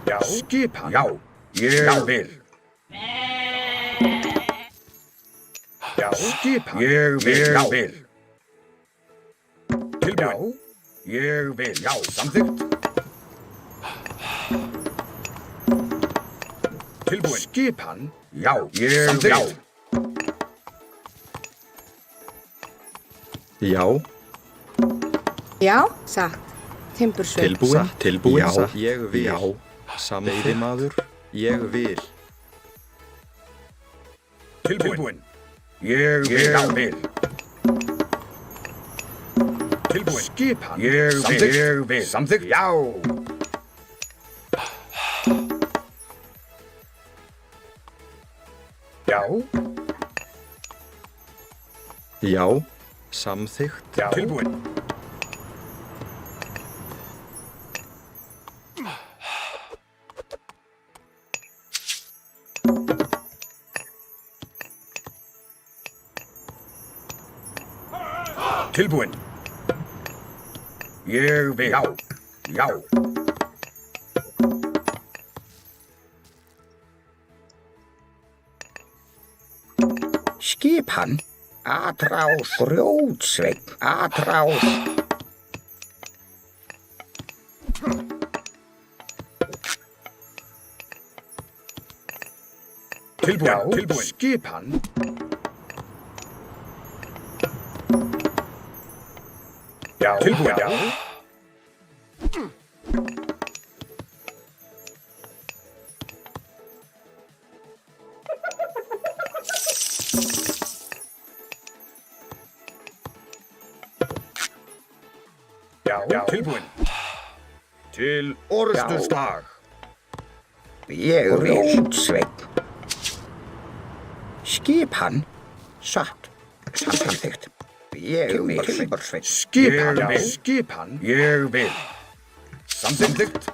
Já. Skip hann. Já. Ég vil. Já. Skip hann. Ég vil. Tilbúin. Ég vil. Já. Samþykkt. Tilbúin. Skip hann. Já. Ég vil. Já. Já, satt. Timbursveit. Tilbúin. Já. Ég vil. Já. Veiðimaður. Ég vil. Tilbúin. Ég vil. Tilbúin. Skip hann. Ég vil. Samþykkt. Já. Já. Já. Samþykkt. Já. Tilbúin. Tilbúin. Ég vil. Já. Skip hann. Atrás. Grjótsveinn. Atrás. Tilbúin. Skip hann. Já. Tilbúin. Já. Já. Tilbúin. Til orrustuslag. Ég vil. Grjótsveinn. Skip hann. Satt. Samþykkt. Ég vil. Timbursveit. Skip hann. Skip hann. Ég vil. Samþykkt.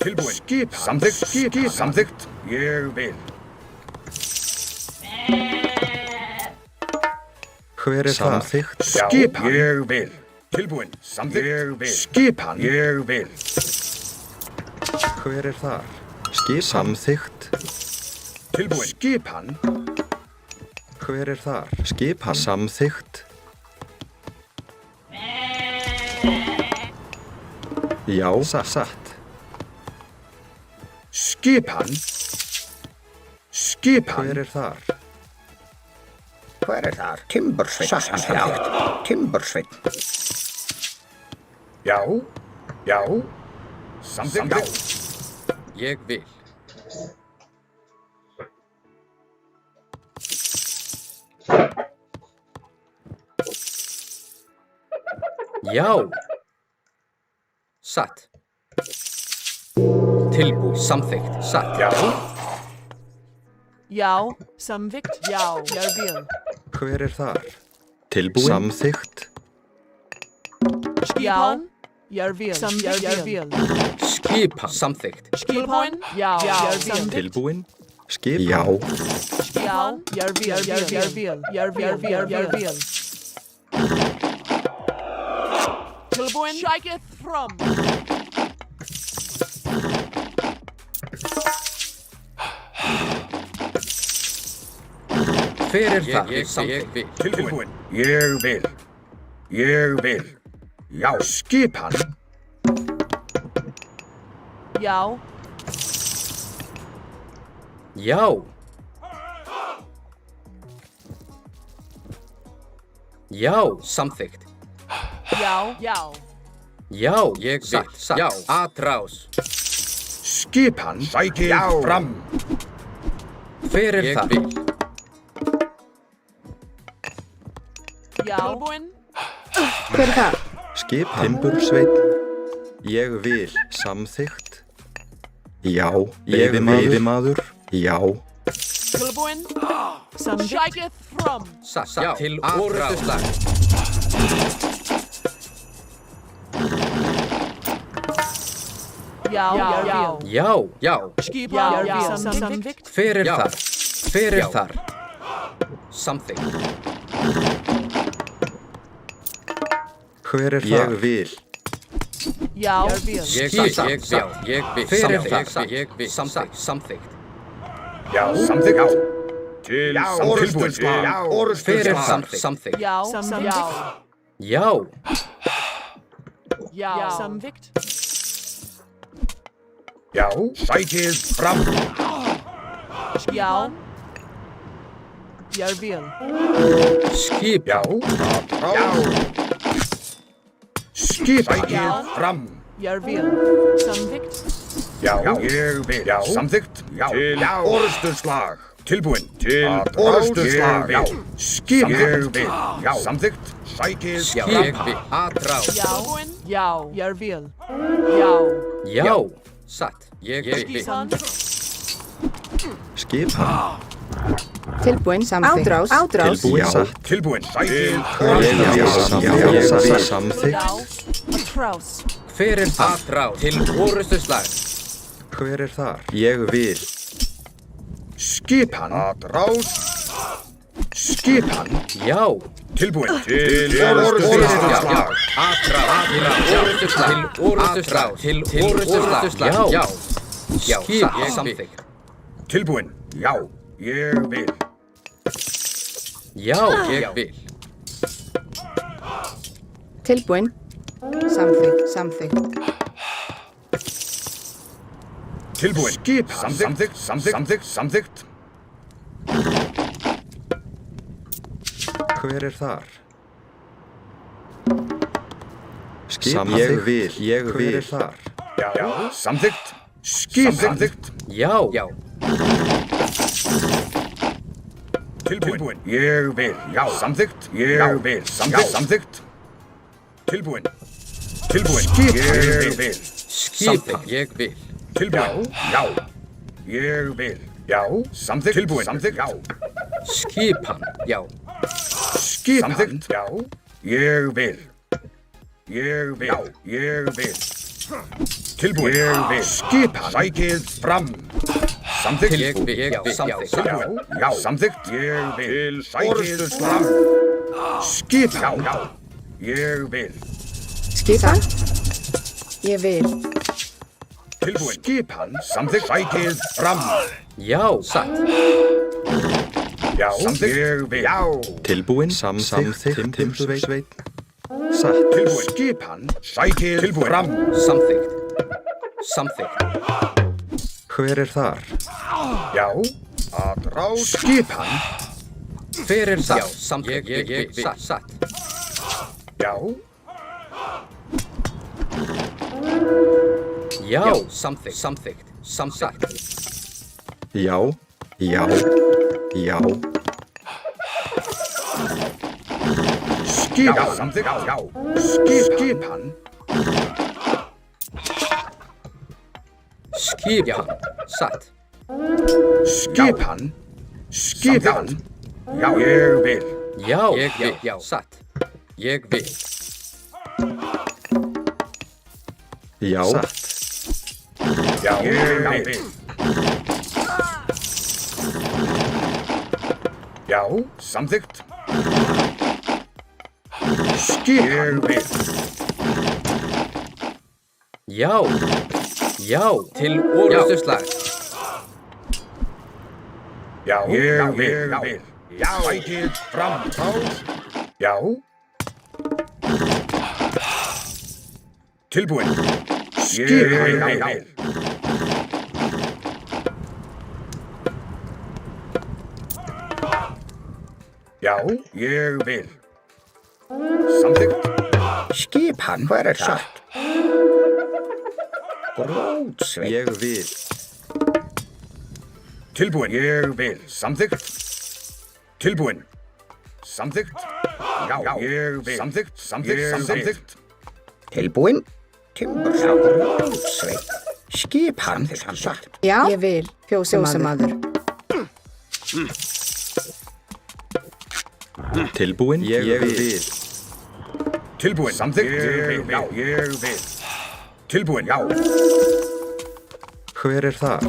Tilbúin. Skip hann. Samþykkt. Ég vil. Hver samþykkt? Skip hann. Ég vil. Tilbúin. Samþykkt. Ég vil. Skip hann. Ég vil. Hver þar? Skip samþykkt. Tilbúin. Skip hann. Hver þar? Skip hann samþykkt. Já, satt. Skipan. Skipan. Hver er þar? Hver er þar? Timbursveit. Samþykkt. Timbursveit. Já. Já. Samþykkt. Já. Ég vil. Já. Satt. Tilbúið. Samþykkt. Satt. Já. Já, samþykkt. Já, ég vil. Hver er þar? Tilbúin. Samþykkt. Skipan. Jeg vil. Samþykkt. Jeg vil. Skipan. Samþykkt. Skipan. Já, ég vil. Tilbúin. Skip. Já. Já, ég vil. Jeg vil. Jeg vil. Jeg vil. Tilbúin. Sækið fram. Hver er það? Ég vil. Tilbúin. Ég vil. Ég vil. Já. Skipan. Já. Já. Já. Samþykkt. Já. Já. Já. Ég vil. Satt. Já. Atrás. Skipan. Sækið fram. Hver er það? Ég vil. Já. Tilbúin. Hver er það? Skip. Timbursveit. Ég vil. Samþykkt. Já. Veiðimaður. Já. Tilbúin. Sækið fram. Satt. Já. Til orrustuslag. Já. Já. Já. Já. Skipan. Já. Samþykkt. Hver er þar? Hver er þar? Samþykkt. Hver er það? Ég vil. Já. Jeg vil. Ég vil. Hver er þar? Ég vil. Samþykkt. Já. Samþykkt. Já. Til orrustuslag. Já. Hver er þar? Samþykkt. Já. Samþykkt. Já. Já. Samþykkt. Já. Sækið fram. Já. Jeg vil. Skip. Já. Já. Sækið fram. Jeg vil. Samþykkt. Já. Ég vil. Já. Samþykkt. Já. Til orrustuslag. Tilbúin. Til orrustuslag. Já. Skip. Ég vil. Já. Samþykkt. Sækið fram. Ég vil. Atrás. Tilbúin. Já. Jeg vil. Já. Já. Satt. Ég vil. Skipan. Tilbúin. Samþykkt. Átrás. Tilbúin. Já. Satt. Tilbúin. Sækið Já. Samþykkt. Atrás. Hver er það? Atrás. Til orrustuslag. Hver er þar? Ég vil. Skipan. Atrás. Skipan. Já. Tilbúin. Til orrustuslag. Atrás. Til orrustuslag. Til orrustuslag. Já. Skip. Samþykkt. Tilbúin. Já. Ég vil. Já. Ég vil. Tilbúin. Samþykkt. Tilbúin. Skipan. Samþykkt. Hver er þar? Skip. Ég vil. Hver er þar? Já. Samþykkt. Samþykkt. Já. Tilbúin. Ég vil. Já. Samþykkt. Ég vil. Samþykkt. Tilbúin. Ég vil. Skipan. Ég vil. Tilbúin. Já. Ég vil. Já. Samþykkt. Tilbúin. Já. Skipan. Já. Samþykkt. Já. Ég vil. Ég vil. Tilbúin. Ég vil. Skipan. Sækið fram. Samþykkt. Ég vil. Samþykkt. Já. Samþykkt. Ég vil. Sækið fram. Skipan. Já. Ég vil. Skipan. Ég vil. Tilbúin. Skipan. Samþykkt. Sækið fram. Já. Satt. Já. Samþykkt. Ég vil. Já. Tilbúin. Samþykkt. Timbursveit. Satt. Tilbúin. Skipan. Sækið fram. Samþykkt. Hver er þar? Já, að ráð skipan. Hver er það? Samþykkt. Ég vil. Satt. Já, Já. Samþykkt. Samþykkt. Já, já, já. skipan. Samþykkt. Já, skipan. Skipan. Satt. Skipan. Skipan. Já, ég vil. Já. Ég vil. Já. Satt. Ég vil. Já, satt. Já, ég vil. Já, samþykkt. Skipan. Ég vil. Já. Já. Til orrustuslag. Já, ég vil. Já, sækið fram. Já. Tilbúin. Skipan. Ég vil. Já, ég vil. Samþykkt. Skipan, hver er satt? Grótsveit. Ég vil. Tilbúin. Ég vil. Samþykkt. Tilbúin. Samþykkt. Já, ég vil. Samþykkt. Samþykkt. Tilbúin. Timbursveit. Skipan, satt. Já, ég vil. Fjósamaður. Tilbúin? Ég vil. Tilbúin. Samþykkt. Já, ég vil. Tilbúin. Já. Hver er þar?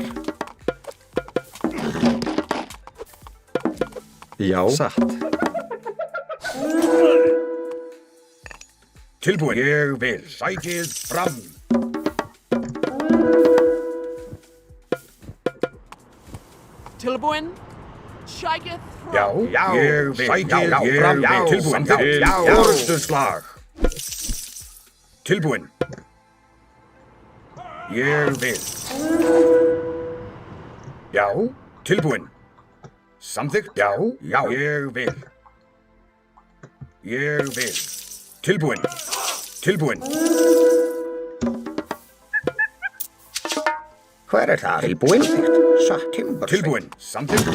Já, satt. Tilbúin. Ég vil. Sækið fram. Tilbúin. Sækið Já, fram. ég vil. Sækið fram. Tilbúin. Til orrustuslag. Tilbúin. Ég vil. Já, tilbúin. Samþykkt. Já, ég vil. Ég vil. Tilbúin. Tilbúin. Hver er það? Tilbúin. Satt timbursveit. Tilbúin. Samþykkt.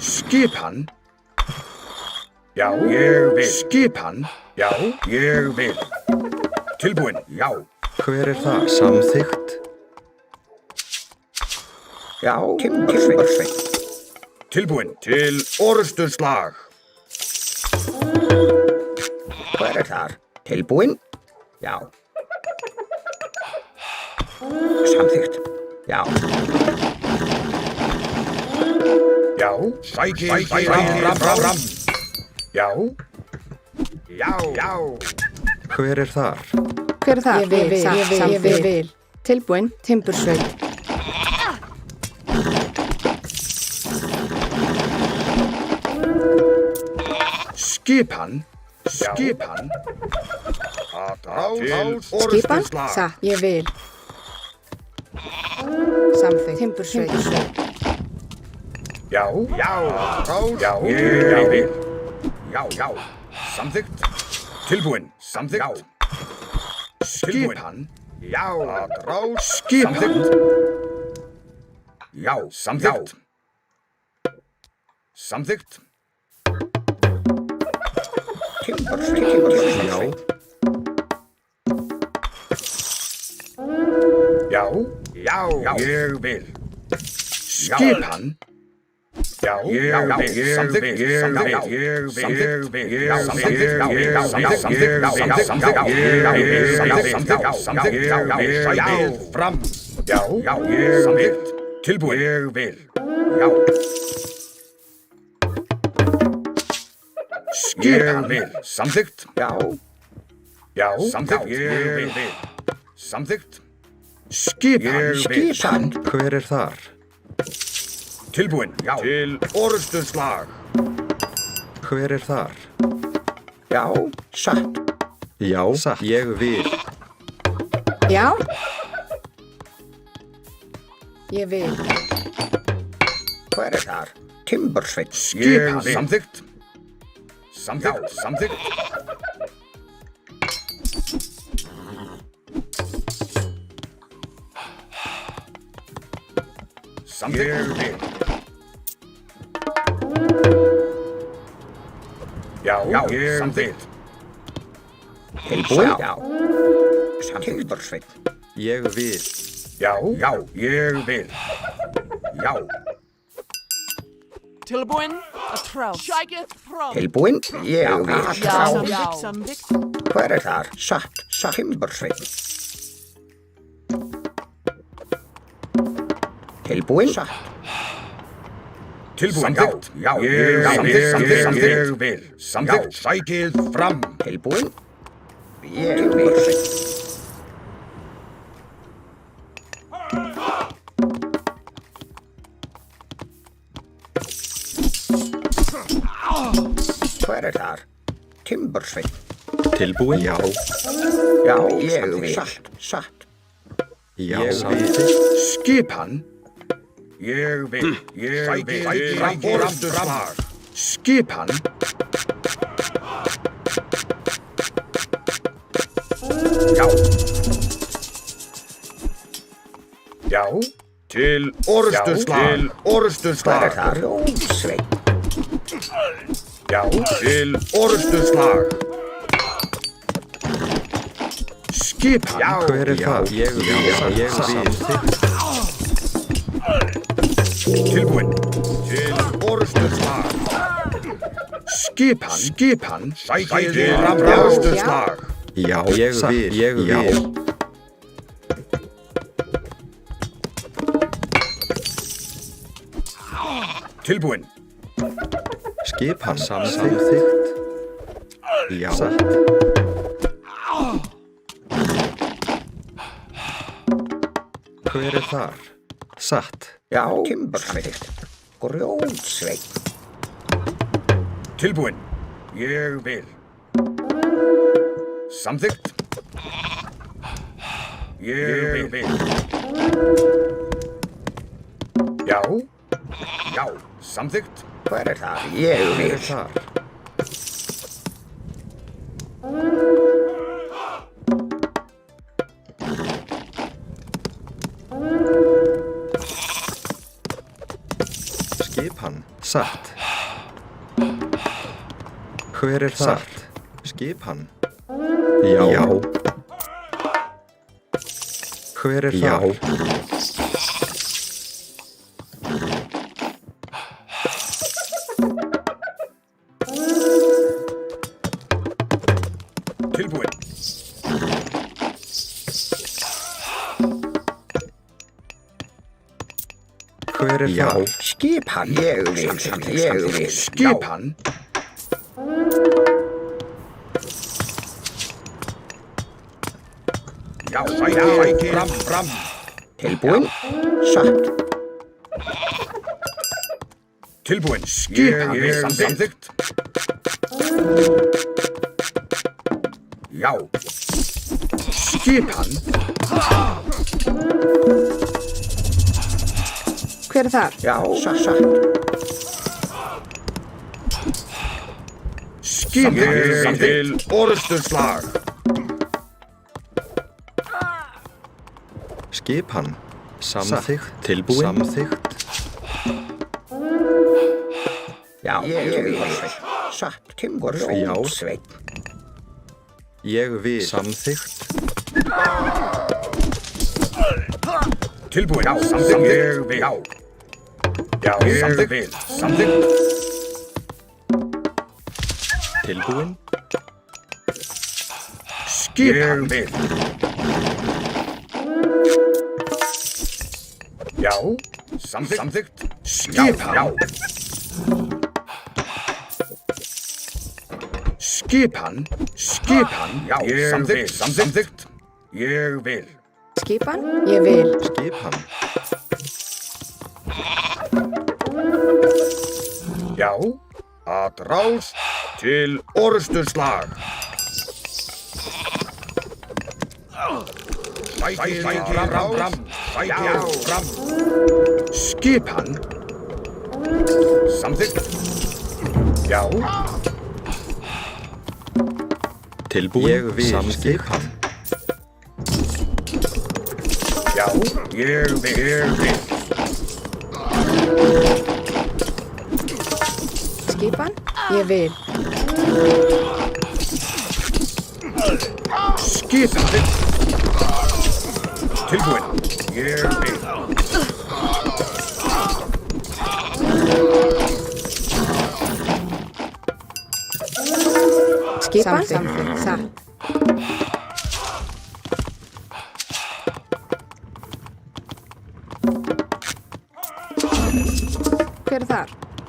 Skipan. Já, ég vil. Skipan. Já, ég vil. Tilbúin. Já. Hver er það? Samþykkt. Já, timbursveit. Tilbúin. Til orrustuslag. Hver er þar? Tilbúin. Já. Samþykkt. Já. Já. Sækið fram. Já. Já. Hver er þar? Hver er það? Ég vil. Tilbúin. Timbursveit. Skipan. Skipan. Til Skipan? orrustuslag. Satt. Ég vil. Samþykkt. Timbursveit. Já. Já, ég vil. Já. Samþykkt. Tilbúin. Samþykkt. Skipan. Já. Skipan. Já. Samþykkt. Samþykkt. Timbursveit. Já. Já, ég vil. Skipan. Já, ég vil. Samþykkt. Sækið fram. Já, ég vil. Tilbúin. Ég vil. Já. Skipan. Samþykkt. Já, samþykkt. Ég vil. Samþykkt. Skipan. Skipan. Hver er þar? Tilbúin. Já. Til orrustuslag. Hver er þar? Já, satt. Já, satt. Ég vil. Já. Ég vil. Hver þar? Timbursveit. Skipan. Samþykkt. Samþykkt. Samþykkt. Samþykkt. Ég vil. Já, ég vil. Tilbúin? Já. Timbursveit. Ég vil. Já, ég vil. Já. Tilbúin. Atrás. Sækið frá. Tilbúin? Ég vil. Já. Samþykkt. Hver þar? Satt. Timbursveit. Tilbúin? Satt. Tilbúin. Já, ég vil. Samþykkt. Sækið fram. Tilbúin? Ég vil. Hver þar? Timbursveit. Tilbúin? Já. Já, ég vil. Satt. Já, Ég vil. Skipan. Ég vil. Sækið fram. Skipan. Já. Já. Til orrustuslag. Til Hver orrustuslag. þar? Ljónsveit. Já. Til orrustuslag. Skipan. Já. Hver það? Ég vil. Tilbúin. Til orrustuslag. Skipan. Sækið fram. Orrustuslag. Já, ég vil. Tilbúin. Skipan. Samþykkt. Já. Satt. Hver þar? Satt. Já, timbursveit. Grjótsveit. Tilbúin. Ég vil. Samþykkt. Ég vil. Já. Samþykkt. Hver þar? Ég Hver vil. þar? Skipan. Satt. Hver þar? Skipan. Já. Hver þar? Já. Tilbúin. Hver þar? Skipan. Ég vil. Skipan. Já, sækið fram. Tilbúin? Satt. Tilbúin. Skipan. Samþykkt. Já. Skipan. Hver þar? Já, satt. Skipan til orrustuslag. Skipan. Samþykkt. Tilbúin. Samþykkt. Já, ég vil. Satt. Timbursveit. Ég vil. Samþykkt. Tilbúin. Já, samþykkt. Ég vil. Já, ég vil. Samþykkt. Tilbúin. Skipan. Ég vil. Já, samþykkt. Skipan. Já. Skipan. Já, samþykkt. Ég vil. Skipan. Ég vil. Skipan. Já, að rás til orrustuslag. Sækið fram. Sækið fram. Skipan. Samþykkt. Já. Tilbúin. Ég vil skipan. Já, ég vil. Skipan? Ég vil. Skipan. Tilbúin. Ég vil. Skipan? Satt. Hver er þar?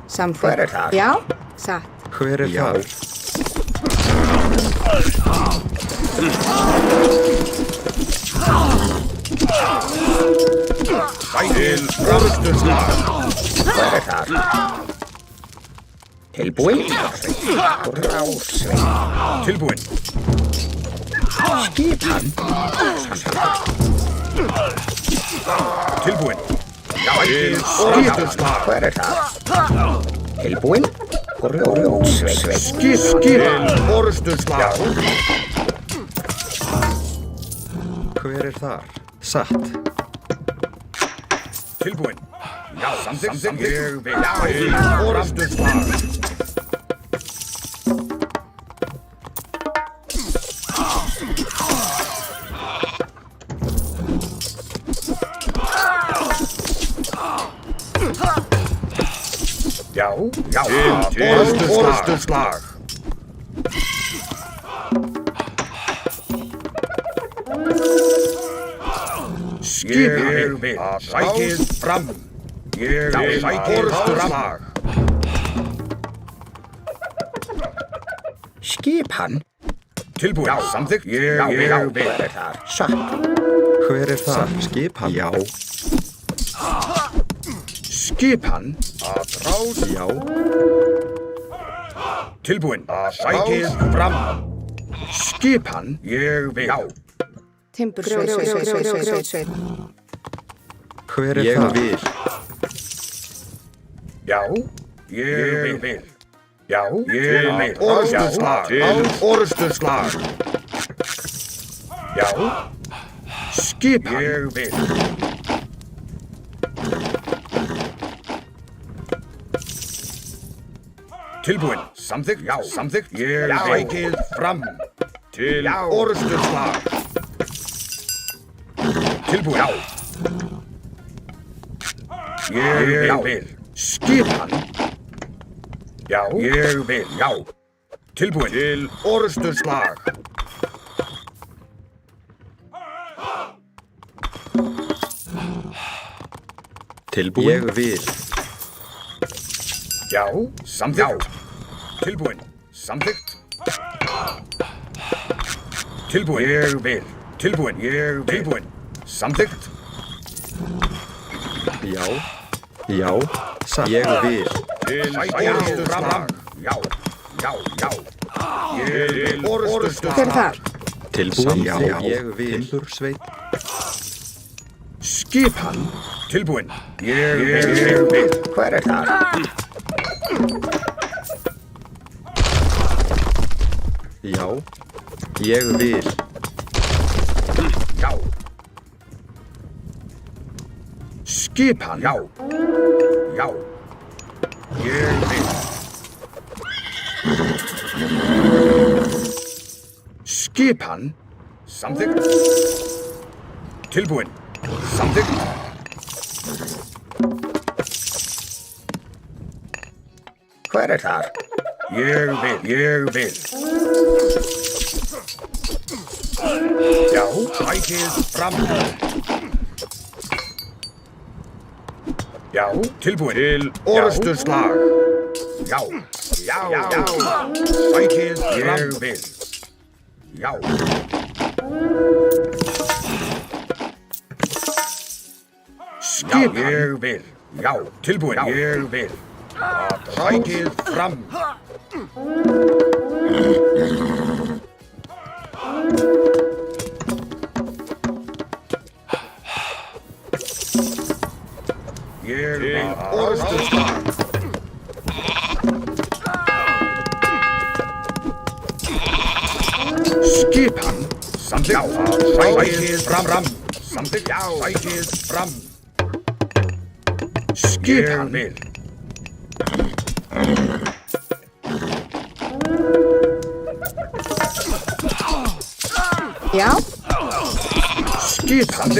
Samþykkt. Hver er þar? Já, satt. Hver er þar? Sækið orðstöðslag. Hver er þar? Tilbúin. Rásveit. Tilbúin. Skipan. Tilbúin. Sækið orðstöðslag. Hver er þar? Tilbúin. Rásveit. Skipan orðstöðslag. Hver er þar? Satt. Tilbúin. Já, samþykkt. Ég vil. Sækið orðstöðslag. Já, orðstöðslag. Ég vil. Sækið fram. Ég vil. Sækið orðstöðslag. Skipan. Tilbúin. Já, samþykkt. Ég vil. Hver er þar? Satt. Hver er þar? Skipan. Já. Skipan. Rás. Já. Tilbúin. Sækið fram. Skipan. Ég vil. Já. Timbur, grjótsveit. Hver er þar? Ég vil. Já. Ég vil. Já. Ég vil. Orðstöðslag. Orðstöðslag. Já. Skipan. Ég vil. Tilbúin. Samþykkt. Já, samþykkt. Ég vil. Sækið fram. Til orðstöðslag. Tilbúin. Já. Ég vil. Skipan. Já. Ég vil. Já. Tilbúin. Til orðstöðslag. Tilbúin. Ég vil. Já. Samþykkt. Tilbúin. Samþykkt. Tilbúin. Ég vil. Tilbúin. Ég vil. Tilbúin. Samþykkt. Já. Já. Satt. Ég vil. Til orðstöðslag. Já. Já. Já. Ég vil. Orðstöðslag. Hver er þar? Tilbúin. Já. Ég vil. Timbursveit. Skipan. Tilbúin. Ég vil. Hver er þar? Já. Ég vil. Já. Skipan. Já. Já. Ég vil. Skipan. Samþykkt. Tilbúin. Samþykkt. Hver er þar? Ég vil. Ég vil. Já. Sækið fram. Já. Tilbúin. Til orðstöðslag. Já. Já. Já. Sækið fram. Ég vil. Já. Skipan. Ég vil. Já. Tilbúin. Ég vil. Sækið fram. Ég vil orrustuslag. Skipan. Samþykkt. Sækið fram. Samþykkt. Sækið fram. Skipan. Ég vil. Já, Skipan.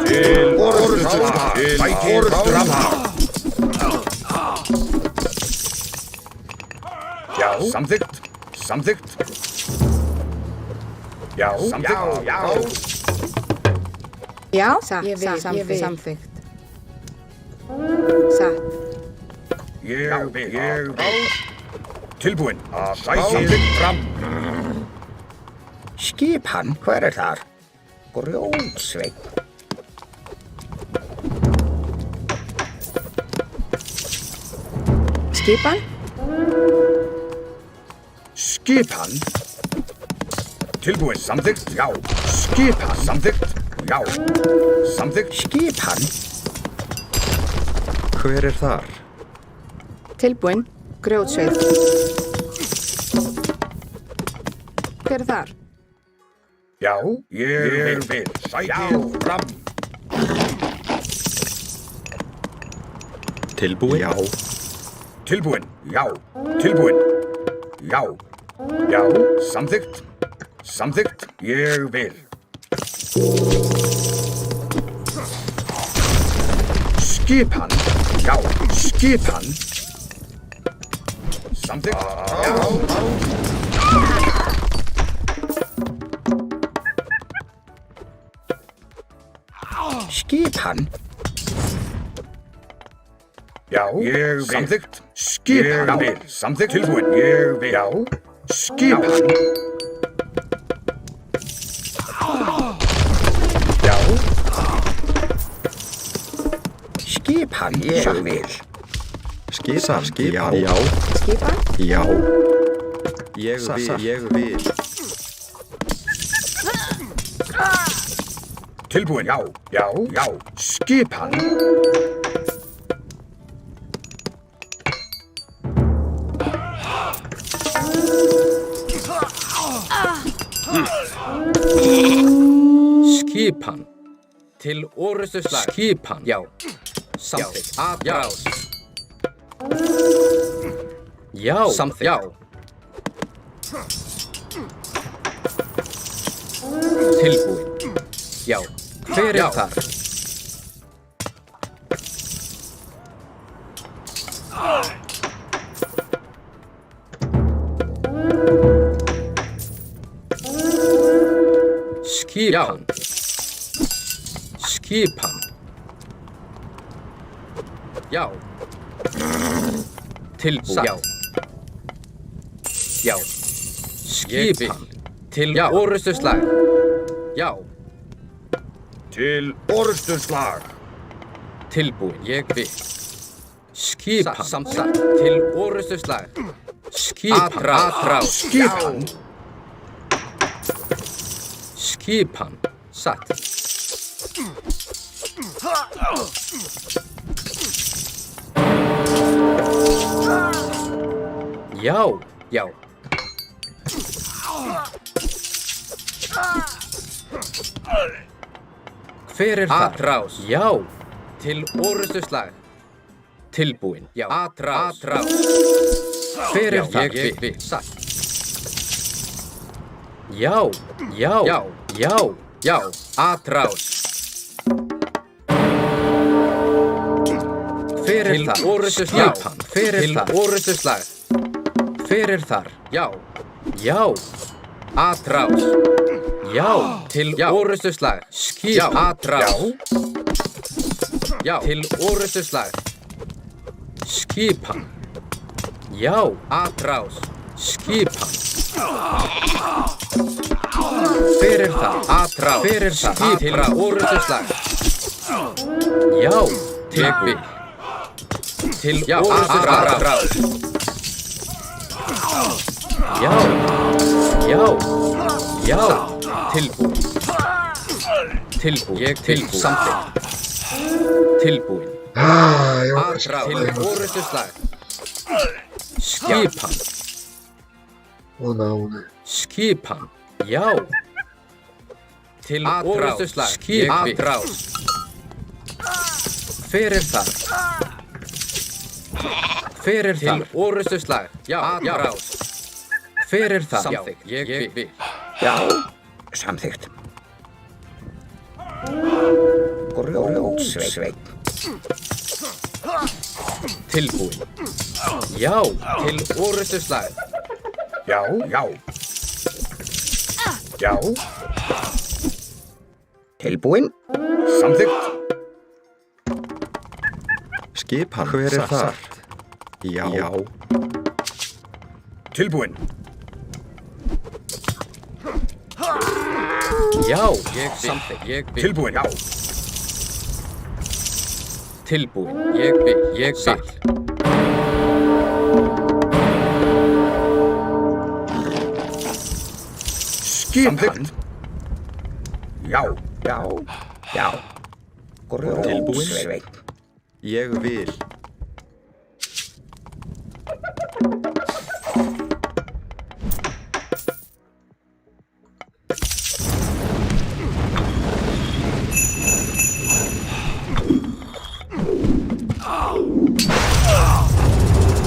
Til orrustuslag. Til orrustuslag. Já, samþykkt. Samþykkt. Já, samþykkt. Já. já, satt, ég vil, samþykkt. Satt, Ég vil. Tilbúinn. Sækið fram. Skipan, hver er þar? Grjótsveinn. skipan, Skipan. Tilbúinn. Samþykkt. Já. Skipan. Samþykkt. Já. Samþykkt. Skipan, Hver er þar? tilbúinn, grjótsveið. Hver er þar? Já. Ég vil. Sækið fram. Tilbúin? Já. Tilbúinn. Já. Tilbúinn. Já. Já. Samþykkt. Samþykkt. Ég vil. Skipan. Já. Skipan. Samþykkt. Já. skipan, Já. Ég vil. Samþykkt. Skipan. Ég vil. Samþykkt. Tilbúinn. Ég vil. Já. Skipan. Já. skipan, ég vil. Skipan? Já. Já. Skipan, Já. Ég vil. Tilbúinn. Já. Já. Já. Skipan. Skipan. Til orrustuslag. Skipan. Já. Samþykkt. Atrás. Já. Samþykkt. Já. Tilbúin. Já. Hver er þar? Skipan. Skipan. Já. Tilbúin. Já. Já. Skipan. Til orrustuslag. Já. Til orrustuslag. Tilbúin. Ég vil. Skipan. Samsagt. Til orrustuslag. Skipan. Atrás. Skipan. Skipan. Satt. Já. Já. Hver er þar? Atrás. Já. Til orrustuslag. Tilbúin. Já. Atrás. Hver er þar? Ég vil. Satt. Já. Já. Já. Já. Já. Atrás. Hver er þar? Til orrustuslag. Hver er þar? Til orrustuslag. Hver er þar? Já. Já. Atrás. Já. Til orrustuslag. Skip. Atrás. Já. Til orrustuslag. Skipan. Já. Atrás. Skipan. Hver er það? Atrás. Hver er það? Til orrustuslag. Já. Tek við. Til orrustuslag. Já. Já. Já. Tilbúin. Samþykkt. Tilbúin. Eu acho que Til vai, orustuslag. Skipan. ou não, né? Skipan. Já. Til orustuslag. Skipi. Hver það? Hver það? Til orustuslag. Já. Hver það? Samþykkt. Ég vil. Já, samþykkt. Grjótsveinn. Tilbúin. Já. Til orustuslag. Já. Tilbúin. Samþykkt. Skipan. Hver þar? Já. Tilbúin. Já. Samþykkt. Ég vil. Tilbúin. Já. Tilbúin. Ég vil. Samþykkt. Já. Grjótsveinn. Ég vil.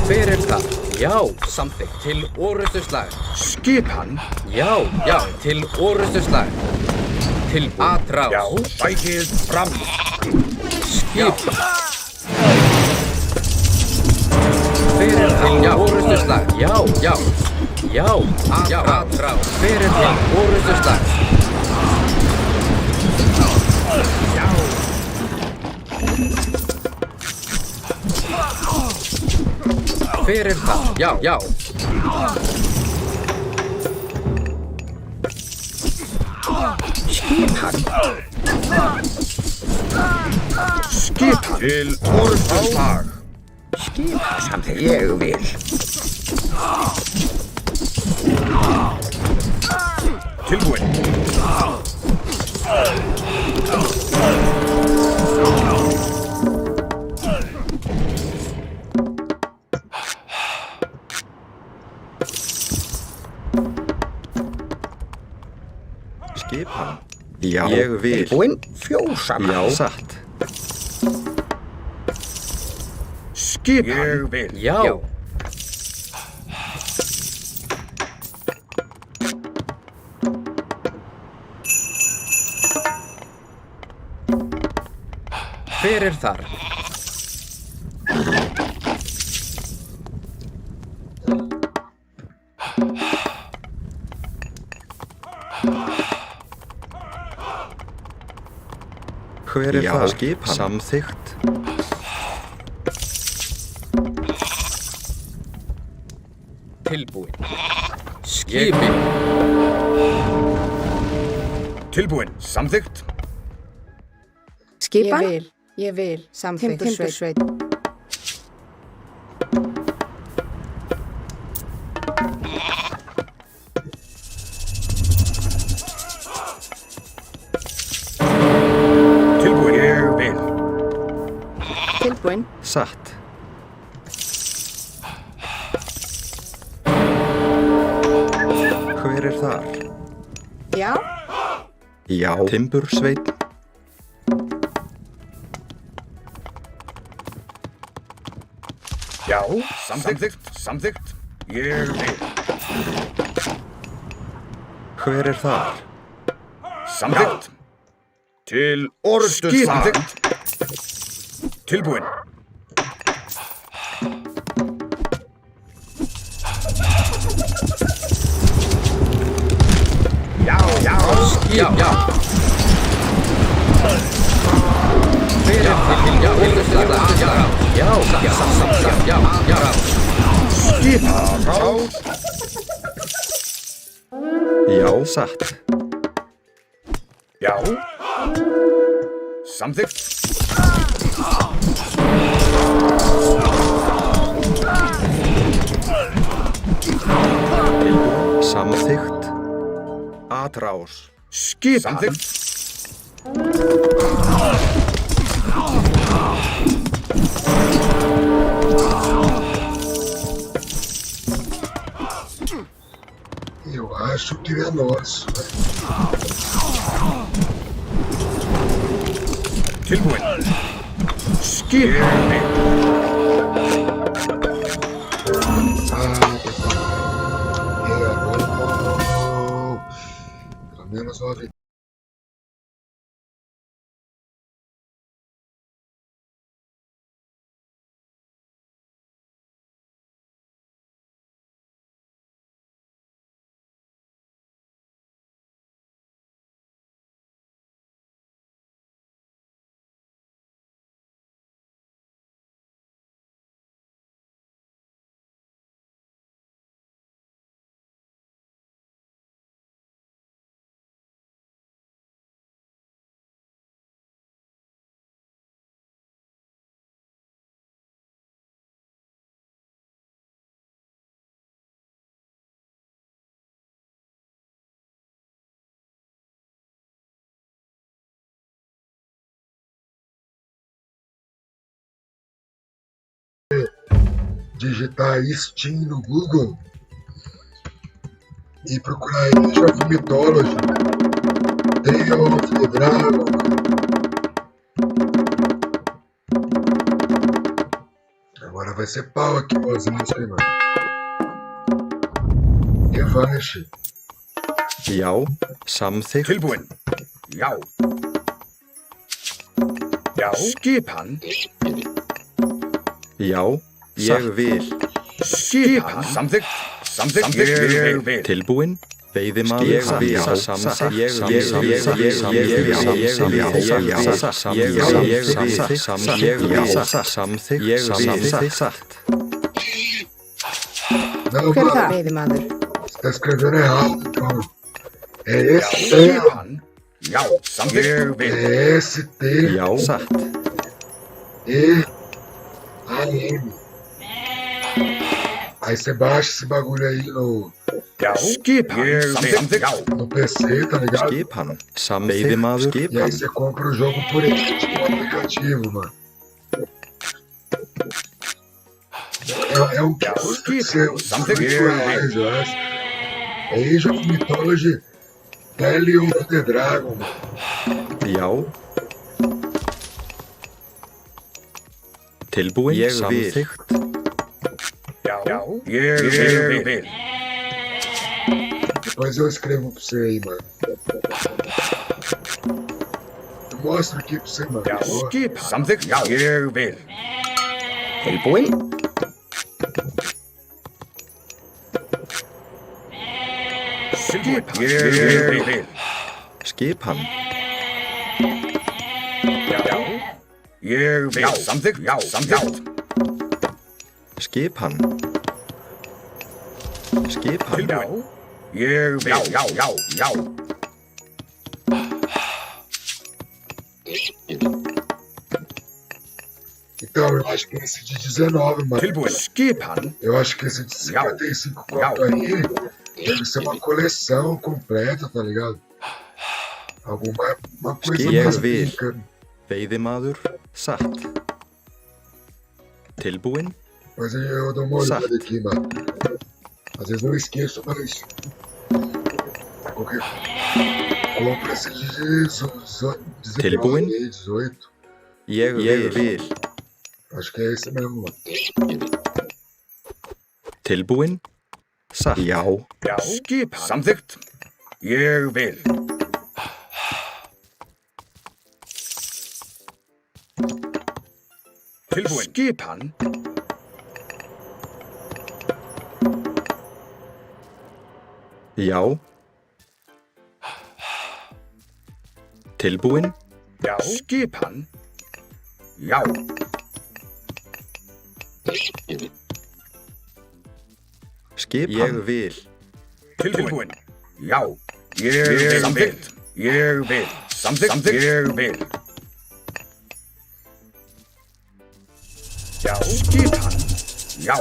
Hver það? Já. Samþykkt. Til orustuslag. Skipan. Já. Til orustuslag. Tilbúin. Atrás. Já. Sækið fram. Skipan. Hver það? Já. Orustuslag. Já. Atrás. Hver það? Orustuslag. Hver það? Já. Skipan. Til orustuslag. Samþykkt. Ég vil. Tilbúin. Skipan. Já. Ég vil. Tilbúin. Fjósamann. Já. Satt. Skipan. Ég vil. Já. Hver þar? Hver það? Skipan. Samþykkt. Tilbúin. Skipi. Tilbúin. Samþykkt. Skipan. Ég vil. Samþykkt. Timbursveit. Tilbúin. Ég vil. Tilbúin. Satt. Hver þar? Já. Já. Timbursveit. Já. Samþykkt. Ég vil. Hver þar? Samþykkt. Til orustuslag. Tilbúin. Já. Hver það? Já. Skipan. Já. Satt. Já. Samþykkt. Samþykkt. Atrás. Skipan. Samþykkt. Eu acho que é nosso. Tilbúin. Skipan. Pelo menos uma vez. Digitar Steam no Google e procurar Age of Mythology, Tale of the Dragon. Agora vai ser pau aqui, Osasco, mano. Revanche. Já, samþykkt. Tilbúin. Já. Já. Skipan. Já, ég vil. Skipan. Samþykkt. Samþykkt. Ég vil. Tilbúin. Veiðimaður. Não, Hver er mano, það? Veiðimaður. você tá escrevendo errado, então. É ST. Skipan. Já. Samþykkt. Ég vil. É ST. Já, satt. E-A-M. Aí você baixa esse bagulho aí Já. Skipan. Ég vil. Já. no PC, tá ligado? Skipan. Veiðimaður. E aí você compra o jogo por esse aplicativo, mano. É um custo de ser uns R$20, eu acho. É Age of Mythology, Tale of the Dragon, mano. Já. Tilbúin. Ég vil. Samþykkt. Já. Ég vil. Depois eu escrevo pra você aí, mano. Eu mostro aqui pra você, mano. Já. Ó, Skipan. Samþykkt. Já. Ég vil. Tilbúin. Skipan. Ég vil. Skipan. Já. Ég vil. Samþykkt. Já. Samþykkt. Skipan. Skipan. Já. Ég vil. Já. Já. Já. então, eu acho que esse de 19, mano. Tilbúin. Skipan. Eu acho que esse de 55 conto aí deve ser uma coleção completa, tá ligado? Uma coisa Ég mais vil. pica. Veiðimaður. Satt. Tilbúin. Depois eu dou uma olhada aqui, mano. Às vezes eu esqueço, mas... Qualquer... Compra esse de 19 Tilbúin. aí, 18. Ég vil. Acho que é esse mesmo, mano. Tilbúin. Satt. Já. Já. Skipan. Samþykkt. Ég vil. Tilbúin. Skipan. Já. Tilbúin. Já. Skipan. Já. Skipan. Ég vil. Tilbúin. Já. Ég vil. Samþykkt. Ég vil. Samþykkt. Ég vil. Já. Skipan. Já.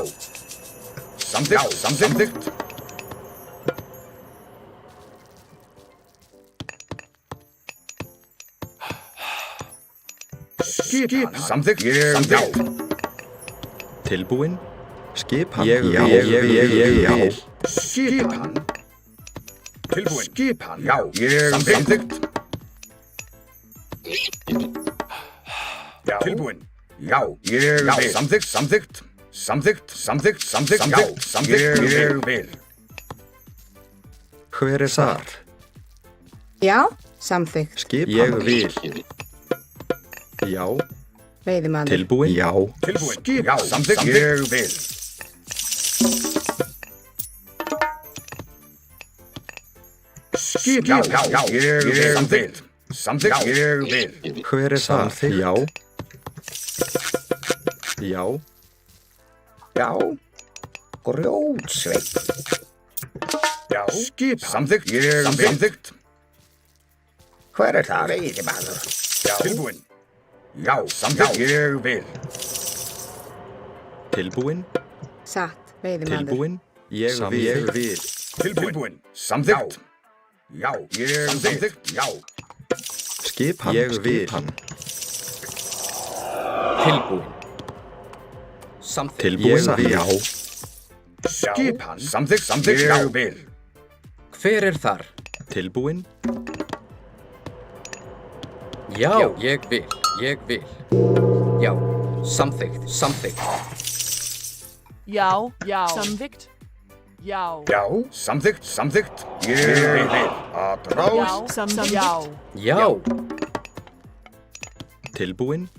Samþykkt. Samþykkt. Skipan. Samþykkt. Samþykkt. Tilbúinn. Skipan. Ég vil. Skipan. Tilbúinn. Skipan. Já. Samþykkt. Já. Tilbúinn. Já. Ég vil. Samþykkt. Samþykkt. Samþykkt. Samþykkt. Samþykkt. Já. Samþykkt. Ég vil. Hver er þar? Já, samþykkt. Skipan. Ég vil. Já. Veiðimaður. Tilbúinn. Já. Tilbúinn. Já. Samþykkt. Ég vil. Skipan. Já. Ég vil. Samþykkt. Samþykkt. Ég vil. Hver er þar? Já. Já. Já. Grjótsveinn. Já. Skipan. Samþykkt. Ég vil. Samþykkt. Hver er það, veiðimaður? Já. Tilbúinn. Já. Samþykkt. Ég vil. Tilbúinn. Satt. Veiðimaður. Tilbúinn. Ég vil. Tilbúinn. Samþykkt. Já. Ég samþykkt. Já. Skipan. Ég vil. Tilbúinn. Samþykkt. Tilbúinn. Já. Skipan. Samþykkt. Samþykkt. Ég vil. Hver er þar? Tilbúinn. Já, ég vil. Ég vil. Já. Samþykkt. Samþykkt. Já, samþykkt. Já. Já. Samþykkt. Samþykkt. Ég vil. Atrás. Já, samþykkt. Já. Já. Tilbúinn.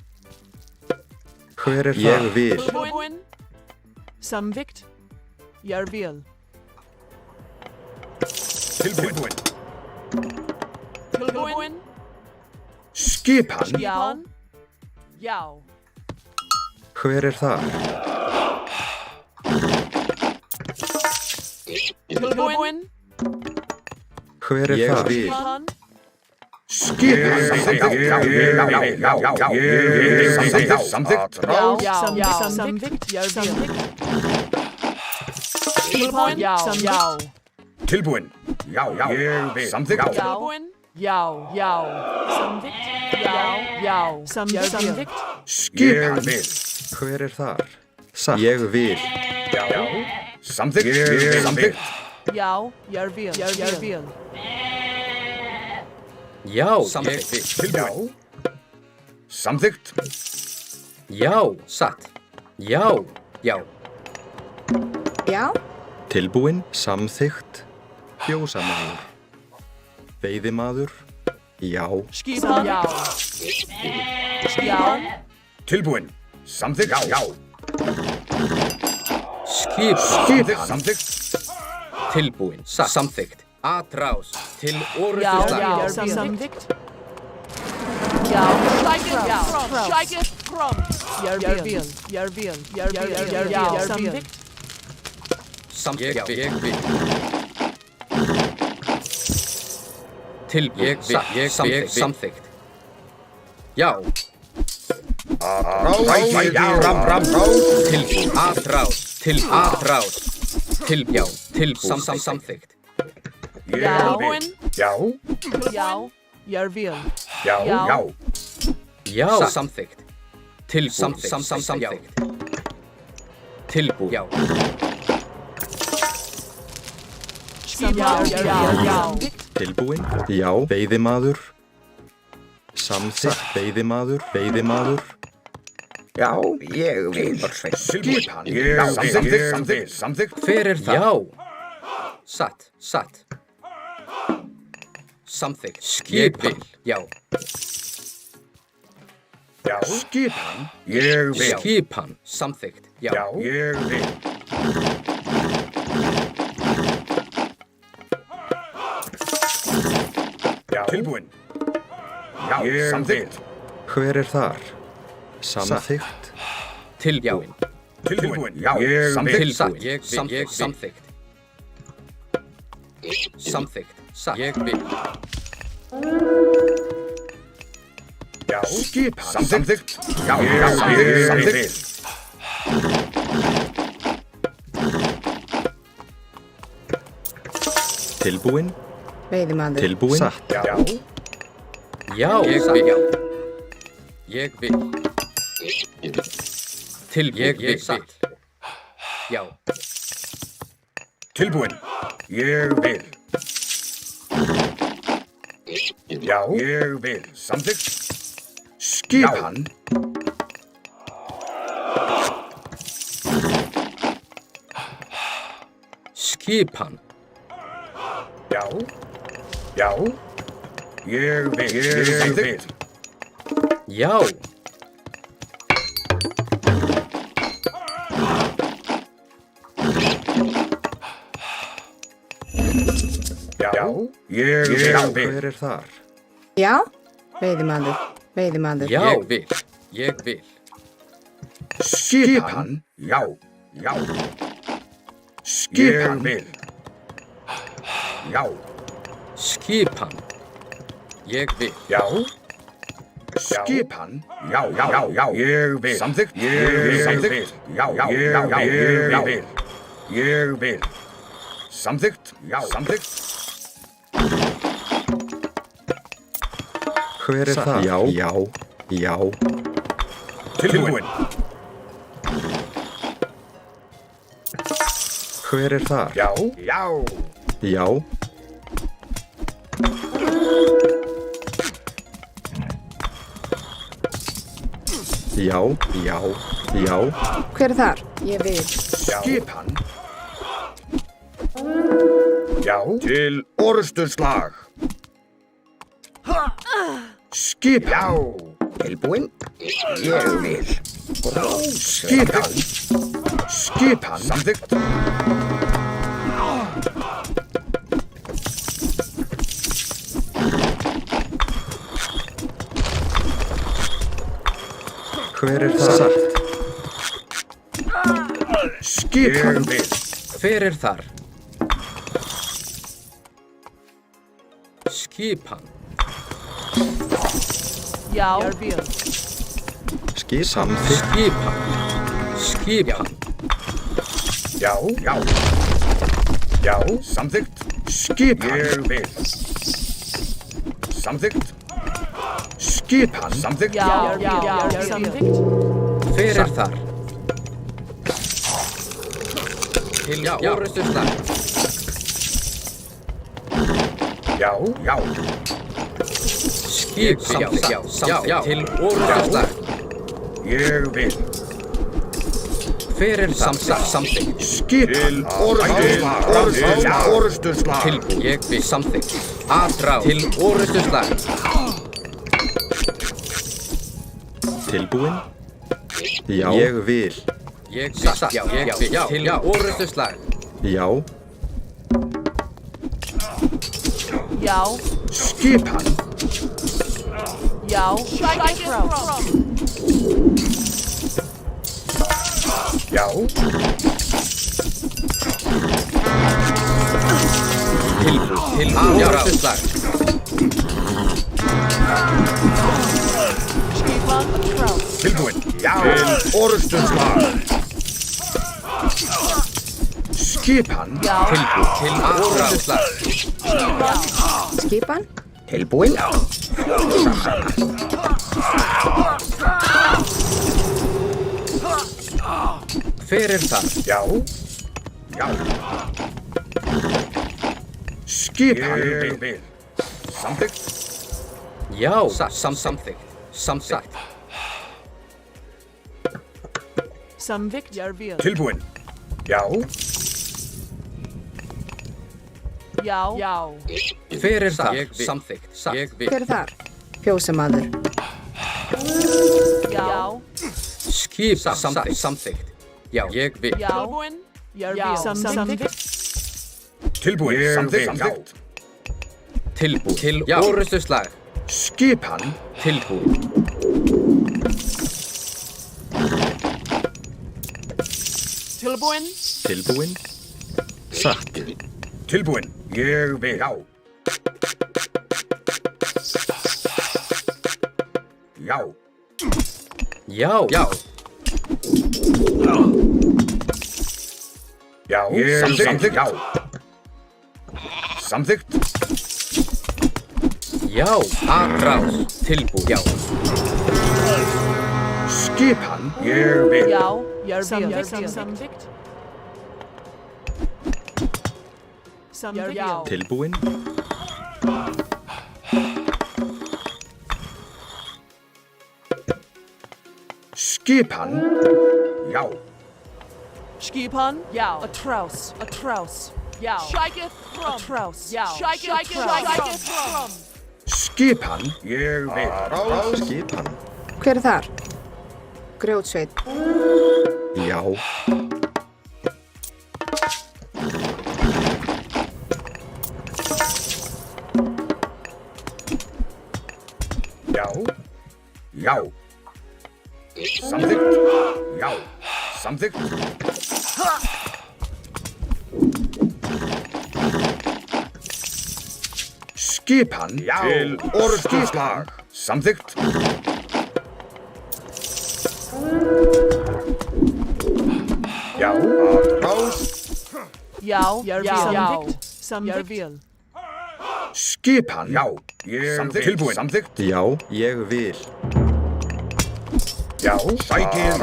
Hver er þar? Ég vil. Tilbúinn. Samþykkt. Ég vil. Tilbúinn. Tilbúinn. Skipan. Já. Já. Hver er þar? Tilbúinn. Hver er þar? Skipan. Skipan. Já. Samþykkt. Já, samþykkt. Ég vil. Tilbúinn. Já. Tilbúinn. Já. Ég vil. Samþykkt. Tilbúinn. Já. Samþykkt. Já. Samþykkt. Skipan. Hver er þar? Satt. Ég vil. Já. Samþykkt. Samþykkt. Já, ég vil. Já, samþykkt. Tilbúinn. Samþykkt. Já, satt. Já. Já. Já. Tilbúinn. Samþykkt. Fjósamaður. Veiðimaður. Já. Skipan. Já. Tilbúinn. Samþykkt. Já. Skipan. Samþykkt. Tilbúinn. Samþykkt. Atrás. Til Já, orrustuslag. samþykkt. Já. Steigert. Krom. Ég vil. Já, samþykkt. Samþykkt. Ég vil. Tilbúinn. Samþykkt. Já. Tilbúinn. Atrás. Til atrás. Já. Tilbúinn. Samþykkt. Tilbúinn. Já. Já, ég vil. Já. Já. Samþykkt. Tilbúinn. Samþykkt. Tilbúinn. Já. Já. Tilbúinn. Já. Veiðimaður. Samþykkt. Veiðimaður. Já, ég vil. Skipan. Samþykkt. Hver er það? Já. Satt. Samþykkt. Skipan. Já. Já. Skipan. Ég vil. Skipan. Samþykkt. Já. Já. Ég vil. Já. Tilbúinn. Já. Samþykkt. Hver er þar? Samþykkt. Tilbúinn. Tilbúinn. Já. Samþykkt. Samþykkt. Samþykkt. Ég vil. Já. Skipan. Samþykkt. Já. Ég vil. Tilbúinn. Veiðimaður. Tilbúinn. Já. Já. Ég vil. Ég vil. Tilbúin. Ég vil. Satt. Já. Tilbúin. Ég vil. Já, ég vil. Samþykkt. Skipan. Skipan. Já. Já. Ég vil. Ég vil. Já. Já. Ég vil. Hver er þar? Já, veiðimaður, veiðimaður. Já. Ég vil. Ég vil. Skipan. Já. Já. Skipan. Ég vil. Já. Skipan. Ég vil. Já. Skipan. Já, já, já, já. Ég vil. Samþykkt. Ég vil. Samþykkt. Já, já, já, já. Ég vil. Ég vil. Samþykkt. Já, samþykkt. Hver er það? Já, já, já. Tilbúin. Hver er þar? Já, já. Já. Já, já, já. Hver er þar? Ég vil. Skipan. Já. Til orrustuslag. Skipan. Tilbúin. Ég vil. Skipan. Skipan. Samþykkt. Hver er það? Satt. Skipan. Ég vil. Hver er þar? Skipan. Já, ég vil. Skipan. Skipan. Skipan. Já, já. Já, samþykkt. Skipan. Ég vil. Samþykkt. Skipan. Samþykkt. Já, ég vil. Samþykkt. Hver er þar? Til orrustuslag. Já, já. Skipan. Já. Til orrustuslag. Ég vil. Hver er þar? Samþykkt. Skipan. Orrustuslag. Tilbúin. Ég vil. Samþykkt. Aðrá. Til orrustuslag. Tilbúin? Já. Ég vil. Ég vil. Satt. Já. Ég vil. Til orrustuslag. Já. Já, Skipan. já. Strike throw. Já. Til orrustuslag. Skipan throw. Tilbúin. Já. Til orrustuslag. Skipan. Já, Til orrustuslag. Skipan? Tilbúin. Hver er þar? Já. Já. Skipan. Ég vil. Samþykkt. Já. Samþykkt. Samþykkt. samþykkt, ég vil. Tilbúin. Já. Já. Hver er þar? Samþykkt. Ég vil. Hver er þar? Fjósamaður. Já. Skip. Samþykkt. Já. Ég vil. Tilbúin, ég vil. Samþykkt. Tilbúin. Samþykkt. Tilbúin. Til orrustuslag. Skipan. Tilbúin. Tilbúin, Tilbúin? Satt. Tilbúin. Ég vil. Já. Já. Já. Já. Samþykkt. Já. Samþykkt. Já. Aðrás. Tilbúin. Já. Skipan, ég vil. Já, ég vil. Samþykkt. Samþykkt. Já. Tilbúin. Skipan, já. Skipan. Já. A trás. Já. Shækið fram. A trás. Já. Shækið fram. Skipan, ég vil. Skipan. Hver er þar? Grjótsveit. Já. Já. Já. Samþykkt. Já. Samþykkt. Skipan til orðstuslag. Samþykkt. Já, atrás. Já, ég vil. Samþykkt. Ég vil. Skipan, já. Ég tilbúin. Samþykkt. Já, ég vil. Já, sækið,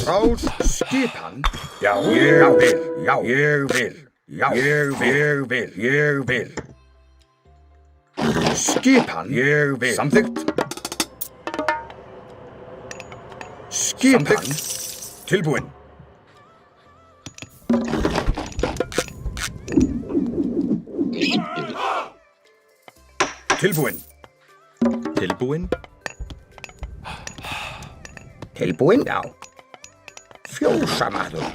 rás. Skipan, já, ég vil. Já, ég vil. Já, ég vil. Skipan, ég vil. Samþykkt. Skipan, tilbúin. Tilbúin. Tilbúin. Tilbúinn, já. Fjósamaður.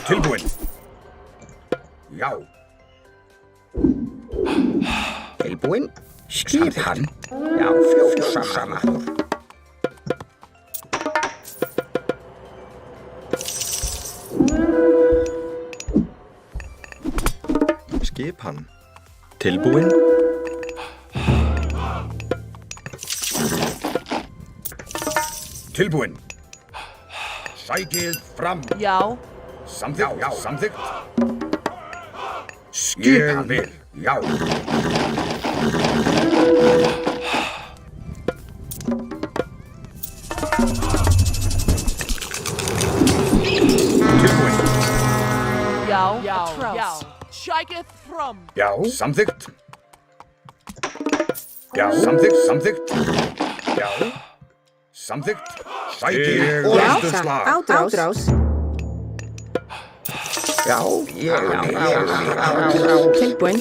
Tilbúin. Já. Tilbúinn. Skipan. Já, fjósamaður. Skipan. Tilbúin. Tilbúin. Sækið fram. Já. Samþykkt, já, samþykkt. Skipan. Ég vil, já. Tilbúin. Já. Shækið fram. Já, samþykkt. Já, samþykkt. Já, samþykkt. Sækið orðstuslag. Átrás. Já, ég vil. Tilbúin.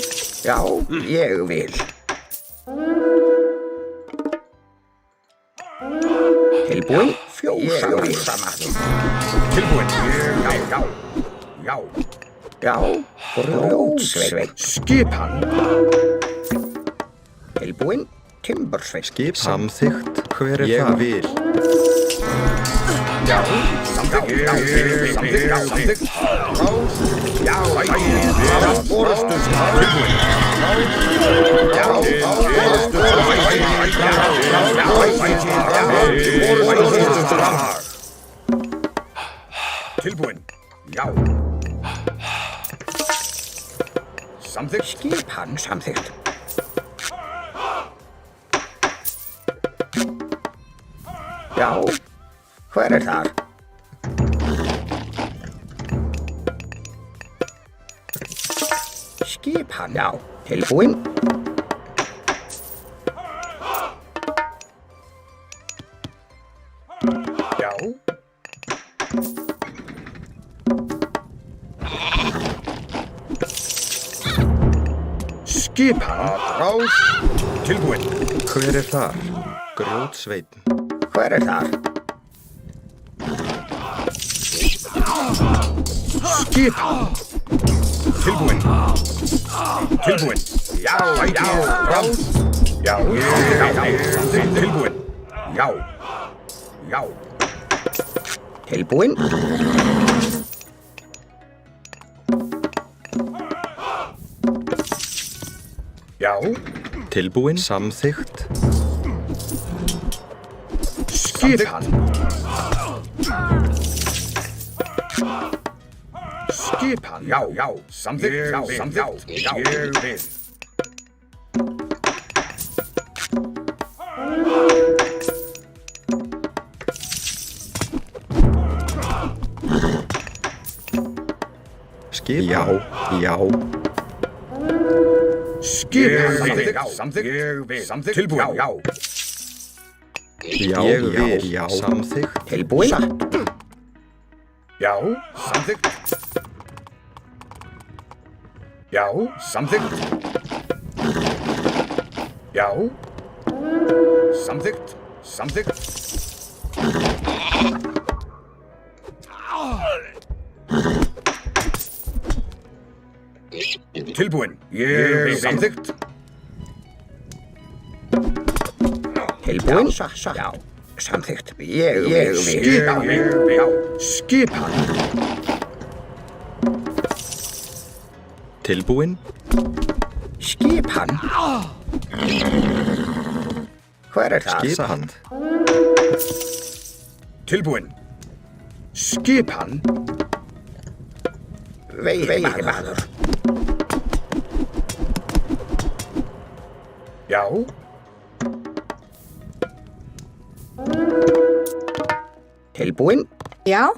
Já, ég vil. Tilbúinn. Fjósamaður. Tilbúin. Já. Já, grjótsveit. Skipan. Tilbúinn. Timbursveit. Skip samþykkt. Hver er það? Ég vil. Já, samþykkt. Samþykkt. Já, orðstuslag. Tilbúin. Já, orðstuslag. Tilbúin. Já. Samþykkt. Skipan samþykkt. Já, hver er þar? Skipan, já. Tilbúinn. Já. Skipan. Rás. Tilbúin. Hver er þar? Grjótsveitn. Hver er þar? Skipan. Tilbúin. Já, rás. Já, tilbúin. Já. Tilbúinn. Já. Tilbúin. Samþykkt. Skipan. Skipan. Já. Samþykkt. Já. Ég vil. Skip. Já, já. Skipan. Samþykkt. Ég vil. Samþykkt. Tilbúin. Já. Já, ég vil. Já, samþykkt. Tilbúin. Satt. Já. Samþykkt. Já. Samþykkt. Já. Samþykkt. Samþykkt. Tilbúin. Ég vil. Samþykkt. Tilbúin. Satt. Já. Samþykkt. Ég vil. Skipan. Já. Skipan. Tilbúin. Skipan. Hver það? Skipan. Tilbúin. Skipan. Veiðimaður. Já. Tilbúin. Já.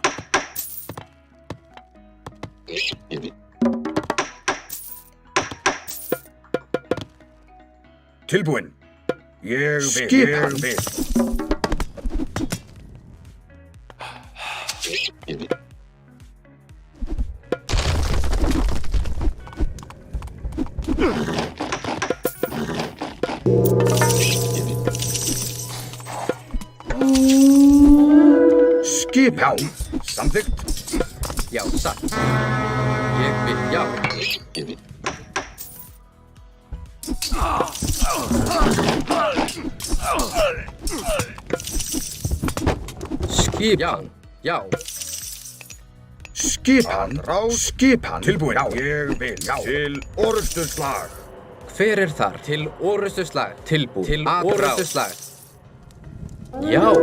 Tilbúin. Ég vil. Skipan. Ég vil. Skipan. Já. Samþykkt. Já, satt. Ég vil. Já. Skipan. Já. Skipan. Skipan. Tilbúin. Já. Ég vil. Já. Til orustuslag. Hver er þar? Til orustuslag. Tilbúin. Til orustuslag. Já.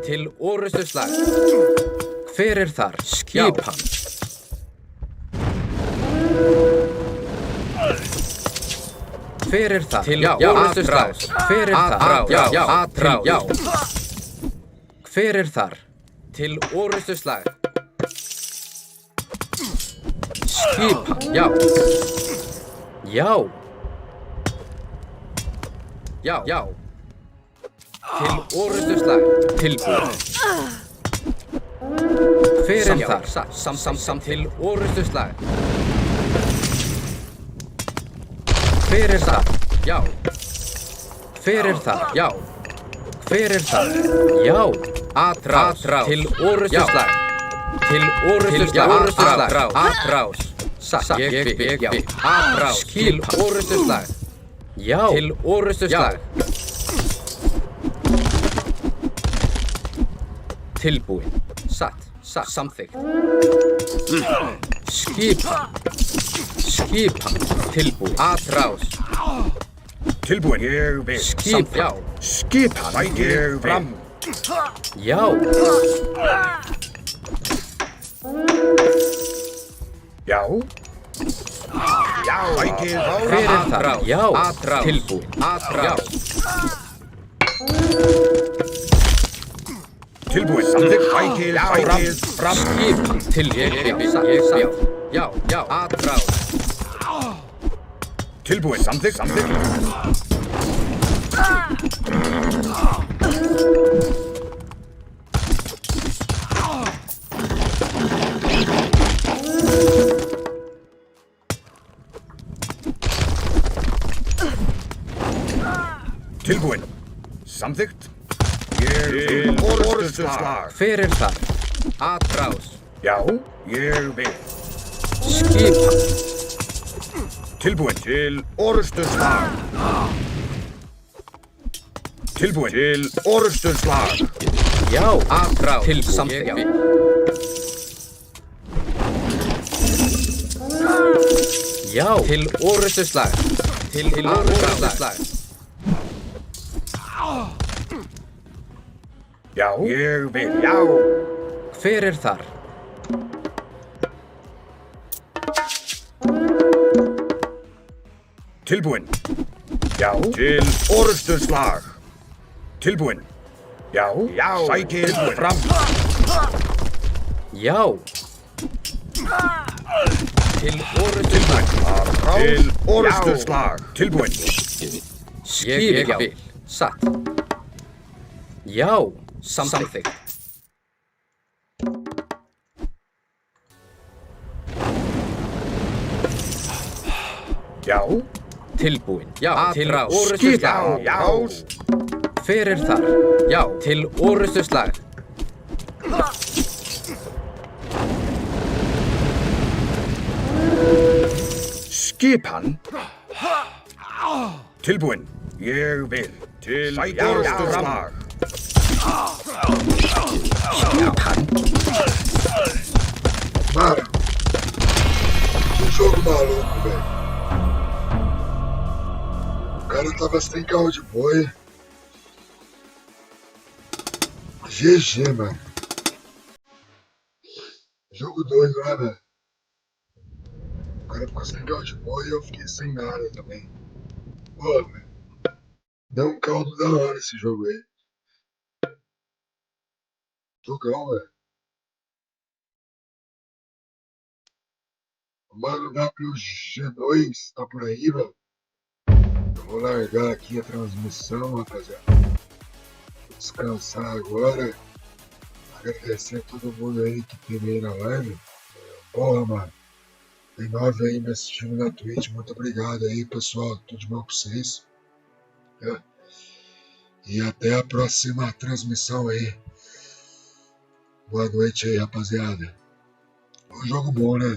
Til orustuslag. Hver er þar? Skipan. Hver er þar? Til orustuslag. Hver er þar? Já. Atrás. Já. Hver er þar? Til orustuslag. Skipan. Já. Já. Já. Já. Til orustuslag. Tilbúin. Hver er þar? Sam. Til orustuslag. Hver er þar? Já. Hver er þar? Já. Hver er þar? Já. Atrás. Til orustuslag. Til orustuslag. Atrás. Satt. Ég vil. Já. Atrás. Til orustuslag. Já. Til orustuslag. Tilbúin. Satt. Samþykkt. Skipan. Skipan. Tilbúin. Atrás. Tilbúin. Ég vil. Skip. Já. Skipan. Sækið fram. Já. Já. Já. Sækið Hver fram. er það? Já. Atrás. Tilbúin. Atrás. Tilbúin. Samþykkt. Sækið fram. Skipan. Tilbúin. Já. Atrás. Tilbúin. Samþykkt. Tilbúin. Samþykkt. Ég vil orustuslag. Hver er þar? Atrás. Já, ég vil. Skipan. Tilbúin. Til orustuslag. Tilbúin. Til orustuslag. Já. Atrás. Til samþykkt. Já. Til orustuslag. Til orustuslag. Já, ég vil. Já. Hver er þar? Tilbúin. Já. Til orustuslag. Tilbúin. Já. Sækið fram. Já. Til orrustuslag. Til orrustuslag. Tilbúinn. Ég vil. Satt. Já, samþykkt. Já. Tilbúinn. Já, til orrustuslag. Já. Hver er þar? Já, til orrustuslag. Skipan. Tilbúinn. Ég vil. Til orrustuslag. Mara, que jogo maluco, velho. O cara tava sem carro de boi. GG, mano. Jogo doido, né, velho? O cara ficou sem carro de boi e eu fiquei sem nada também. Pô, velho. Deu um caldo da hora esse jogo aí. Jogão, velho. O Mano WG2 tá por aí, velho. Eu vou largar aqui a transmissão, rapaziada. Vou descansar agora. Agradecer a todo mundo aí que teve aí na live. Porra, mano. Tem 9 aí me assistindo na Twitch. Muito obrigado aí, pessoal. Tudo de bom pra vocês. E até a próxima transmissão aí. Boa noite aí, rapaziada. Um jogo bom, né?